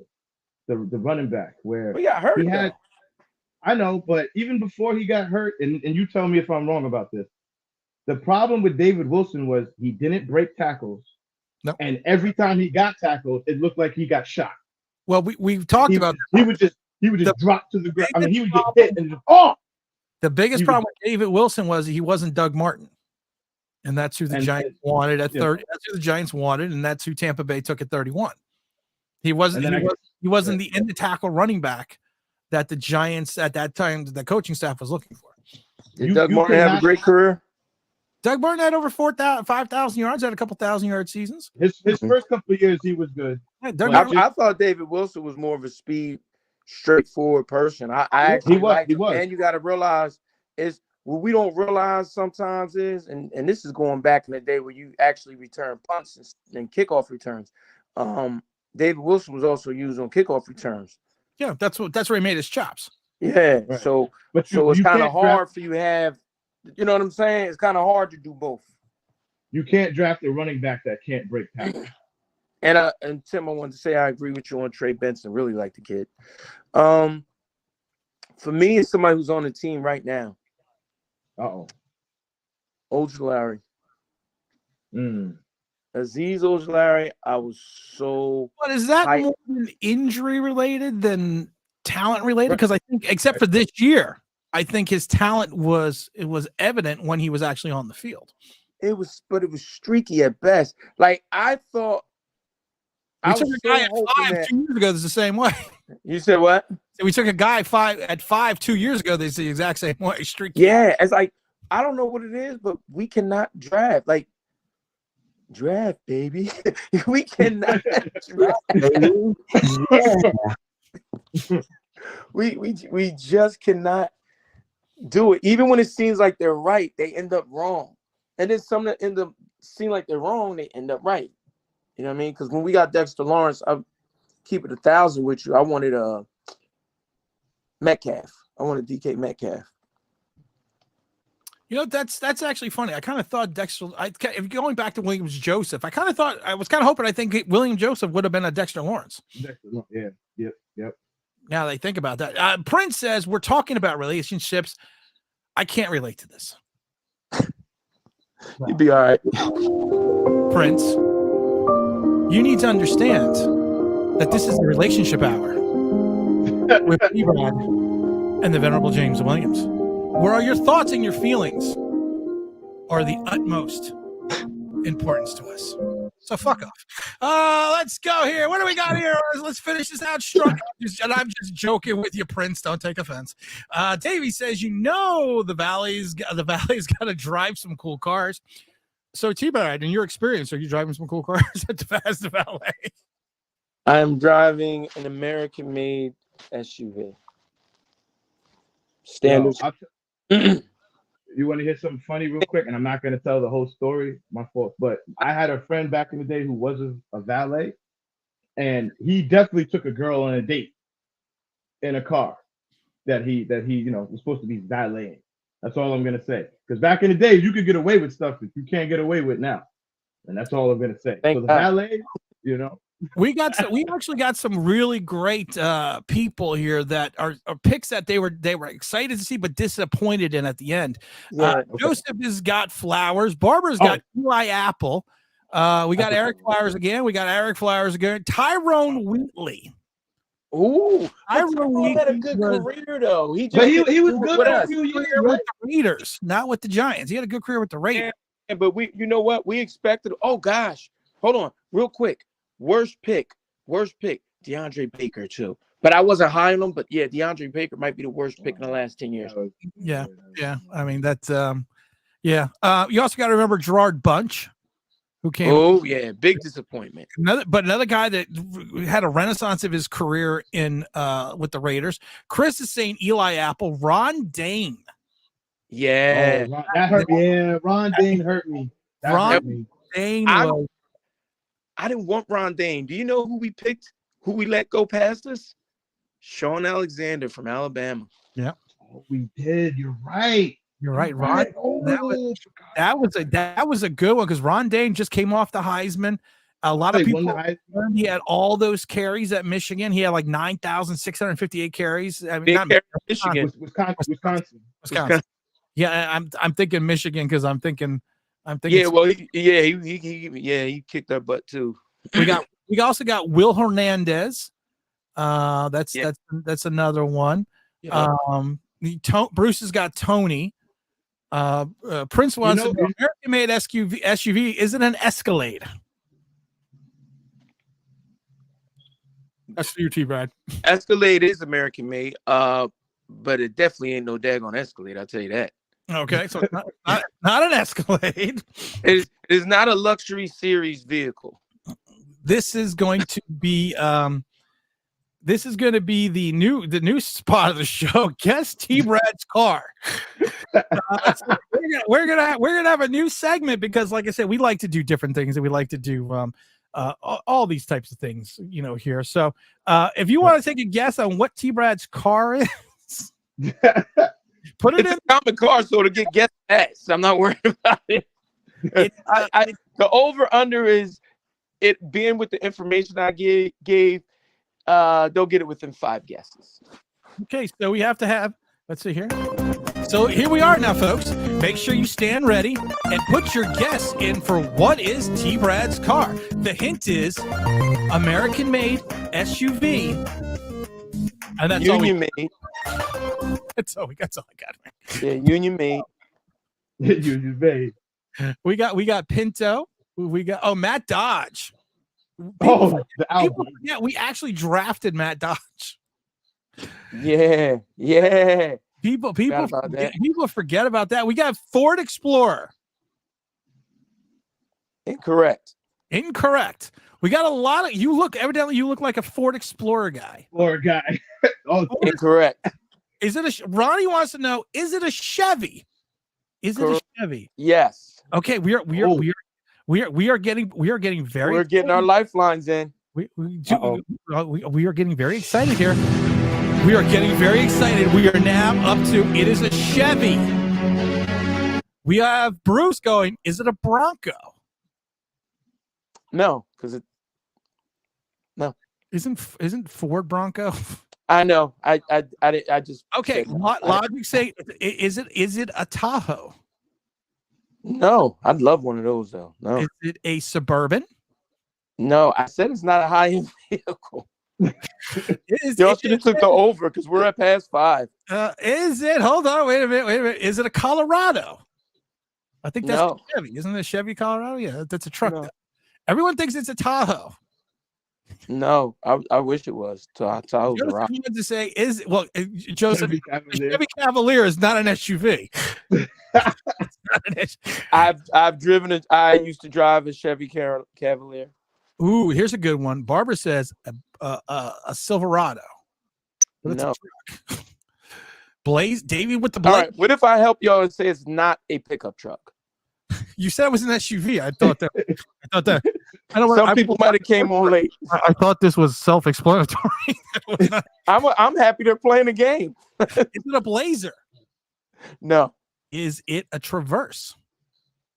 the running back, where he got hurt. I know, but even before he got hurt, and you tell me if I'm wrong about this, the problem with David Wilson was he didn't break tackles. Nope. And every time he got tackled, it looked like he got shot. Well, we've talked about he would just drop to the ground. I mean, he would get hit and just The biggest problem with David Wilson was he wasn't Doug Martin. And that's who the Giants wanted at 30. That's who the Giants wanted, and that's who Tampa Bay took at 31. He wasn't the in the tackle running back that the Giants at that time, the coaching staff was looking for. Did Doug Martin have a great career? Doug Martin had over 5,000 yards, had a couple 1,000-yard seasons. His first couple of years, he was good. Yeah, I thought David Wilson was more of a speed, straightforward person. I actually he was. And you got to realize is what we don't realize sometimes is, and this is going back in the day where you actually return punts and kickoff returns. David Wilson was also used on kickoff returns. Yeah, that's where he made his chops. Yeah, right. so it's kind of hard for you to have You know what I'm saying? It's kind of hard to do both. You can't draft a running back that can't break tackles. And Tim, I wanted to say I agree with you on Trey Benson. Really like the kid. For me, it's somebody who's on the team right now. Ojulari. Azeez Ojulari, I was so. But is that more injury related than talent related? Because I think, except for this year, I think his talent was evident when he was actually on the field. It was streaky at best. Like I thought. We took a guy at 5 2 years ago. That's the same way. You said what? We took a guy at 5 2 years ago. That's the exact same way. Streaky. Yeah, it's like I don't know what it is, but we cannot draft. Like draft, baby. We cannot draft, baby. We just cannot do it. Even when it seems like they're right, they end up wrong. And then some that end up seem like they're wrong, they end up right. You know what I mean? Because when we got Dexter Lawrence, I'll keep it 1,000 with you. I wanted Metcalf. I wanted DK Metcalf. You know, that's actually funny. I kind of thought Dexter. If going back to Williams Joseph, I was kind of hoping. I think William Joseph would have been a Dexter Lawrence. Yeah. Yep. Now they think about that. Prince says we're talking about relationships. I can't relate to this. You'd be all right, Prince. You need to understand that this is the relationship hour with Ebron and the Venerable James Williams, where are your thoughts and your feelings are the utmost importance to us. So fuck off. Let's go here. What do we got here? Let's finish this out strong. And I'm just joking with you, Prince. Don't take offense. Davey says, the Valley's got to drive some cool cars. So T-Bad, in your experience, are you driving some cool cars as the Valet? I'm driving an American-made SUV. Standard. You want to hear something funny real quick? And I'm not going to tell the whole story. My fault. But I had a friend back in the day who was a valet, and he definitely took a girl on a date in a car that he was supposed to be valeting. That's all I'm gonna say. Because back in the day, you could get away with stuff that you can't get away with now, and that's all I'm gonna say. So the valet, we actually got some really great people here that are picks that they were excited to see but disappointed in at the end. Joseph has got Flowers. Barbara's got Eli Apple. We got Eric Flowers again. Tyrone Wheatley. Ooh, Tyrone had a good career though. He was good with a few years with the Raiders, not with the Giants. He had a good career with the Raiders. Yeah, but you know what? We expected. Oh gosh, hold on, real quick. Worst pick, DeAndre Baker too. But I wasn't high on him. But yeah, DeAndre Baker might be the worst pick in the last 10 years. Yeah. I mean that's You also got to remember Gerard Bunch, who came. Oh yeah, big disappointment. Another guy that had a renaissance of his career in with the Raiders. Chris is saying Eli Apple, Ron Dane. Yeah, that hurt me. Yeah, Ron Dane hurt me. Ron Dane. I didn't want Ron Dane. Do you know who we picked? Who we let go past us? Sean Alexander from Alabama. Yeah. Oh, we did. You're right. Ron. That was a good one because Ron Dane just came off the Heisman. A lot of people. He had all those carries at Michigan. He had like 9,658 carries. I mean, Michigan, Wisconsin. Yeah, I'm thinking Michigan because I'm thinking. Yeah, well, he kicked our butt too. We also got Will Hernandez. That's another one. Yeah. Bruce has got Tony. Prince wants an American-made SUV. Is it an Escalade? That's for you, T-Brad. Escalade is American-made, but it definitely ain't no daggone Escalade. I'll tell you that. Okay, so not an Escalade. It is not a luxury series vehicle. This is going to be the new spot of the show. Guess T-Brad's car. We're gonna have a new segment because, like I said, we like to do different things and we like to do all these types of things, here. So if you want to take a guess on what T-Brad's car is. Put it It's in. a common car, so to get guest pass. I'm not worried about it. The over under is it being with the information I gave. They'll get it within 5 guesses. Okay, so we have to have. Let's see here. So here we are now, folks. Make sure you stand ready and put your guess in for what is T. Brad's car. The hint is American-made SUV, and that's Union made. That's all we got. That's all I got, man. Yeah, Union made. Union made. We got Pinto. We got Matt Dodge. The Audi. Yeah, we actually drafted Matt Dodge. Yeah. People forget about that. We got Ford Explorer. Incorrect. We got a lot of evidently you look like a Ford Explorer guy. Incorrect. Is it Ronnie wants to know, is it a Chevy? Is it a Chevy? Yes. Okay, we are getting very We're getting our lifelines in. We are getting very excited here. We are getting very excited. We are now up to it is a Chevy. We have Bruce going, is it a Bronco? No, because Isn't Ford Bronco? I know. I just okay. Logic say, is it a Tahoe? No, I'd love one of those though. No. Is it a Suburban? No, I said it's not a high-end vehicle. Y'all should have took the over because we're at past 5. Is it? Hold on, wait a minute. Is it a Colorado? I think that's a Chevy. Isn't it a Chevy Colorado? Yeah, that's a truck. No. Everyone thinks it's a Tahoe. No, I wish it was. Tahoe's a rock. To say Joseph, Chevy Cavalier is not an SUV. I've driven I used to drive a Chevy Cavalier. Ooh, here's a good one. Barbara says a Silverado. No. Blaze, Davey with the Blaze. All right, what if I help y'all and say it's not a pickup truck? You said it was an SUV. I thought that. Some people might have came on late. I thought this was self-explanatory. I'm happy they're playing the game. Is it a Blazer? No. Is it a Traverse?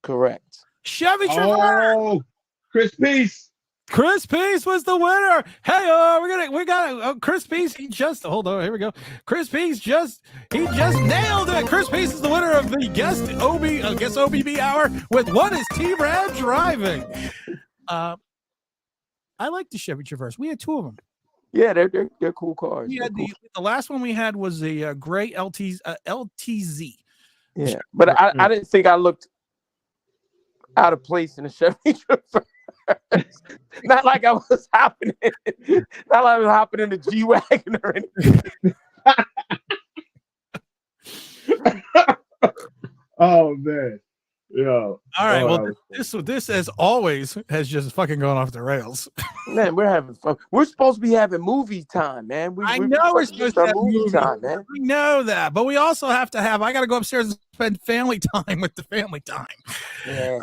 Correct. Chevy Traverse. Oh, Chris Peace. Chris Peace was the winner. Hey, we got Chris Peace. Hold on, here we go. Chris Peace just nailed it. Chris Peace is the winner of the guest OBB hour with what is T. Brad driving? I like the Chevy Traverse. We had 2 of them. Yeah, they're cool cars. We had the last one we had was a gray LTZ. Yeah, but I didn't think I looked out of place in a Chevy Traverse. Not like I was hopping in. Not like I was hopping in a G-Wagon or anything. Oh man. Yeah. All right. Well, this as always has just fucking gone off the rails. Man, we're having fun. We're supposed to be having movie time, man. I know we're supposed to have movie time, man. We know that, but we also have to have. I got to go upstairs and spend family time with the family time. Yeah.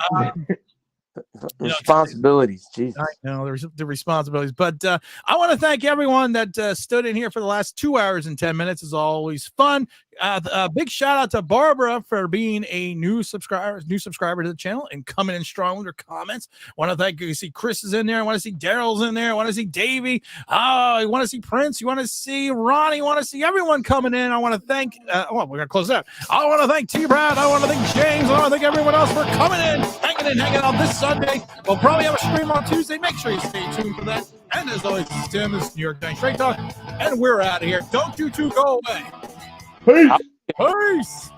Responsibilities, Jesus. I know the responsibilities, but I want to thank everyone that stood in here for the last 2 hours and 10 minutes. Is always fun. A big shout out to Barbara for being a new subscriber to the channel and coming in strong with her comments. Want to thank you. See Chris is in there. I want to see Daryl's in there. I want to see Davey. I want to see Prince. You want to see Ronnie. You want to see everyone coming in. I want to thank. We're gonna close out. I want to thank T. Brad. I want to thank James. I want to thank everyone else for coming in, hanging out this Sunday. We'll probably have a stream on Tuesday. Make sure you stay tuned for that. And as always, it's Tim. This is New York Giants Straight Talk, and we're out of here. Don't you two go away. Peace. Peace.